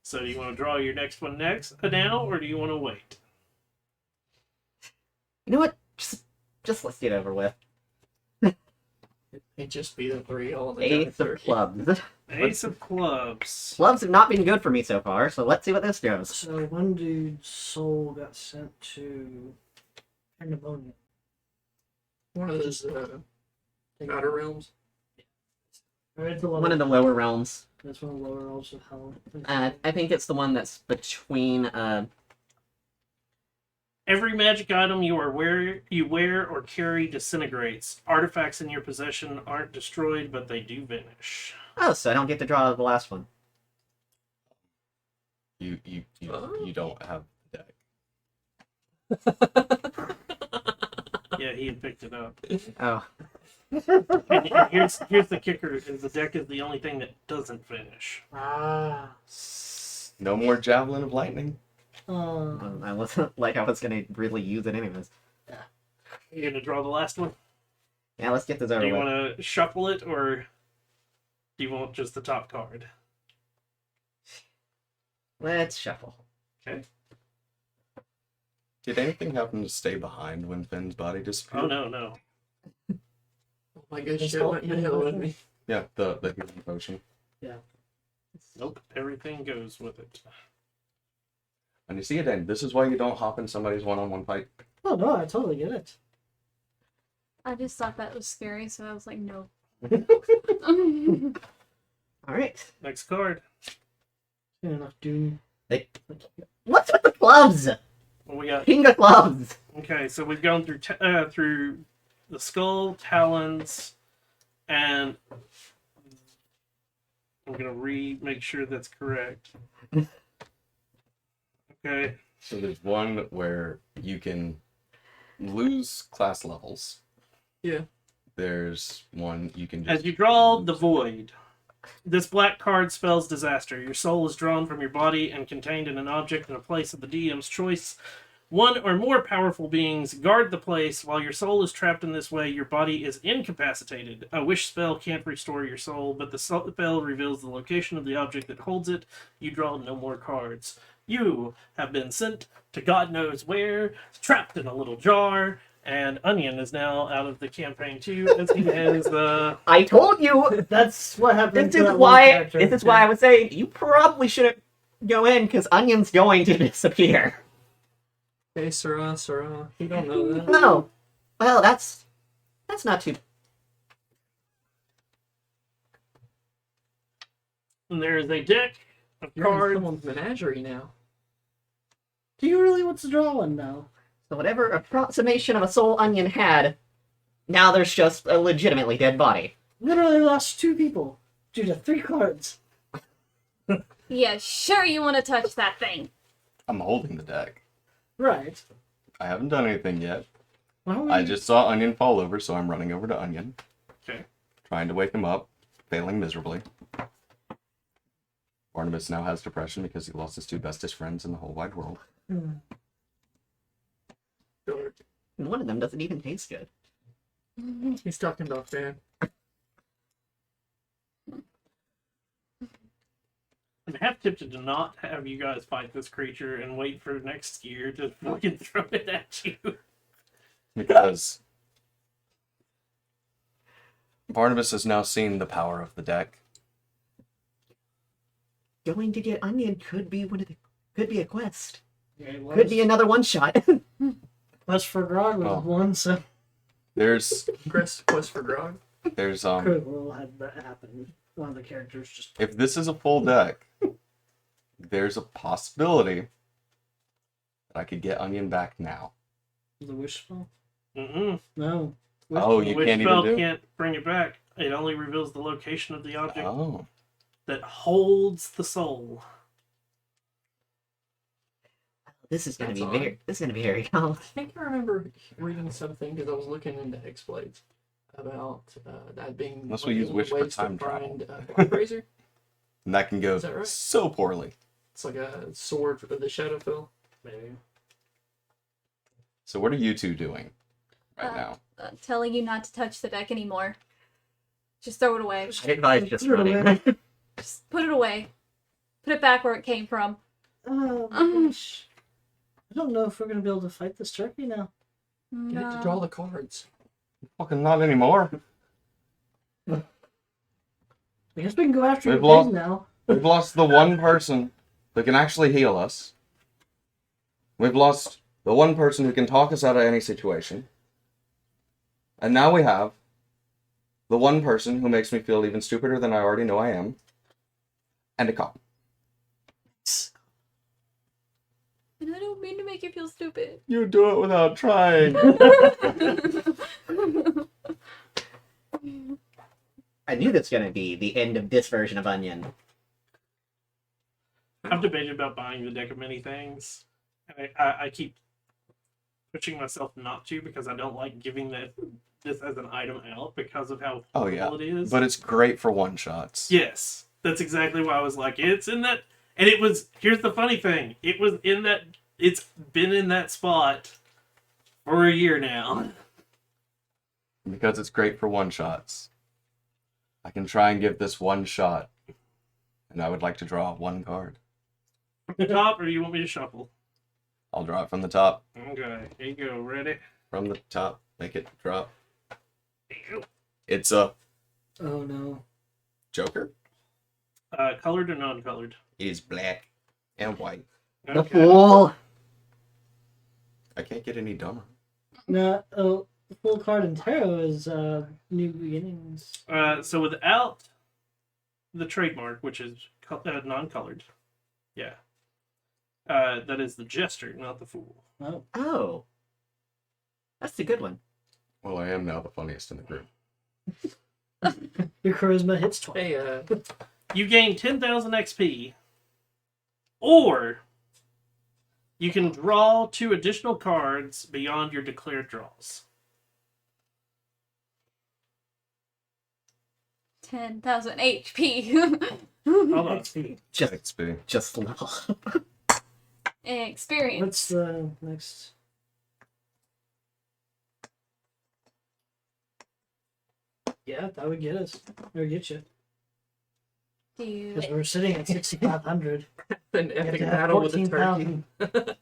So do you want to draw your next one now, or do you want to wait? You know what? Just let's get it over with. It just be the 3 all the Ace of clubs. Ace of clubs. Clubs have not been good for me so far, so let's see what this goes. So one dude's soul got sent to Pandemonium. One of those outer realms. Or it's the One of the lower realms. That's one of the lower realms of hell. I think it's the one that's between. Every magic item you wear or carry disintegrates. Artifacts in your possession aren't destroyed, but they do vanish. Oh, so I don't get to draw the last one. You don't have the deck. Yeah, he had picked it up. Oh, And here's the kicker: is the deck is the only thing that doesn't finish. Ah. No more javelin of lightning. I wasn't like I was gonna really use it anyways. You're gonna draw the last one. Yeah, let's get this Do over you with. want to shuffle it, or do you want just the top card? Let's shuffle. Okay. Did anything happen to stay behind when Finn's body disappeared? Oh no. Oh my good It's shit called went to healing hell with potion? me. Yeah, the healing potion. Nope. Everything goes with it. And you see it, and this is why you don't hop in somebody's one-on-one fight. Oh no, I totally get it. I just thought that was scary, so I was like, no. All right. Next card. Good enough, dude. What's with the clubs? What we got? King of clubs. Okay, so we've gone through through the skull, talons, and I'm gonna make sure that's correct. Okay. So there's one where you can lose class levels. Yeah. There's one you can just... As you draw the void, this black card spells disaster. Your soul is drawn from your body and contained in an object in a place of the DM's choice. One or more powerful beings guard the place. While your soul is trapped in this way, your body is incapacitated. A wish spell can't restore your soul, but the spell reveals the location of the object that holds it. You draw no more cards. You have been sent to God knows where, trapped in a little jar, and Onion is now out of the campaign too, as he has I told you. That's what happened. This to is that one why. character. This is why I was saying you probably shouldn't go in because Onion's going to disappear. Hey, Sarah. You don't know that. No. Well, that's not too. and there is a deck of You're in cards. someone's menagerie now. Do you really want to draw one now? So whatever approximation of a soul Onion had, now there's just a legitimately dead body. Literally lost 2 people due to 3 cards. Yeah, sure you want to touch that thing. I'm holding the deck. Right. I haven't done anything yet. Why would I you- just saw Onion fall over, so I'm running over to Onion. Okay. Trying to wake him up, failing miserably. Barnabas now has depression because he lost his 2 bestest friends in the whole wide world. Hmm. Sure. And one of them doesn't even taste good. He's talking about fan. I'm half tempted to not have you guys fight this creature and wait for next year to fucking throw it at you. Because Barnabas has now seen the power of the deck. Going to get onion could be could be a quest. Yeah, it Could be was. another one shot. Quest for Grog was Oh. one, so There's Quest for Grog. critical had that happen. One of the characters just if this is a full deck, there's a possibility that I could get onion back now. the wish spell. Mm-mm. No. Oh, The you wish can't even spell do it? can't bring it back. It only reveals the location of the object Oh. that holds the soul. This is gonna That's be odd. very. This is gonna be very cool. I think I remember reading something because I was looking into X-Blades about that being Unless one we of use the Wish for ways to time travel. find Blood Razor. And that can go Is that right? so poorly. It's like a sword for the Shadowfell. Maybe. So what are you two doing right now? Telling you not to touch the deck anymore. Just throw it away. I advise just Put it running. away. Just put it away. Put it back where it came from. Oh my gosh. I don't know if we're gonna be able to fight this turkey now. Get it to draw the cards. Fucking not anymore. I guess we can go after We've your lost- pig now. We've lost the one person who can actually heal us. We've lost the one person who can talk us out of any situation. And now we have the one person who makes me feel even stupider than I already know I am. And a cop. And I don't mean to make you feel stupid. You do it without trying. I knew that's gonna be the end of this version of Onion. I've debated about buying the deck of many things. And I keep pushing myself not to because I don't like giving this as an item out because of how Oh, yeah. horrible it is. But it's great for one-shots. Yes, that's exactly why I was like, it's in that. And it was, here's the funny thing, it was in that, it's been in that spot for a year now. Because it's great for one-shots. I can try and give this one shot. And I would like to draw one card. From the top, or do you want me to shuffle? I'll draw it from the top. Okay, here you go, ready? From the top. Make it drop. There you It's a Oh no. Joker. go. Colored or non-colored? It is black and white. The Okay. fool. I can't get any dumber. No, oh, the full card in tarot is New Beginnings. So without the trademark, which is non-colored, yeah, that is the jester, not the fool. Oh, Oh. That's the good one. Well, I am now the funniest in the group. your charisma hits twice. Hey, You gain 10,000 XP, or you can draw 2 additional cards beyond your declared draws. 10,000 HP. Hold on. Just XP. just level. Experience. What's the next? Yeah, that would get us. Or get you. Do you Because we're sitting at 6,500. an You have epic to have battle with a turkey. 14,000.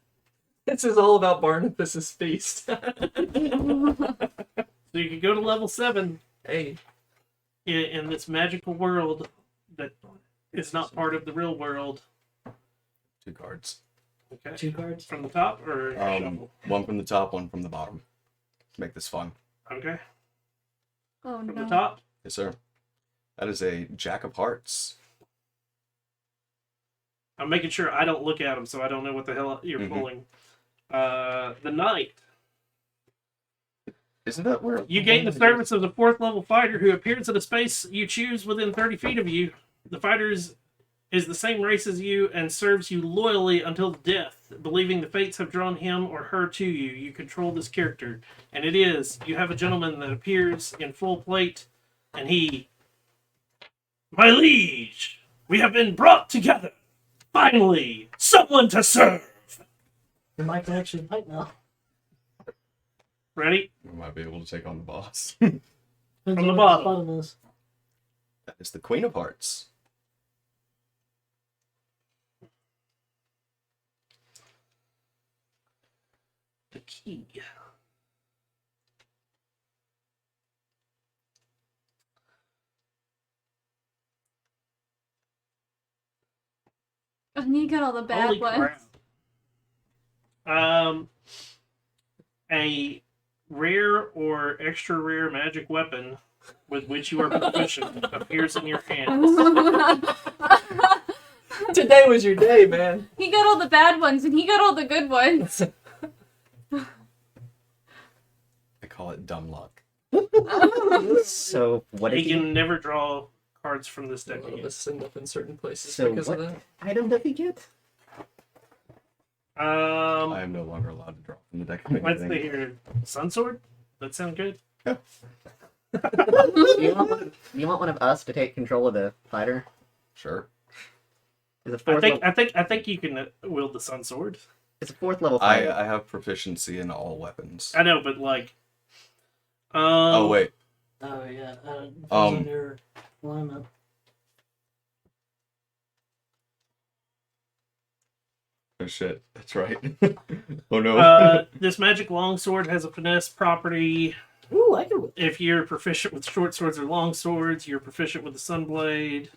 This is all about Barnabas's feast. So you can go to level 7 Hey, in this magical world that is not part of the real world. 2 cards. Okay. 2 cards. From the top or shuffle? One from the top, one from the bottom. Make this fun. Okay. Oh From no. the top. Yes, sir. That is a Jack of Hearts. I'm making sure I don't look at them so I don't know what the hell you're Mhm. pulling. The knight. Isn't that where You gain the service of the 4th level fighter who appears in a space you choose within 30 feet of you. The fighter is the same race as you and serves you loyally until death. Believing the fates have drawn him or her to you, you control this character. And it is, you have a gentleman that appears in full plate, and he... My liege, we have been brought together. Finally, someone to serve. You might actually fight now. Ready? we might be able to take on the boss? Depends From on the what bottom. bottom is. That is the Queen of Hearts. the key. And you got all the bad Holy ones. crap. A rare or extra rare magic weapon with which you are proficient appears in your hands. Today was your day, man. He got all the bad ones and he got all the good ones. I call it dumb luck. So what He is he? can never draw cards from this A deck lot of again. us end up in certain places So because what of that. item does he get? I am no longer allowed to draw from the deck. of Let's see anything. here. Sun Sword? That sound good? Do you want one of us to take control of the fighter? Sure. Is a I fourth think level, I think you can wield the Sun Sword. it's a fourth level I fighter. I have proficiency in all weapons. I know, but like Oh wait, Oh yeah. Depends Um, on your alignment. oh shit, that's right. Oh no. this magic longsword has a finesse property. Ooh, I can. If you're proficient with short swords or long swords, you're proficient with the Sunblade.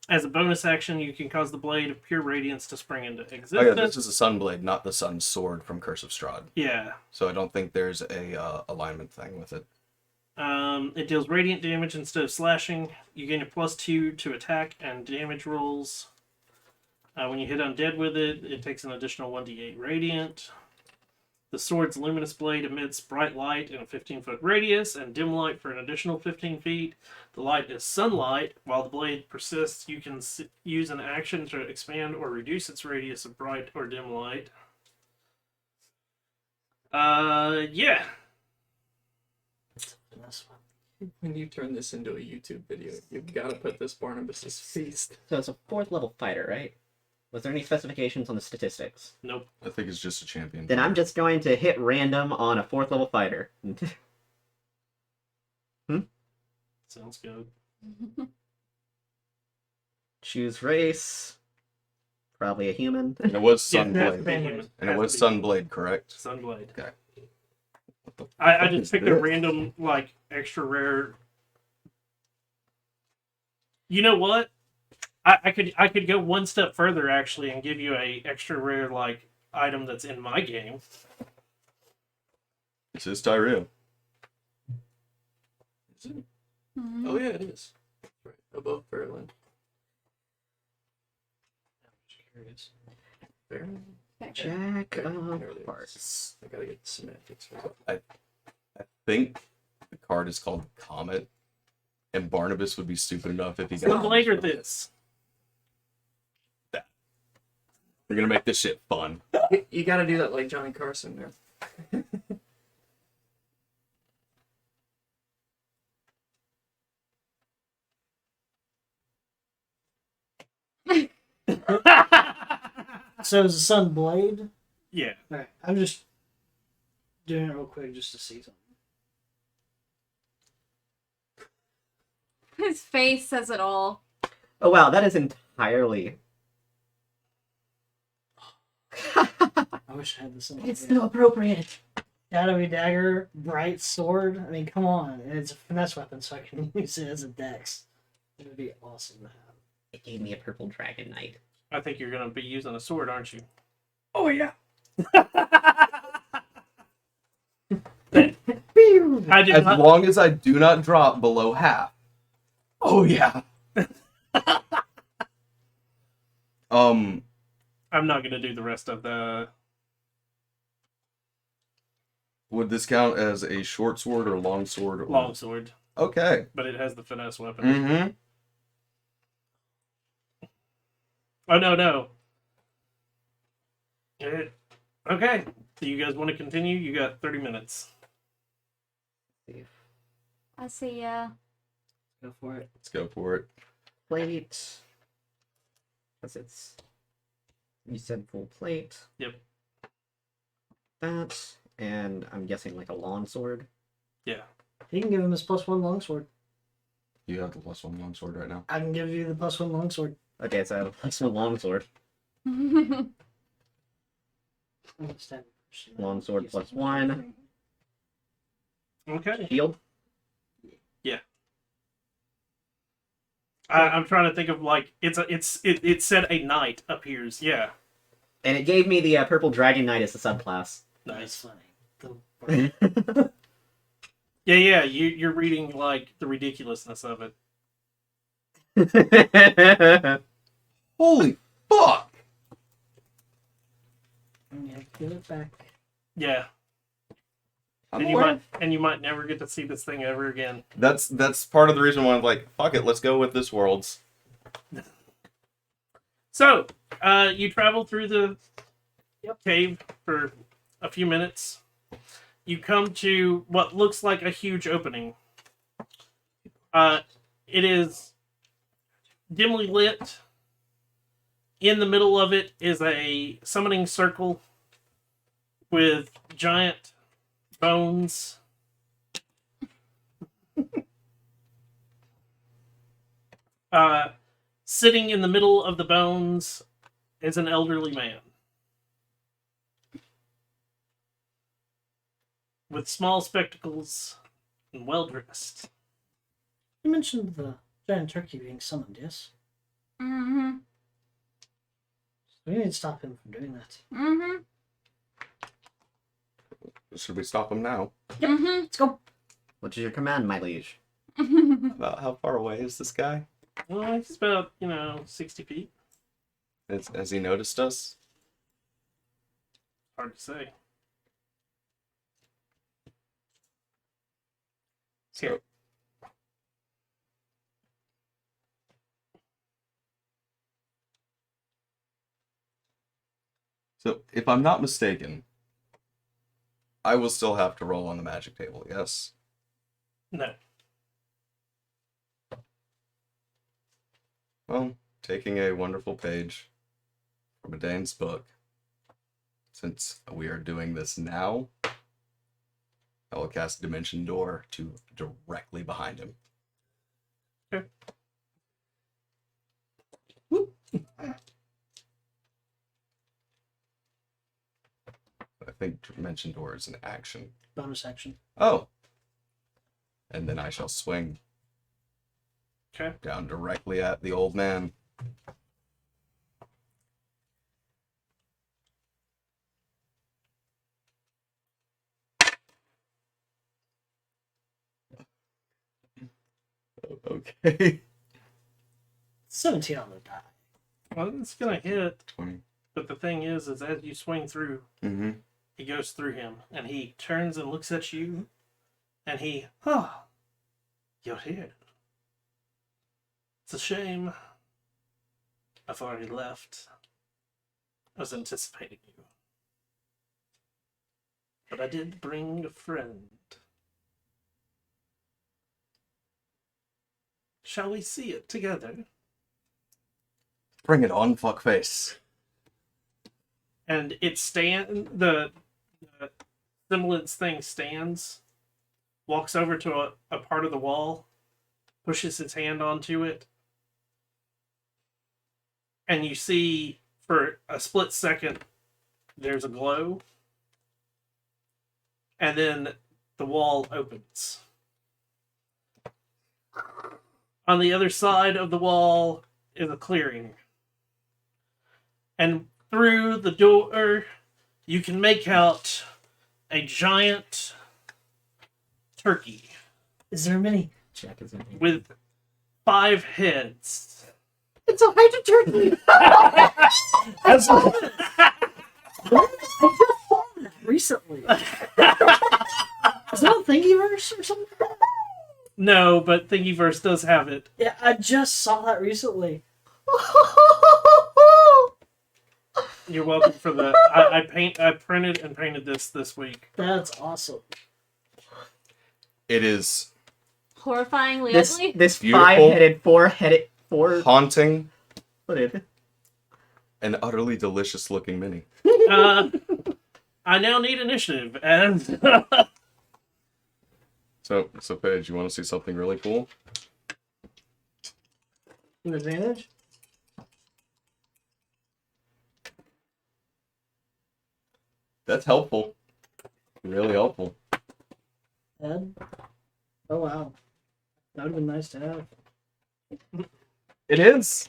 As a bonus action, you can cause the blade of pure radiance to spring into Oh existence. yeah, this is a Sunblade, not the Sun Sword from Curse of Strahd. Yeah. So I don't think there's a alignment thing with it. It deals radiant damage instead of slashing. You gain a +2 to attack and damage rolls. When you hit undead with it, it takes an additional 1d8 radiant. The sword's luminous blade emits bright light in a 15-foot radius and dim light for an additional 15 feet. The light is sunlight. While the blade persists, you can use an action to expand or reduce its radius of bright or dim light. Yeah. That's fine. When you turn this into a YouTube video, you gotta put this Barnabas's feast. So it's a fourth level fighter, right? Was there any specifications on the statistics? Nope. I think it's just a champion. Then I'm just going to hit random on a fourth level fighter. Sounds good. Choose race. Probably a human. And it was Yeah, it has to Sunblade. be human. And it Has was to be Sunblade, correct? Sunblade. Okay. What the I fuck just is picked a this? random, like, extra rare. You know what? I could go one step further actually and give you a extra rare like item that's in my game. This is Tyrion. Is it? Mhm. Oh yeah, it is. Right above Fairland. I'm just curious. Fairland. Jack There of it is. Hearts. I gotta get the semantics right. I think the card is called Comet. And Barnabas would be stupid enough if he got Sunblade or this? We're gonna make this shit fun. You gotta do that like Johnny Carson there. So is the sun blade? Yeah. Alright, I'm just doing it real quick just to see something. His face says it all. Oh wow, that is entirely. I wish I had the sun. It's so appropriate. Shadowy dagger, bright sword. I mean, come on. And it's a finesse weapon, so I can use it as a dex. It would be awesome to have. It gave me a purple dragon knight. I think you're gonna be using a sword, aren't you? Oh yeah. I did As not. long as I do not drop below half. Oh yeah. I'm not gonna do the rest of the. Would this count as a short sword or long sword? Or... Long sword, Okay. but it has the finesse weapon. Mm-hmm. Oh no. Okay. Do you guys want to continue? You got 30 minutes. I see, yeah. Go for it. Let's go for it. Plate. Because it's. You said full plate. Yep. That. And I'm guessing like a long sword. Yeah. You can give him his +1 longsword. You have the +1 long sword right now. I can give you the +1 longsword. Okay, so I have a +1 long sword. Understand. Longsword +1. Okay. Shield. I'm trying to think of like it said a knight appears. Yeah. And it gave me the purple dragon knight as a subclass. That's Nice. funny. Yeah. You're reading like the ridiculousness of it. Holy fuck! Yeah, give it back. Yeah. I'm And you aware. might never get to see this thing ever again. That's part of the reason why I'm like, fuck it, let's go with this world's. So, you travel through the cave for a few minutes. You come to what looks like a huge opening. It is dimly lit. In the middle of it is a summoning circle with giant bones. Sitting in the middle of the bones is an elderly man with small spectacles and well dressed. You mentioned the giant turkey being summoned, yes? Mm-hmm. We need to stop him from doing that. Mm-hmm. Should we stop him now? Mm-hmm. Let's go. What is your command, my liege? About how far away is this guy? Well, he's about 60 feet. Has he noticed us? Hard to say. So, if I'm not mistaken, I will still have to roll on the magic table, yes? No. Well, taking a wonderful page from a Dane's book, since we are doing this now, I will cast Dimension Door to directly behind him. Okay. Whoop. I think Dimension Door is an action. Bonus action. Oh. And then I shall swing Okay. down directly at the old man. Okay. 17 on the die. Well, it's gonna hit, 20. but the thing is as you swing through, Mm-hmm. he goes through him, and he turns and looks at you, and you're here. It's a shame. I've already left. I was anticipating you. But I did bring a friend. Shall we see it together? Bring it on, fuckface. And it the semblance thing stands, walks over to a part of the wall, pushes his hand onto it, and you see for a split second there's a glow, and then the wall opens. On the other side of the wall is a clearing, and through the door you can make out a giant turkey Is there many? Check is in here. with 5 heads. It's a Hydra turkey! That's what... I just saw that recently. Is that a Thingiverse or something? No, but Thingiverse does have it. Yeah, I just saw that recently. You're welcome for the. I printed and painted this week. That's awesome. It is Horrifyingly This ugly. Beautiful. 5-headed, four-footed. haunting and utterly delicious looking mini. I now need initiative, and So Paige, you want to see something really cool? An advantage? That's helpful. Really helpful. Ed? Oh wow. That would have been nice to have. It is.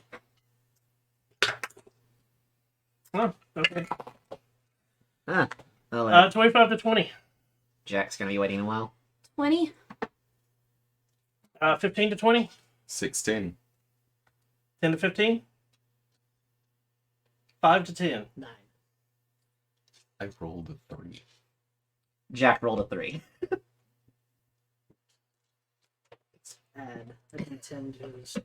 Oh, okay. Well, 25 to 20. Jack's gonna be waiting a while. 20. 15 to 20. 16. 10 to 15. 5 to 10. 9. I rolled a 3. Jack rolled a 3. Add a d10 to his.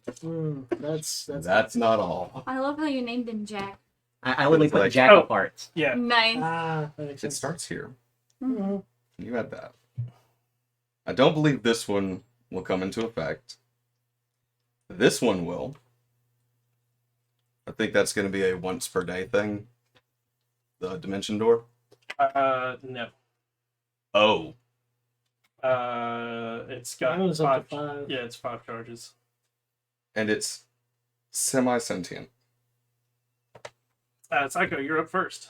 That's That's not all. I love how you named him Jack. I literally put Like- Jack Oh. apart. Yeah. Nice. that makes It sense. starts here. Mhm. You had that. I don't believe this one will come into effect. This one will. I think that's going to be a once per day thing. The dimension door. No. Oh. It's got Mine was up 5. to 5. Yeah, it's 5 charges. And it's semi-sentient. Psycho, you're up first.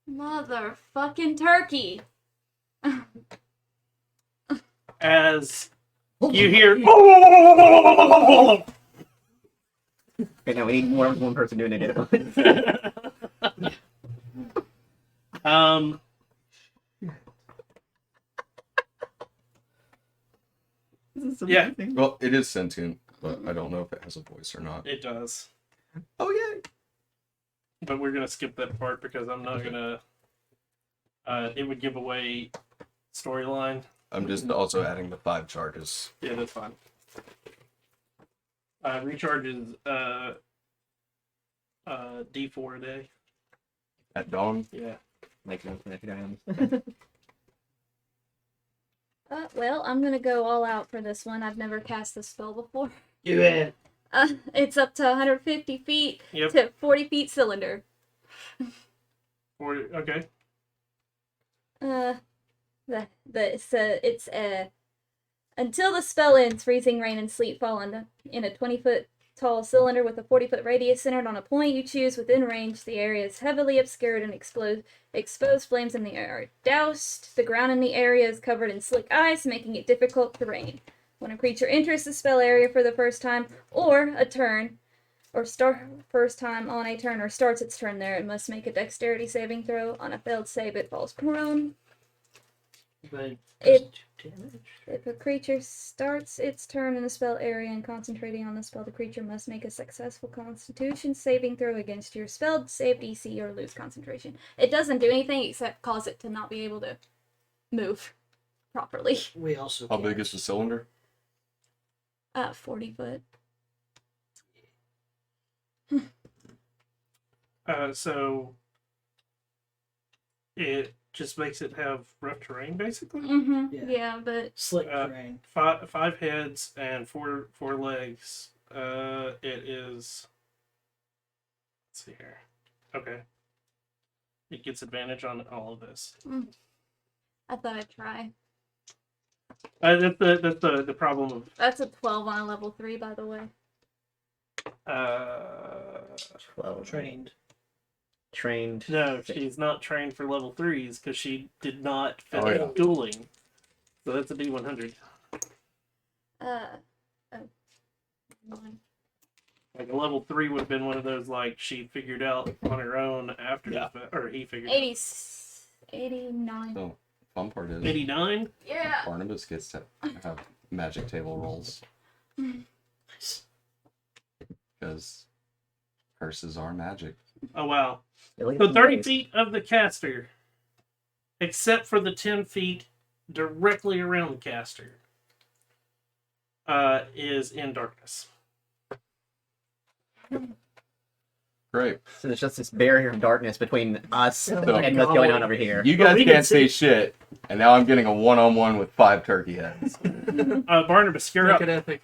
Motherfucking turkey. As you hear. Okay, now we need more than one person doing it at once. Yeah. Well, it is sentient, but I don't know if it has a voice or not. It does. Oh, yeah. But we're going to skip that part because I'm not going to. It would give away storyline. I'm just also adding the 5 charges. Yeah, that's fine. Recharges D4 a day. At dawn. Yeah. Like no kinetic items. Well, I'm gonna go all out for this one. I've never cast this spell before. Do it. It's up to 150 feet Yep. to 40 feet cylinder. Okay. It's until the spell ends, freezing rain and sleet fall in a 20-foot tall cylinder with a 40-foot radius centered on a point you choose within range. The area is heavily obscured and exposed flames in the air are doused. The ground in the area is covered in slick ice, making it difficult terrain. When a creature enters the spell area for the first time on a turn, or starts its turn there, it must make a dexterity saving throw. On a failed save, it falls prone. But If- damage. If a creature starts its turn in the spell area and concentrating on the spell, the creature must make a successful Constitution saving throw against your spell save DC or lose concentration. It doesn't do anything except cause it to not be able to move properly. We also. How can't. big is the cylinder? 40 foot. So it just makes it have rough terrain, basically. Mm-hmm. Yeah. Yeah, but Slick Uh, terrain. 5 heads and four legs. It is. Let's see here. Okay. It gets advantage on all of this. I thought I'd try. That's the problem of That's a 12 on a level 3, by the way. 12. Trained. Trained. no, she's not trained for level 3s because she did not Oh, finish yeah. dueling. So that's a D100. One. Like a level 3 would have been one of those like she figured out on her own after Yeah. or he figured 89. So, fun part is 89. Yeah. Barnabas gets to have magic table rolls. Because curses are magic. Oh wow. Yeah, look at So the 30 noise. feet of the caster, except for the 10 feet directly around the caster, is in darkness. Great. So there's just this barrier of darkness between us Oh my and what's going on over here. You But guys we can can't say see- shit, and now I'm getting a one-on-one with 5 turkey heads. Barnabas, you're Make up. it epic.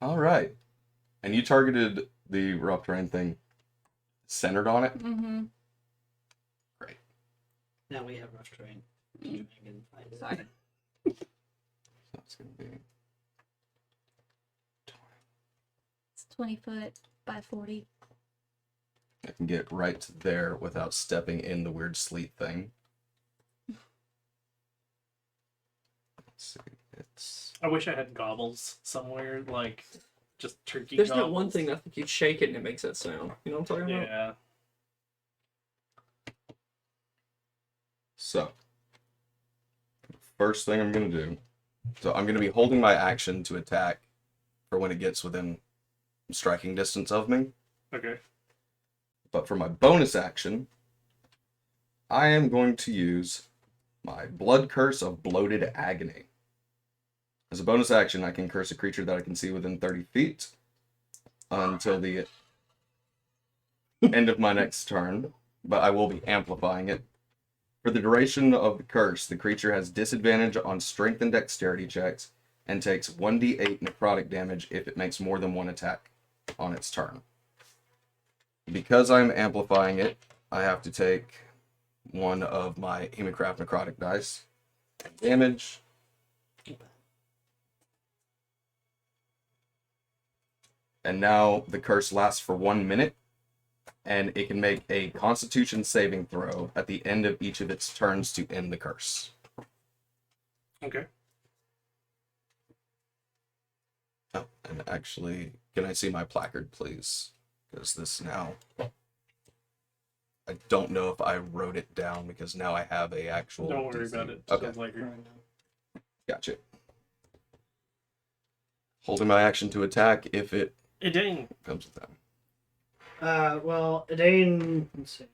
All right. And you targeted the rough terrain thing centered on it? Mm-hmm. Now we have rough terrain. Sorry. That's going to be... It's 20 foot by 40. I can get right to there without stepping in the weird sleet thing. Let's see. It's I wish I had gobbles somewhere, like just turkey There's gobbles. that one thing I think you shake it and it makes that sound. You know what I'm talking about? Yeah. so. First thing I'm gonna do. So I'm gonna be holding my action to attack for when it gets within striking distance of me. Okay. But for my bonus action, I am going to use my Blood Curse of Bloated Agony. As a bonus action, I can curse a creature that I can see within 30 feet until the end of my next turn, but I will be amplifying it. For the duration of the curse, the creature has disadvantage on strength and dexterity checks and takes 1d8 necrotic damage if it makes more than one attack on its turn. Because I'm amplifying it, I have to take one of my Hemocraft necrotic dice. Damage. And now the curse lasts for 1 minute, and it can make a Constitution saving throw at the end of each of its turns to end the curse. Okay. Oh, and actually, can I see my placard, please? Because this now... I don't know if I wrote it down, because now I have a actual... Don't worry DC. about it. Okay, Sounds like gotcha. Holding my action to attack if it dang. comes with that. Well, Edane, let's see.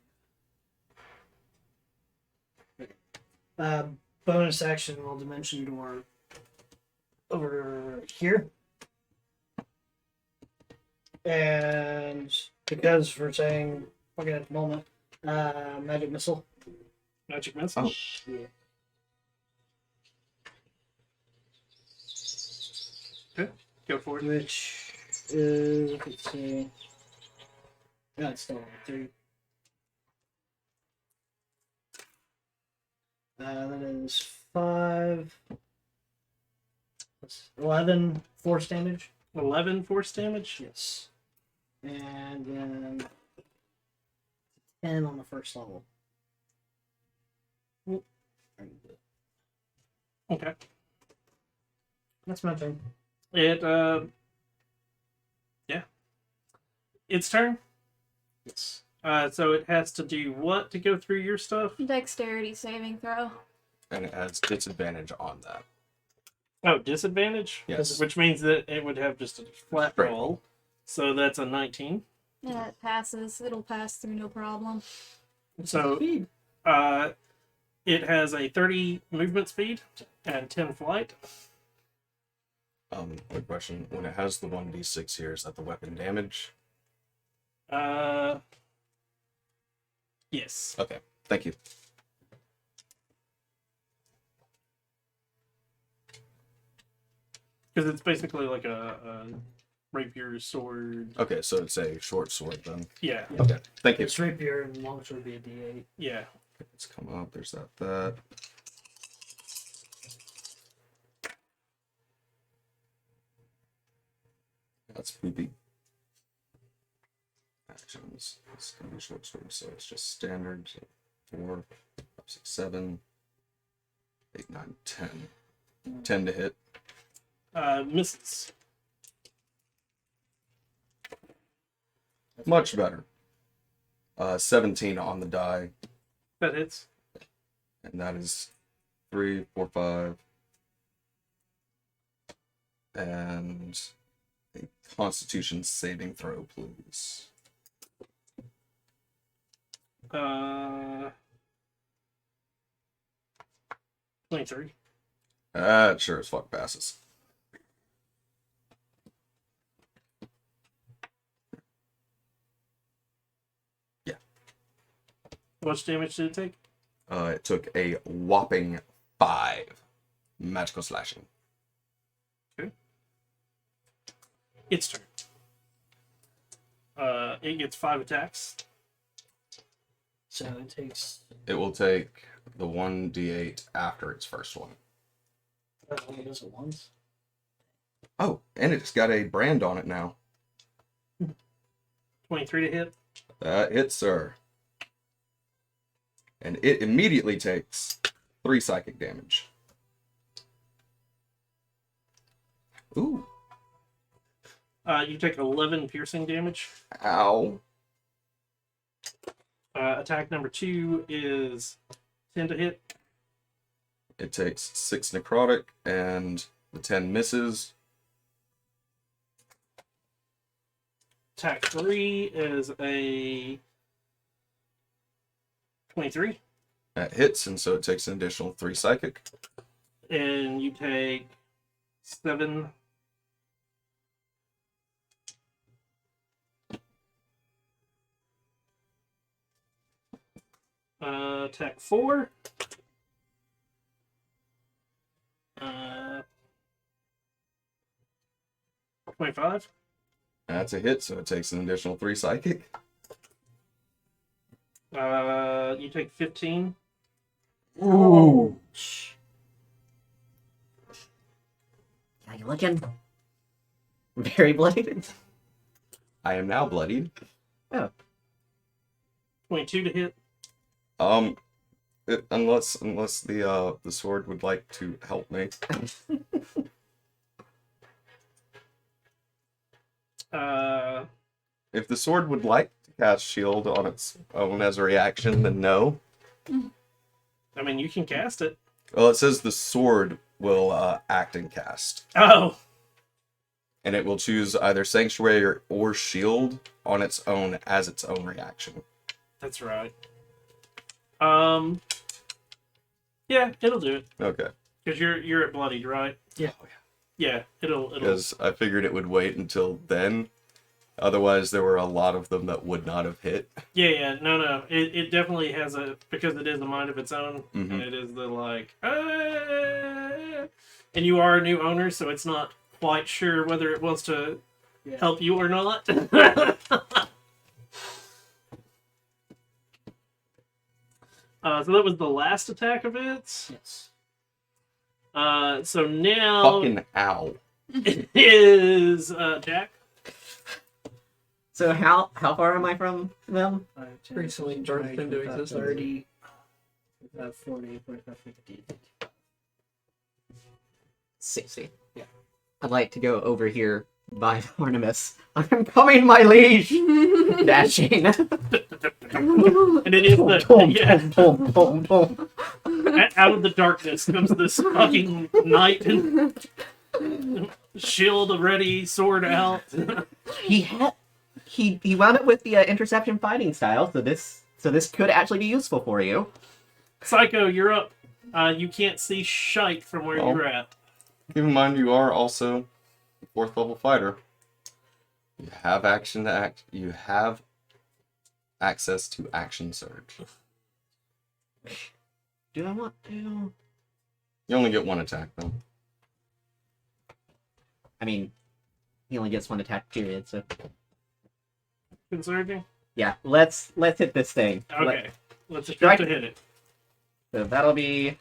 Bonus action will dimension door over here. And because we're saying, fucking at the moment, magic missile. Magic missile. Oh. Yeah. Go for it. Which is, let's see. No, it's still on 3. That is 5. That's 11 force damage. 11 force damage. Yes. And then 10 on the first level. Okay. That's my turn. It yeah. Its turn. Yes. So it has to do what to go through your stuff? Dexterity saving throw. And it has disadvantage on that. Oh, disadvantage? Yes. Which means that it would have just a flat Straight roll. So that's a 19. Yeah, it passes. It'll pass through no problem. So Speed. it has a 30 movement speed and 10 flight. Quick question. When it has the 1d6 here, is that the weapon damage? Yes. Okay, thank you. Because it's basically like a rapier sword. Okay, so it's a short sword then. Yeah. Okay, thank you. It's rapier and long sword would be a D8. Yeah. Let's come up. There's that. That's poopy. Actions. It's gonna be short sword, so it's just standard. So 4, 5, 6, 7, 8, 9, 10. 10 to hit. Misses. Much better. 17 on the die, That hits. and that is 3, 4, 5. And a Constitution saving throw, please. 23. That sure as fuck passes. Yeah. How much damage did it take? It took a whopping 5 magical slashing. Its turn. It gets 5 attacks. So it takes. It will take the 1d8 after its first one. It only does it once. Oh, and it's got a brand on it now. 23 to hit. That hits, sir. And it immediately takes 3 psychic damage. Ooh. You take 11 piercing damage. Ow. Attack number 2 is 10 to hit. It takes 6 necrotic, and the 10 misses. Attack 3 is a 23. That hits, and so it takes an additional 3 psychic. And you take 7. Attack 4. 25. That's a hit, so it takes an additional 3 psychic. You take 15. Ooh. How you looking? Very bloodied. I am now bloodied. 22 to hit. Unless the sword would like to help me. If the sword would like to cast shield on its own as a reaction, then no. I mean, you can cast it. Well, it says the sword will act and cast, Oh, and it will choose either sanctuary or shield on its own as its own reaction. that's right. Yeah, it'll do it. Okay. Because you're at bloodied, right? Yeah. Yeah, it'll. Because I figured it would wait until then. Otherwise, there were a lot of them that would not have hit. Yeah. No. It definitely has because it is a mind of its own, Mhm. and it is the like. And you are a new owner, so it's not quite sure whether it wants to help you or not. So that was the last attack of it. Yes. So now Fucking ow. it is Jack. So how far am I from them? Recently birthed into existence. 30, 40, 45, 50. 60. Yeah. I'd like to go over here by Artemis. I'm coming, my liege! Dashing. And it is the Boom, yeah. boom, boom, boom. Out of the darkness comes this fucking knight and shield ready, sword out. He wound up with the interception fighting style, so this could actually be useful for you. Psycho, you're up. You can't see shite from where Oh. you're at. Keep in mind, you are also a 4th level fighter. You have action to act. You have access to action surge. Do I want to? You only get 1 attack though. I mean, he only gets 1 attack period, so Conserving? yeah. Let's hit this thing. Okay. Let's Strike. attempt to hit it. So that'll be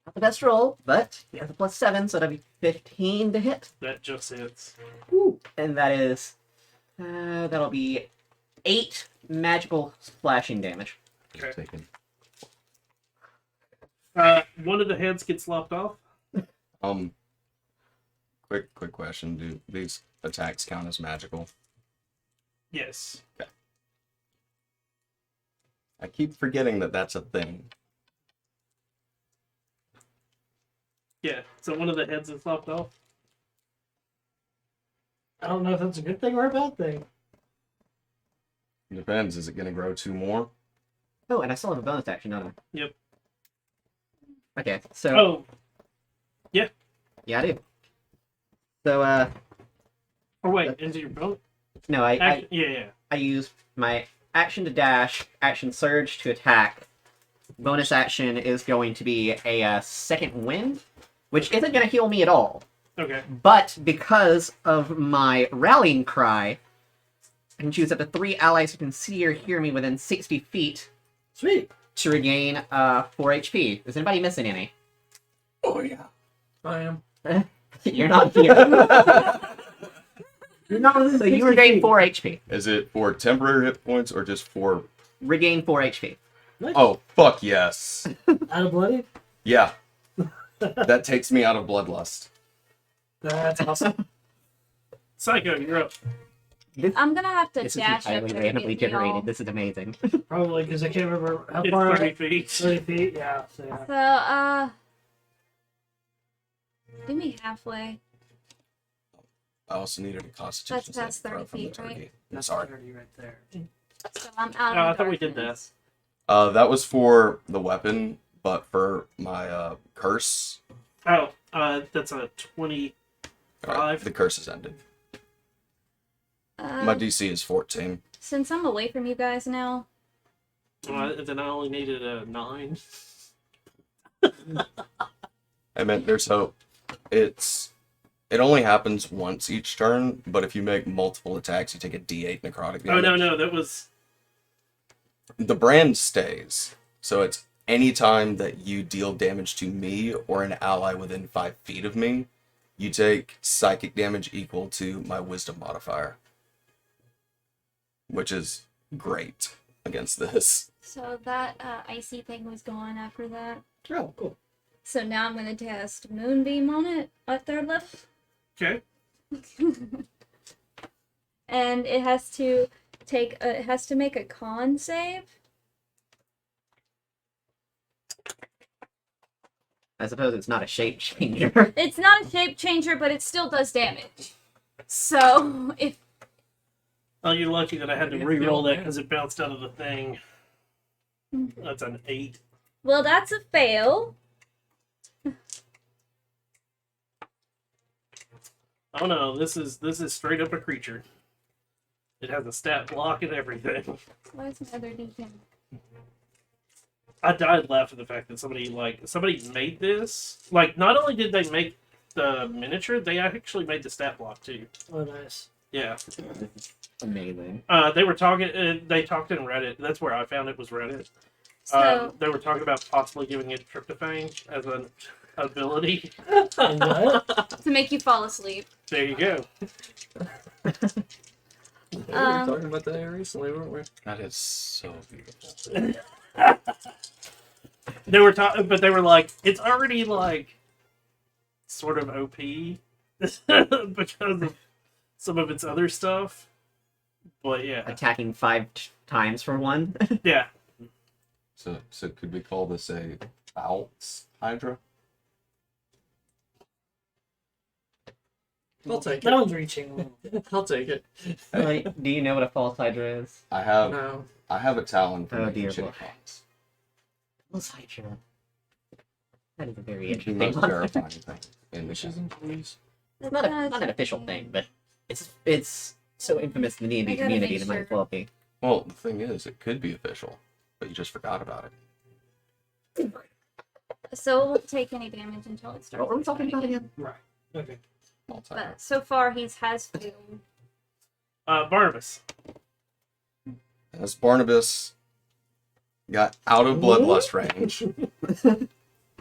not the best roll, but he has a +7, so that'll be 15 to hit. That just hits. And that is that'll be 8 magical splashing damage. Okay. Taken. One of the heads gets lopped off. Quick question. Do these attacks count as magical? Yes. I keep forgetting that that's a thing. Yeah. So one of the heads is lopped off. I don't know if that's a good thing or a bad thing. Depends. Is it going to grow 2 more? Oh, and I still have a bonus action, don't I? Yep. Okay, so Oh. yeah, I do. So Or wait, is it your boat? no, I Yeah. use my action to dash, action surge to attack. Bonus action is going to be a second wind, which isn't going to heal me at all. Okay. But because of my rallying cry, I can choose up to 3 allies who can see or hear me within 60 feet Sweet. to regain 4 HP. Is anybody missing any? Oh yeah. I am. You're not here. You're not within So you 60 regain feet. 4 HP. Is it for temporary hit points or just for? Regain 4 HP. Nice. Oh fuck yes. Out of bloody? Yeah. That takes me out of bloodlust. That's awesome. Psycho, you're up. I'm gonna have to This is dash up entirely there to randomly get me all. generated. This is amazing. Probably because I can't remember how It's far. 30 feet. 30 feet? Yeah. So, yeah. So, do me halfway. I also needed a constitution. That's past saving throw 30 from the feet, right? turkey. That's Sorry. 30 right there. So I'm out of Oh, I the thought we did darkness. that. That was for the weapon, but for my curse, Oh, that's a 20. the curse is ended. My DC is 14. Since I'm away from you guys now, Then I only needed a 9. I meant there's hope. It only happens once each turn, but if you make multiple attacks, you take a D8 necrotic damage. Oh, no, that was. The brand stays, so it's any time that you deal damage to me or an ally within 5 feet of me, you take psychic damage equal to my wisdom modifier, which is great against this. so that icy thing was gone after that. Oh, cool. So now I'm gonna cast Moonbeam on it at 3rd level. Okay. And it has to make a con save. I suppose it's not a shape changer. It's not a shape changer, but it still does damage. So if Oh, you're lucky that I had to Yeah, re-roll that yeah. because it bounced out of the thing. That's an 8. well, that's a fail. Oh no, this is straight up a creature. It has a stat block and everything. Where's my other d10? I died laughing at the fact that somebody made this. Like, not only did they make the miniature, they actually made the stat block too. Oh, nice. Yeah. Amazing. They were talking. They talked in Reddit. That's where I found it was Reddit. So They were talking about possibly giving it tryptophan as an ability. What? to make you fall asleep. There you go. Yeah, we were Um, talking about that recently, weren't we? That is so beautiful. They were talking, but they were like, it's already like sort of OP because of some of its other stuff. But yeah, Attacking 5 times for 1. yeah. So could we call this a bounce Hydra? I'll take That it. one's reaching a little. I'll take it. Like, do you know what a false hydra is? I have No. a talon for Oh, making dear shitty Lord. pots. False hydra. That is a very The interesting most one. terrifying thing in the Wishes game. and please. It's not an official thing, but it's so infamous in the I D&D gotta community make that might as sure. well be. Well, the thing is, it could be official, but you just forgot about it. So it won't take any damage until it starts. What were we talking about again? Right. Okay. Multi- But so far has failed. Barnabas. As Barnabas got out of bloodlust range,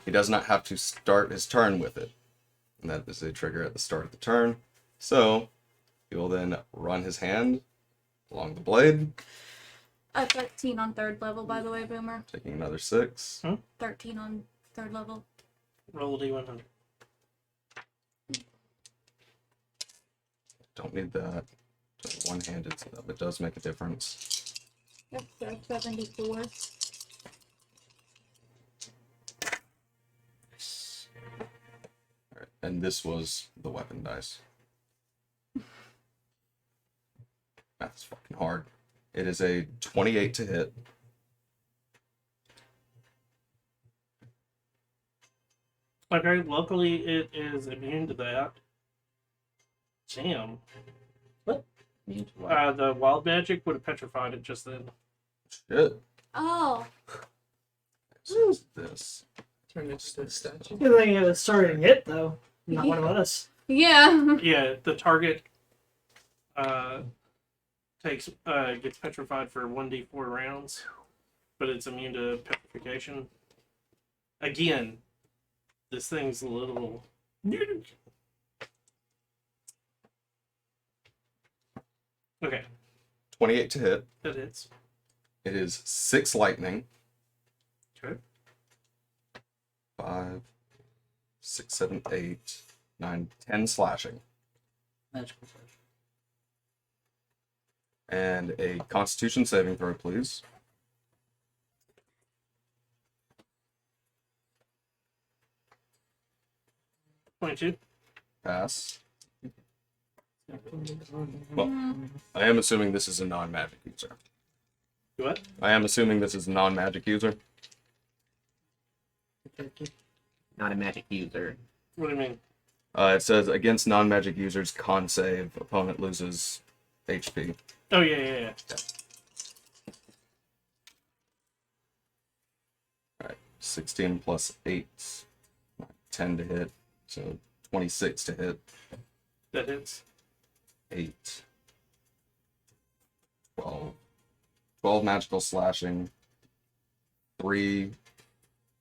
he does not have to start his turn with it. And that is a trigger at the start of the turn. So he will then run his hand along the blade, 13 on 3rd level, by the way, Boomer. taking another 6. 13 on 3rd level. Roll a d100. Don't need that. Just one-handed, so that does make a difference. That's 74. Alright, and this was the weapon dice. That's fucking hard. It is a 28 to hit. Okay, luckily it is immune to that. Damn. The wild magic would have petrified it just then. Shit. Oh, So is this. Turn it to a statue. Good thing it was starting it, though. Not one of us. yeah. Yeah, the target gets petrified for 1d4 rounds, but it's immune to petrification. Again, this thing's a little. Okay, 28 to hit. that hits. It is 6 lightning. Okay. 5, 6, 7, 8, 9, 10 slashing. Magical touch. And a Constitution saving throw, please. $22. Pass. Well, I am assuming this is a non-magic user. What? I am assuming this is a non-magic user. Not a magic user. What do you mean? It says against non-magic users, con save, opponent loses HP. Oh, yeah. 16 plus 8, 10 to hit, so 26 to hit. That hits. 8, 12. 12 magical slashing, 3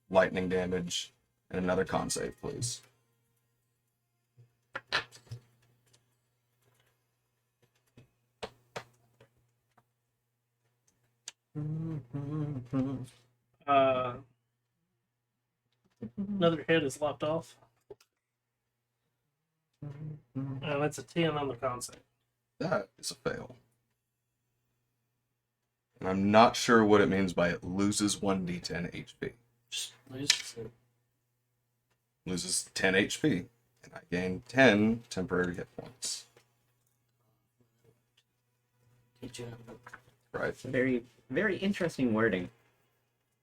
lightning damage, and another con save, please. Another head is lopped off. That's a 10 on the concept. That is a fail. And I'm not sure what it means by it loses 1d10 HP. Just lose it. Loses 10 HP. And I gain 10 temporary hit points. Teach you how to- Right? Very, very interesting wording.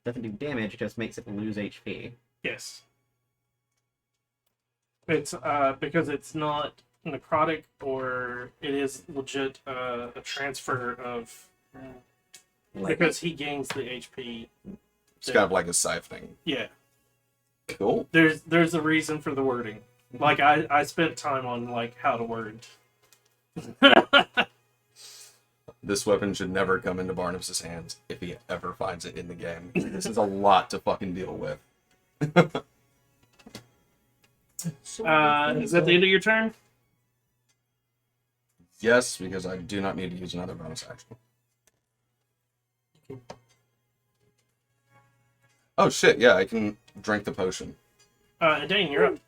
Doesn't do damage, just makes it lose HP. Yes. It's because it's not necrotic, or it is legit a transfer of because he gains the HP. It's kind of like a siphoning. Yeah, Cool. there's a reason for the wording. Like I spent time on like how to word. This weapon should never come into Barnabas' hands if he ever finds it in the game. This is a lot to fucking deal with. Is that the end of your turn? Yes, because I do not need to use another bonus action. Oh shit, yeah, I can drink the potion. Dane, you're up.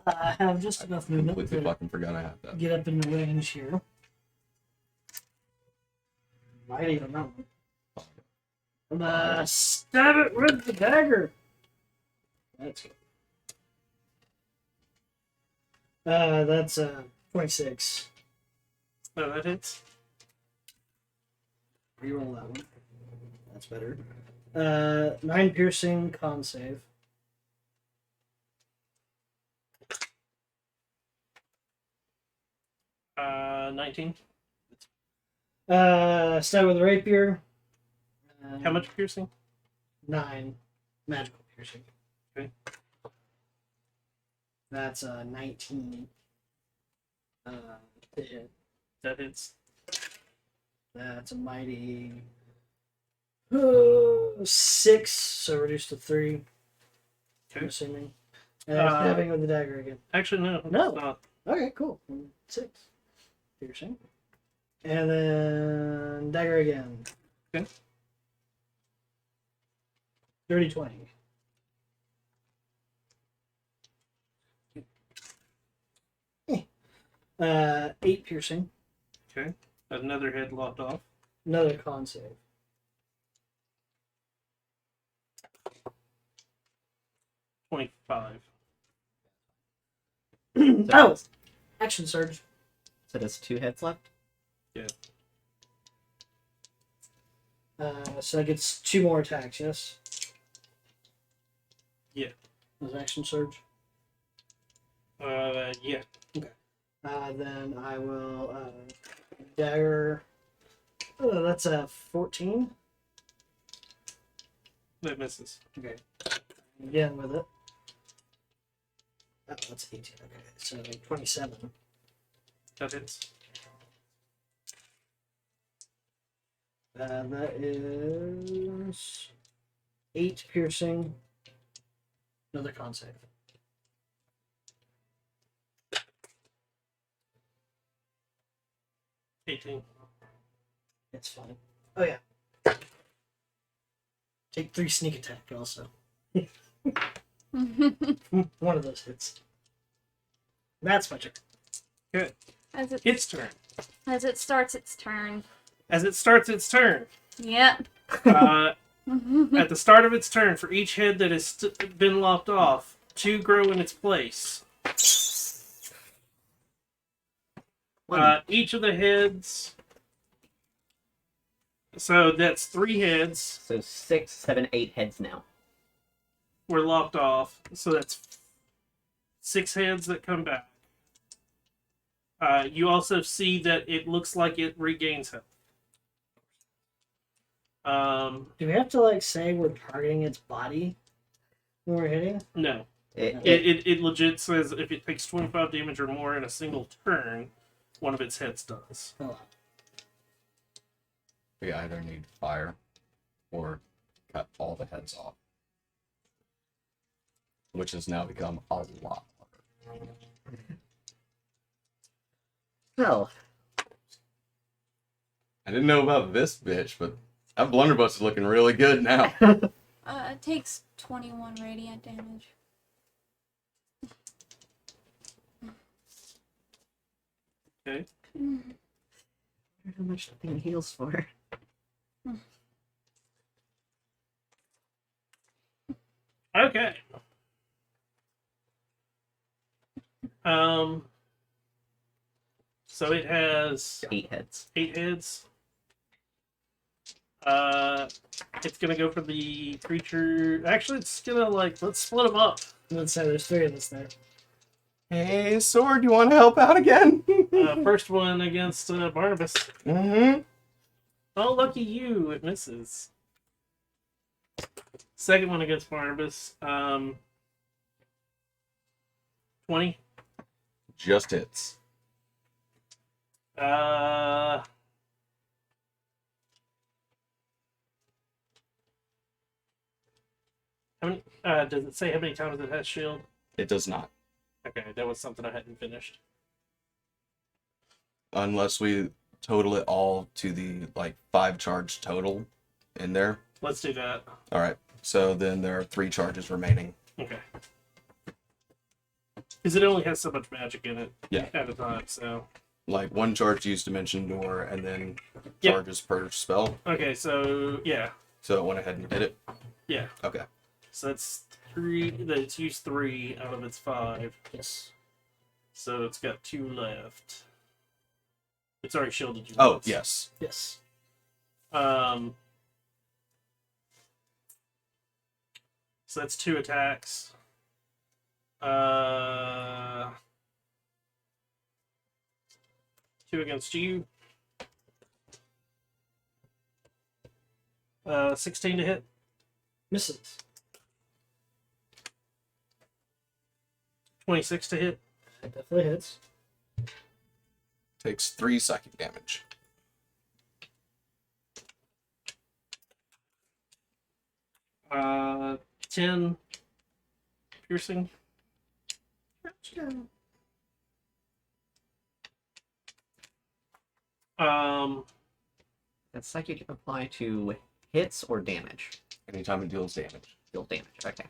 I have just enough movement Completely to fucking forgot I had that. get up in the range here. Might even know. Stab it with the dagger. That's good. That's 26. That hits. Reroll that one. That's better. 9 piercing, con save. Uh, 19. Stab with a rapier. How much piercing? 9 magical piercing. Okay. That's 19. To hit. That hits. That's a mighty 6, so reduced to 3. I'm Okay. assuming. And stabbing with the dagger again. Actually, no. No. It's not. Okay, cool. 6 piercing. And then dagger again. Okay. Dirty 20. Eh. 8 piercing. Okay. Another head lopped off. Another con save. $25. Oh! Action surge. So there's 2 heads left? So that gets 2 more attacks, yes? Yeah. Does action surge? Yeah. Then I will dagger. Oh, that's a 14. That misses. Okay. Again with it. Oh, that's 18. Okay, so 27. That hits. That is 8 piercing. Another con save. 18. It's fine. Oh yeah. Take 3 sneak attack also. One of those hits. That's my turn. Good. As it Its turn. starts its turn. As it starts its turn, Yep. at the start of its turn, for each head that has been lopped off, 2 grow in its place. Each of the heads. So that's 3 heads So 6, 7, 8 heads now. were lopped off. So that's 6 heads that come back. You also see that it looks like it regains health. Do we have to like say we're targeting its body when we're hitting? No. It, It legit says if it takes 25 damage or more in a single turn, one of its heads does. Oh, We either need fire or cut all the heads off. Which has now become a lot harder. well, I didn't know about this bitch, but that blunderbuss is looking really good now. It takes 21 radiant damage. Okay. how much the thing heals for? Okay. So it has 8 heads. 8 heads. It's gonna go for the creature. Actually, it's gonna let's split them up. let's say there's 3 of us there. Hey, Sword, you want to help out again? First one against Barnabas. Mm-hmm. Oh, lucky you! It misses. Second one against Barnabas. 20. Just hits. How many? Does it say how many times it has shield? It does not. Okay, that was something I hadn't finished. Unless we total it all to the 5 charge total in there. Let's do that. Alright. So then there are 3 charges remaining. Okay. Because it only has so much magic in it Yeah. at a time, so. 1 charge to use Dimension Door and then Yep. charges per spell. Okay, so, yeah. So it went ahead and did it? Yeah. Okay. So that's 3. It's used 3 out of its 5. Yes. So it's got 2 left. It's already shielded you. Oh, once. yes. Yes. So that's 2 attacks. 2 against you. 16 to hit. Misses. 26 to hit. That definitely hits. Takes 3 psychic damage. Uh, 10 piercing. Does psychic apply to hits or damage? Anytime it deals damage. Deal damage. Okay.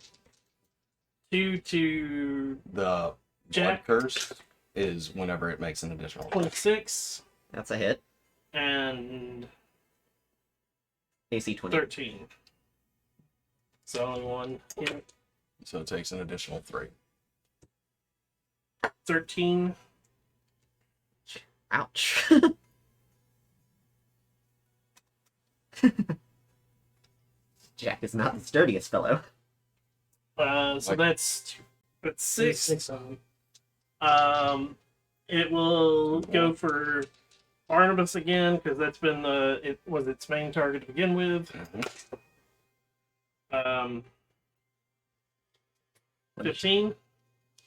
2 to The Jack. blood curse is whenever it makes an additional. 26 That's a hit. and AC 20. 13. So only 1 hit. So it takes an additional 3. 13. Ouch. Jack is not the sturdiest fellow. So that's 6. 6 of them. It will go for Barnabas again because that's been it was its main target to begin with. Mm-hmm. 15,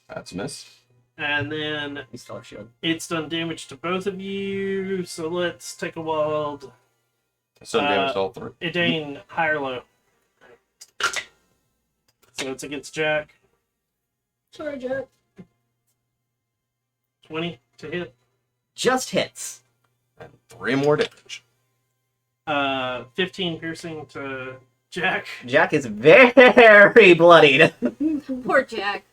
That's a miss. and then We still have shield. it's done damage to both of you. So let's take a wild. So damage to all 3. Idane, high or low. So it's against Jack. Sorry, Jack. 20 to hit. Just hits. And 3 more damage. 15 piercing to Jack. Jack is very bloodied. Poor Jack.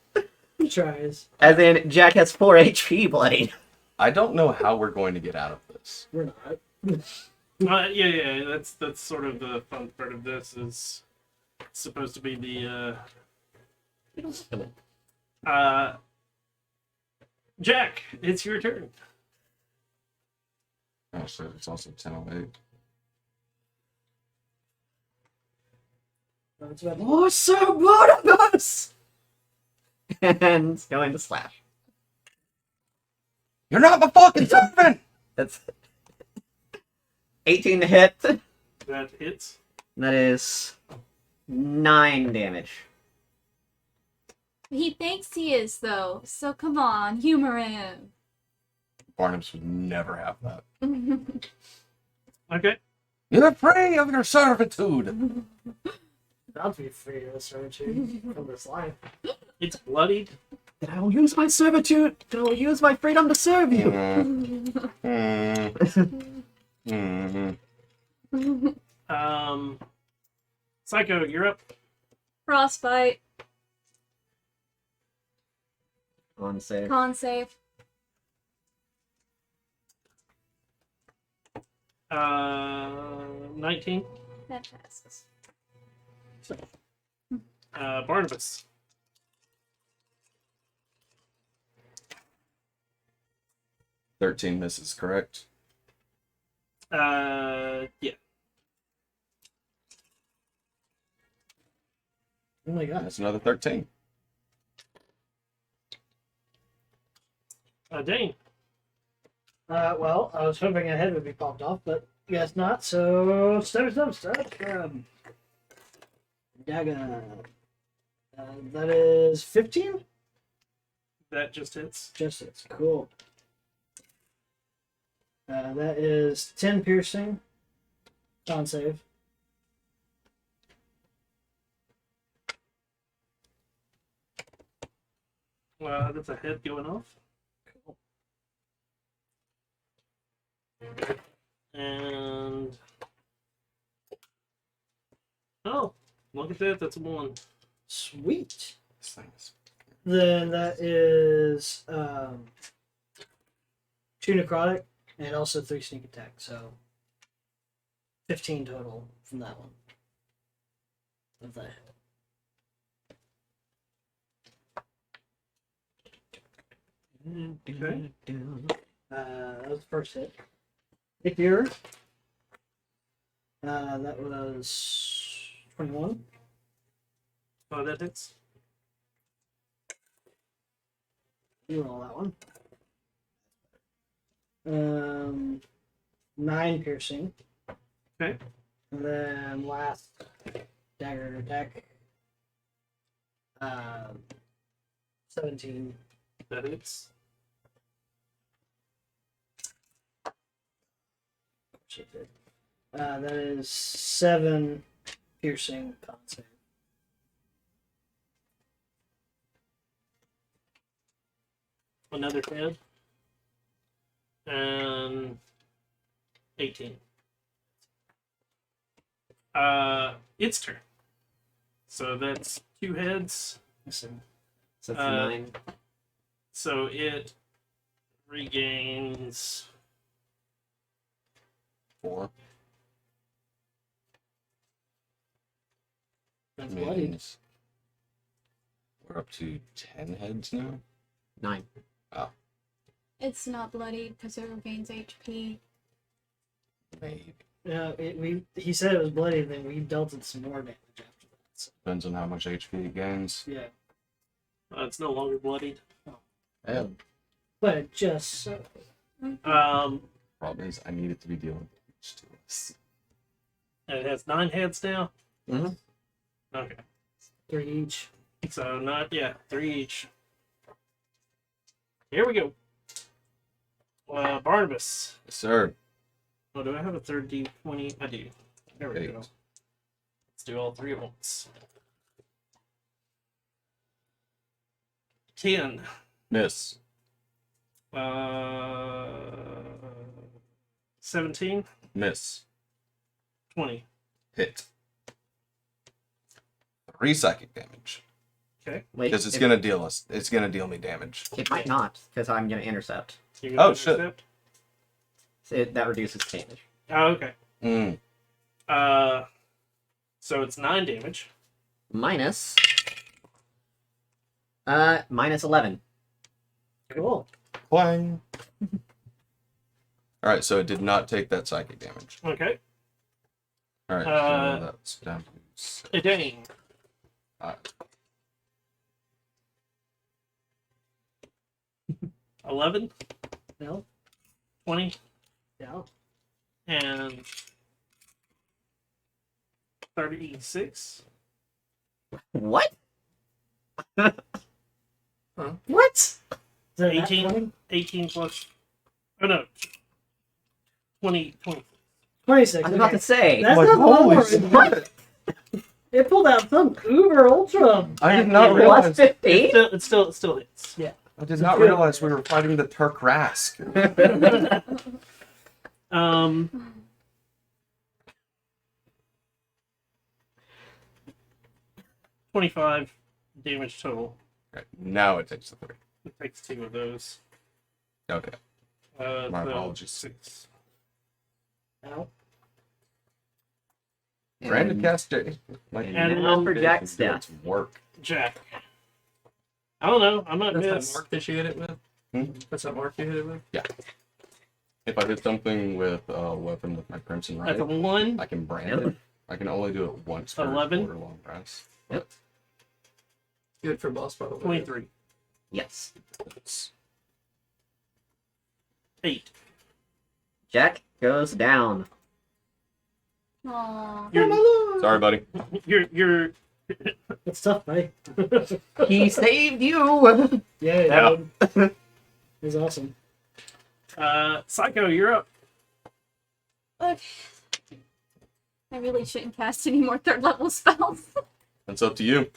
He tries. As in, Jack has 4 HP bloodied. I don't know how we're going to get out of this. We're not. Yeah. That's sort of the fun part of this. Is supposed to be the Jack. It's your turn. Oh, shit, it's also 10:08. That's about Oh, Sir Barnabas! And going to slash. You're not my fucking servant! That's 18 to hit. That hits. That is 9 damage. He thinks he is, though. So come on, humor him. Barnabas would never have that. Okay. You're free of your servitude! to be free of this servitude from this life. It's bloodied. Then I will use my servitude. Then I will use my freedom to serve you. Psycho, you're up. Frostbite. On save. Con save. 19. That passes. Barnabas. "13 misses, correct?" Yeah. Oh my god. That's another 13. Dane. Well, I was hoping a head would be popped off, but guess not. So step. Daga. That is 15. That just hits. Just it's cool. That is 10 piercing. Con save. That's a hit going off. Cool. And oh, look at that! That's a 1. Sweet. This thing is... Then that is 2 necrotic and also 3 sneak attack. So 15 total from that one. Of that. Okay. That was the first hit. Hit your. That was 21. Oh, that hits. You roll that one. 9 piercing. Okay. And then last dagger attack. 17. That hits. That is 7 piercing con save. Another head. And 18. Its turn. So that's 2 heads. Listen. So that's Uh, 9. So it regains 4. That's bloodied. Means we're up to 10 heads now. 9. It's not bloody because it regains HP. Maybe. He said it was bloody, then we dealt it some more damage after that. So, Depends on how much HP it gains. yeah. it's no longer bloodied. Yeah. But it just Um, Problem is, I need it to be dealing damage to us. and it has 9 heads now. Mhm. Okay. 3 each. So not 3 each. Here we go. Barnabas. Yes, sir. Oh, do I have a third D20? I do. There we 8. go. Let's do all 3 at once. 10. Miss. 17, Miss. 20. Hit. 3 psychic damage. Okay. Wait, Because it's gonna deal us. It's gonna deal me damage. It might not, because I'm gonna intercept. You're gonna Oh, shit. intercept? So that reduces damage. Oh, okay. Mm. So it's 9 damage. Minus. Minus 11. Cool. Clang. All right, so it did not take that psychic damage. Okay. All right, Uh, so that's down to 6. Edane. Alright. 11, No. 20, No. and 36. What? What? Is that 18. 20? 18 plus. Oh no. 20. 26. I was about okay. to say. That's Like, not holy lower. shit. It pulled out some uber ultra. I did not Yeah, Plus realize. 15? It still hits. I did not realize we were fighting the Turk Rask. 25 damage total. Okay, now it takes the 3. It takes 2 of those. Okay. My So apologies. 6. Ow. Brandon cast J. Like, And now for it Jack's can do death. its work. Jack. I don't know. I might That's that miss. mark that you hit it with? Hmm? That's that mark you hit it with? If I hit something with a weapon with my Crimson That's a Right, 1. I can brand it. I can only do it once for 11. a quarter long rest. Good for boss battle. 23. Yes. It's 8. Jack goes down. Aww. You're, sorry, buddy. you're It's tough, buddy. He saved you! Yeah, it was awesome. Psycho, you're up. Okay. I really shouldn't cast any more 3rd level spells. It's up to you.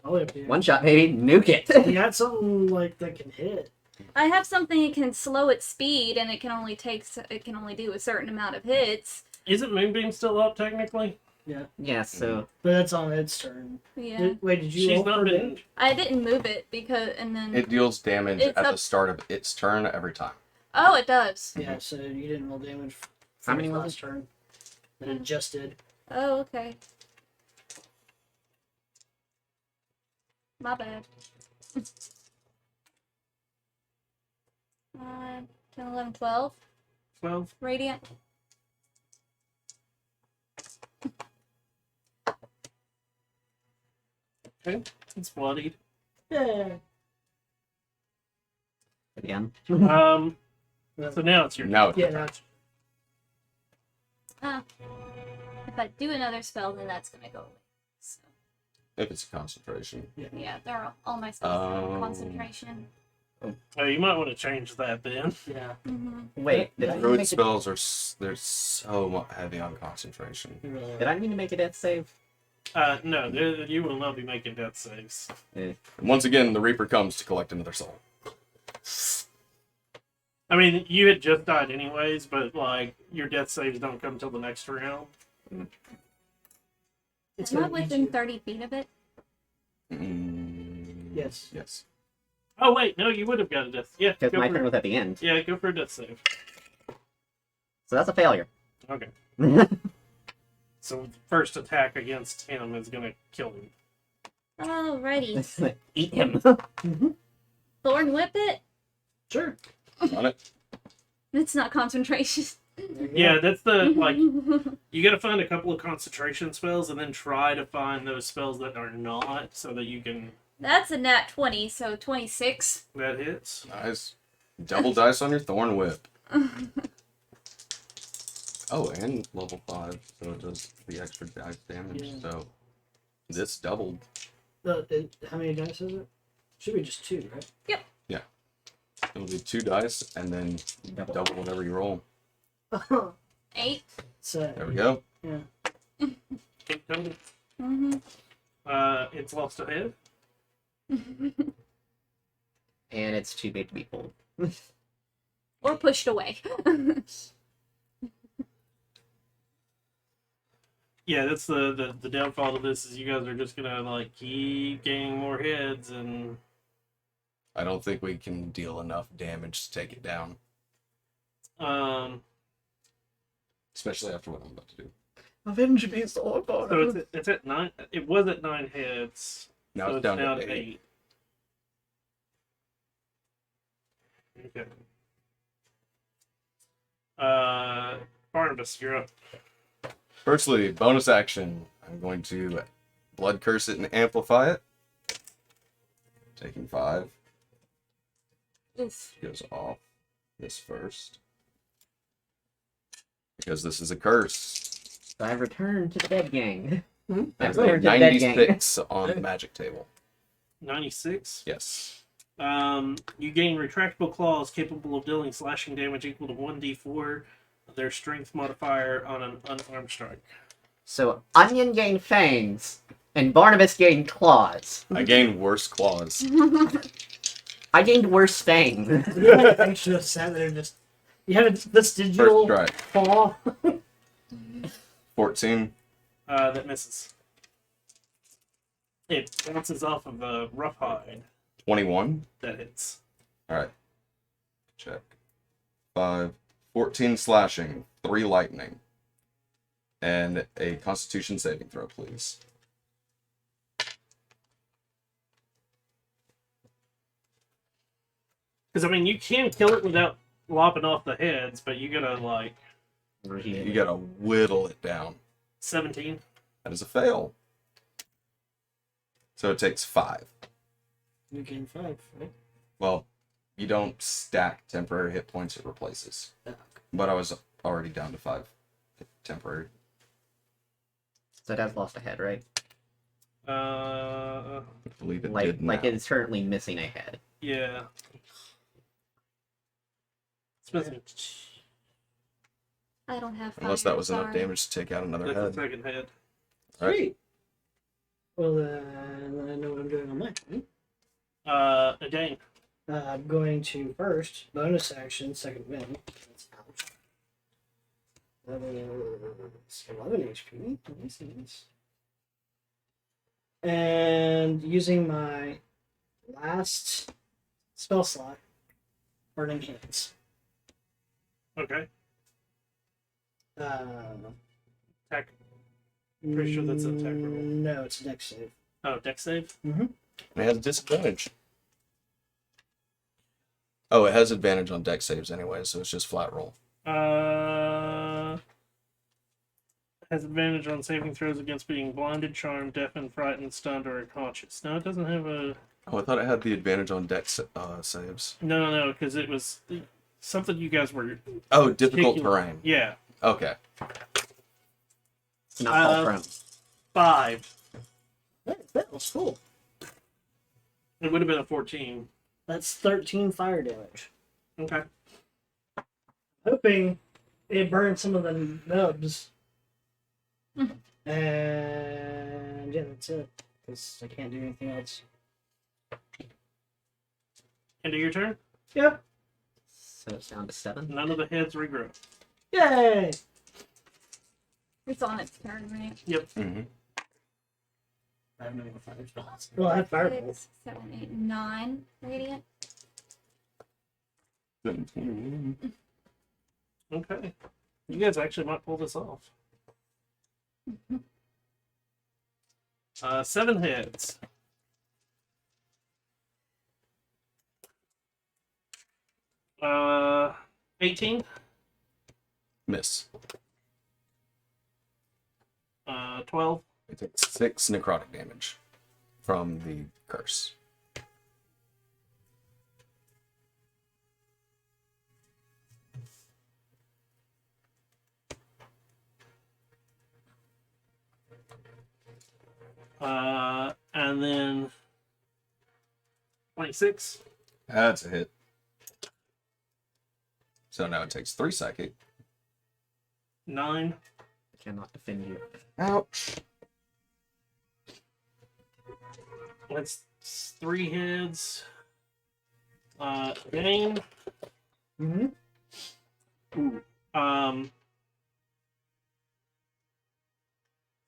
I'll up to you. One shot, baby. Nuke it. You got something like that can hit. I have something that can slow its speed, and it can only do a certain amount of hits. Isn't Moonbeam still up technically? Yeah, so. But that's on its turn. Yeah. Wait, did you She's roll not for been. damage? I didn't move it because, and then. It deals damage It's at the up- start of its turn every time. Oh, it does. Yeah, so you didn't roll damage for How many its was last turn. And it just did. Oh, okay. My bad. 10, 11, 12. 12. Radiant. Okay. It's bloodied. Yeah. Again. So now it's your Now it's Yeah, your turn. that's If I do another spell, then that's gonna go away. So, If it's a concentration. yeah, they're all my spells are Oh. concentration. Oh, you might want to change that then. yeah. Wait, did I, need to Druid make spells are they're so heavy on concentration. did I need to make a death save? No, you will not be making death saves. And once again, the Reaper comes to collect another soul. I mean, you had just died anyways, but like your death saves don't come till the next round. It's Am I gonna eat within you. 30 feet of it? Yes. Yes. Oh wait, no, you would have got a death. Yeah, Because go my for turn it. was at the end. Yeah, go for a death save. So that's a failure. Okay. So the first attack against him is gonna kill him. Alrighty. Eat him. Thorn whip it? Sure. On it. It's not concentration. There you go. Yeah, that's the like. You got to find a couple of concentration spells and then try to find those spells that are not, so that you can. That's a nat 20, so 26. That hits. Nice. Double dice on your Thorn Whip. Oh, and level 5, so it does the extra dice damage. Yeah. So this doubled. How many dice is it? Should be just 2, right? It'll be 2 dice, and then double whatever you roll. 8. So, There we go. Mm-hmm. It's lost a head. And it's too big to be pulled. or pushed away. Yeah, that's the downfall to this is you guys are just gonna like keep gaining more heads and I don't think we can deal enough damage to take it down, um. especially after what I'm about to do. Avenge me, so So it's at 9. It was at 9 heads. Now So it's down now to at 8. 8. Okay. Barnabas, you're up. Firstly, bonus action. I'm going to blood curse it and amplify it. Taking 5. Oof. Goes off this first. Because this is a curse. I return to the dead gang. That's Return a to the dead gang. 96 on the magic table. 96. Yes. You gain retractable claws capable of dealing slashing damage equal to 1d4 of their strength modifier on an unarmed strike. So Onion gained fangs, and Barnabas gained claws. I gained worse claws. I gained worse fangs. I should have sat there and just. You have a First vestigial strike. paw. 14. That misses. It bounces off of the rough hide. 21. That hits. Alright. Check. 5. 14 slashing. 3 lightning. And a constitution saving throw, please. Because, I mean, you can kill it without lopping off the heads, but you gotta, like, You gotta whittle it down. 17. That is a fail. So it takes 5. You gain 5, right? Well, you don't stack temporary hit points, it replaces. Okay. But I was already down to 5 temporary. So it has lost a head, right? I believe it Like did now. it's currently missing a head. Yeah. It's missing. I don't have fire. Unless that was enough sorry. damage to take out another That's the head. second head. Alright. Sweet. Well, then I know what I'm doing on my turn. Again. I'm going to first bonus action, second wind. That's ouch. It's 11 HP. Nice. And using my last spell slot, Burning Hands. Okay. Uh, Attack. Pretty sure that's an attack roll. No, it's a dex save. Oh, deck save? And it has a disadvantage. Oh, it has advantage on deck saves anyway, so it's just flat roll. Has advantage on saving throws against being blinded, charmed, deafened, frightened, stunned, or unconscious. No, it doesn't have a. Oh, I thought it had the advantage on deck saves. No, because it was something you guys were. Oh, difficult Particular- terrain. Yeah. Okay. It's not fall prone. 5. That was cool. It would have been a 14. That's 13 fire damage. Okay. Hoping it burned some of the nubs. And yeah, that's it. Because I can't do anything else. End of your turn? Yep. So it's down to 7. None of the heads regrow. Yay! It's on its turn, right? Mm-hmm. I have no more fire spells. Well, I have fireball. 6, 7, 8, 9 radiant. Okay. You guys actually might pull this off. 7 heads. Uh, 18. Miss. 12. It takes 6 necrotic damage from the curse. And then 26. That's a hit. So now it takes 3 psychic. 9. I cannot defend you. Ouch. That's 3 heads. Dane. Mm-hmm. Ooh.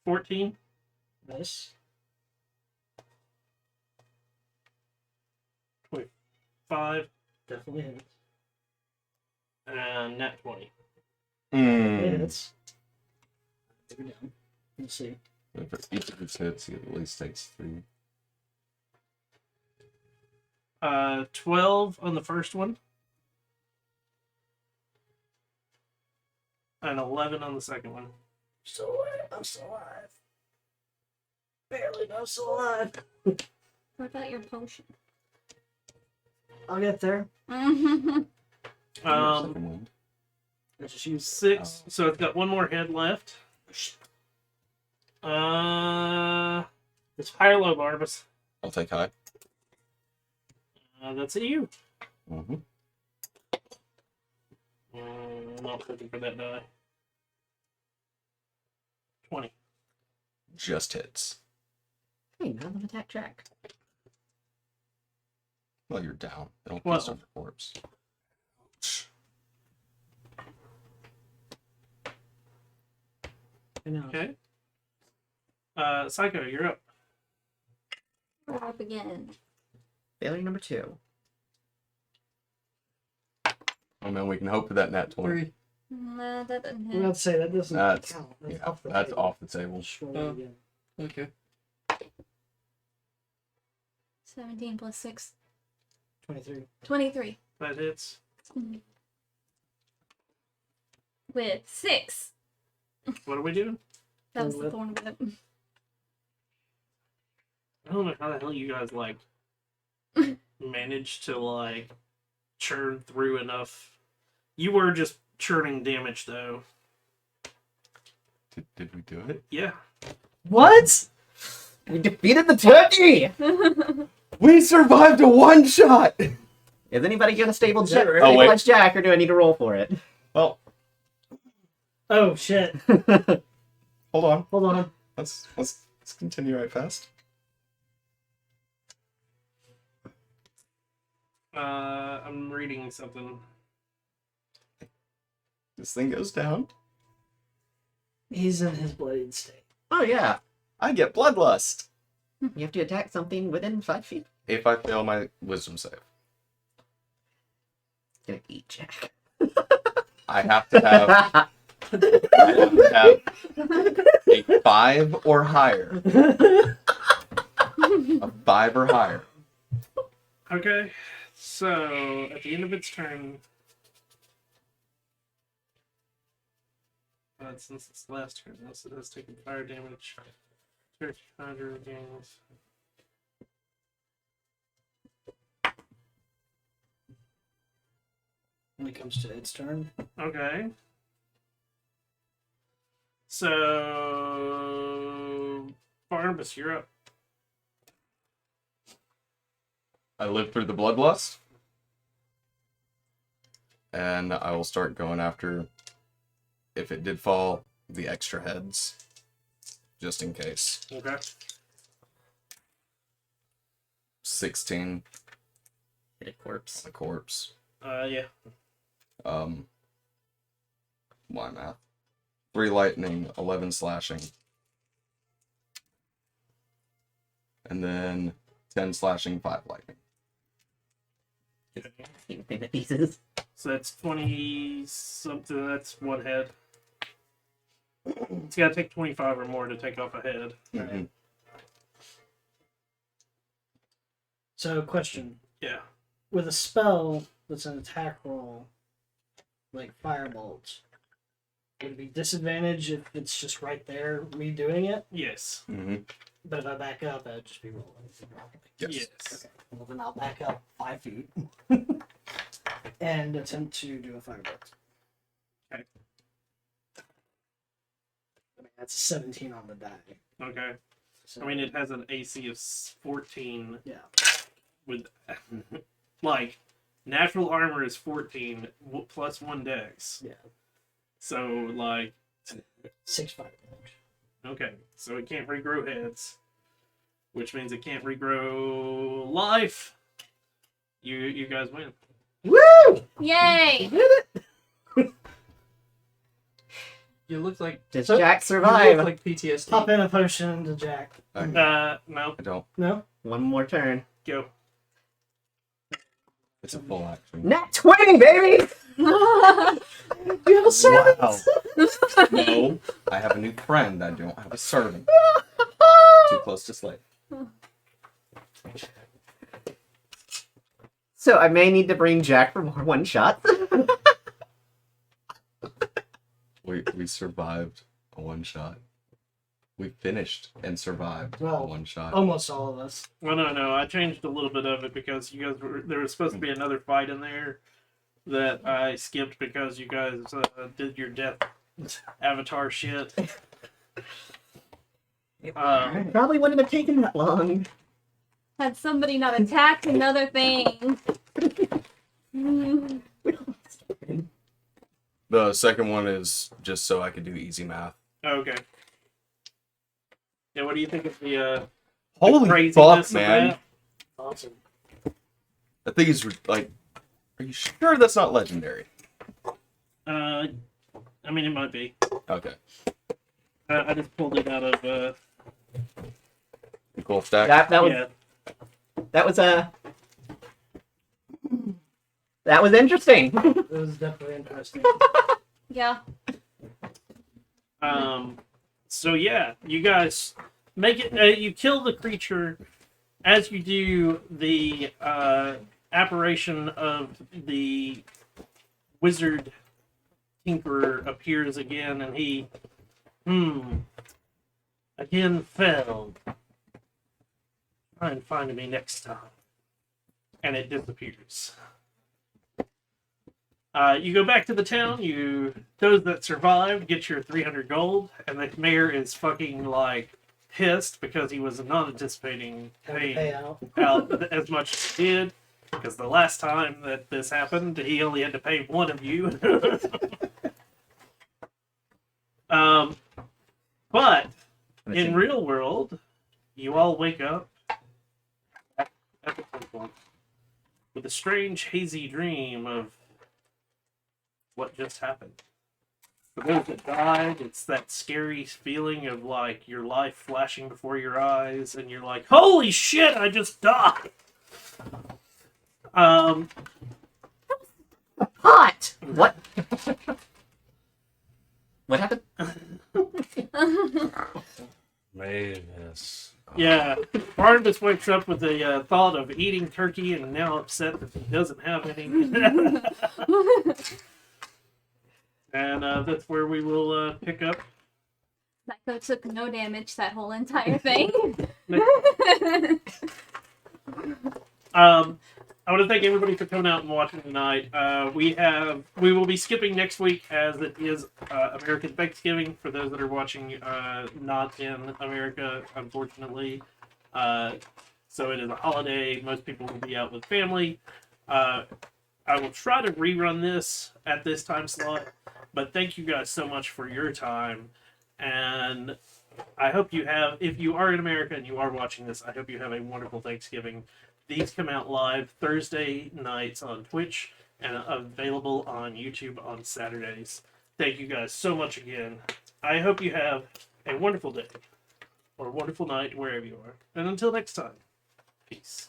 14. Nice. 5. Definitely hits. And net 20. It hits. Take it down. Let's see. For each of his hits, he at least takes 3. 12 on the first one. And 11 on the second one. Still alive. I'm still alive. Barely, but I'm still alive. What about your potion? I'll get there. Mm-hmm. Second one. I just use 6. So it's got one more head left. It's high or low, Barbas. I'll take high. That's a you. Mm-hmm. Not looking for that die. 20. Just hits. Hey, none of them attack Jack. Well, you're down. It'll Well. piss off your corpse. I know. Okay. Psycho, you're up. We're up again. Failure number 2. Oh man, we can hope for that nat 20. 3. No, that doesn't I'm hit. about to say that doesn't That's count. yeah, off the that's table. off the table. Let's roll Oh. it again. Okay. 17 plus 6. 23. 23. That hits. With 6. What are we doing? That was the Thorn thorn whip. I don't know how the hell you guys like managed to like churn through enough. You were just churning damage though. Did we do it? Yeah. What? We defeated the turkey! We survived a one-shot! Is anybody gonna stable Is that Jack, right? Oh, wait. stabilize Jack, or do I need to roll for it? Well, Oh shit. hold on. Hold on. Let's continue right fast. I'm reading something. This thing goes down. He's in his bloodied state. Oh yeah, I get bloodlust. you have to attack something within 5 feet. If I fail my wisdom save, It's gonna eat Jack. I have to have a 5 or higher. A 5 or higher. Okay. So at the end of its turn, since it's the last turn, this it has taken fire damage. 1,300 gains. When it comes to its turn. Okay. So Barnabas, you're up. I lived through the bloodlust. And I will start going after, if it did fall, the extra heads. Just in case. Okay. 16, Hit a corpse. the corpse. Yeah. My math. 3 lightning, 11 slashing. And then 10 slashing, 5 lightning. Take the pieces. So that's 20 something. That's one head. It's got to take 25 or more to take off a head. Mhm. So question. Yeah. With a spell that's an attack roll, like firebolt, would it be disadvantage if it's just right there, me doing it? Yes. Mhm. But if I back up, I'd just be rolling. Yes. Okay. Well, then I'll back up 5 feet and attempt to do a firebolt. Okay. I mean, that's a 17 on the die. Okay. So, I mean, it has an AC of 14 yeah. with, like, natural armor is 14 plus 1 dex. Yeah. So, like, 6 fire damage. okay. So it can't regrow heads, which means it can't regrow life. You guys win. Woo! Yay! Did it! You look like Does So- Jack you survive? look like PTSD. Pop in a potion to Jack. No. I don't. No? One more turn. Go. It's a full action. Nat 20, baby! You have a servant! Wow. No, I have a new friend. I don't have a servant. Too close to slave. So I may need to bring Jack for more one shots. We survived a one shot. We finished and survived a Well, one shot. Almost all of us. Well, no. I changed a little bit of it because you guys were there was supposed to be another fight in there that I skipped because you guys did your death avatar shit. Probably wouldn't have taken that long. Had somebody not attacked another thing. Mm. The second one is just so I could do easy math. Okay. Yeah, what do you think of the Holy craziness fuck, of man! that? Awesome. I think he's like. Are you sure that's not legendary? I mean, it might be. Okay. I just pulled it out of Cool stack. That was yeah. that was interesting. It was definitely interesting. Yeah. So yeah, you guys make it. You kill the creature as you do. The apparition of the wizard tinkerer appears again, and he, again failed. Try and find me next time, and it disappears. You go back to the town. Those that survived get your 300 gold, and the mayor is fucking like pissed because he was not anticipating Pay paying out. out as much as he did. Because the last time that this happened, he only had to pay one of you. But in real world, you all wake up at the temple with a strange, hazy dream of what just happened. For those that died, it's that scary feeling of like your life flashing before your eyes, and you're like, "Holy shit! I just died." Hot. What? What happened? Mavis. Yeah, Barnabas wakes up with the thought of eating turkey and now upset that he doesn't have any. And that's where we will pick up. Psycho took no damage that whole entire thing. I want to thank everybody for coming out and watching tonight. We will be skipping next week as it is American Thanksgiving for those that are watching not in America, unfortunately. So it is a holiday. Most people will be out with family. I will try to rerun this at this time slot, but thank you guys so much for your time. And I hope you have, if you are in America and you are watching this, I hope you have a wonderful Thanksgiving. These come out live Thursday nights on Twitch and available on YouTube on Saturdays. Thank you guys so much again. I hope you have a wonderful day or a wonderful night wherever you are. And until next time, peace.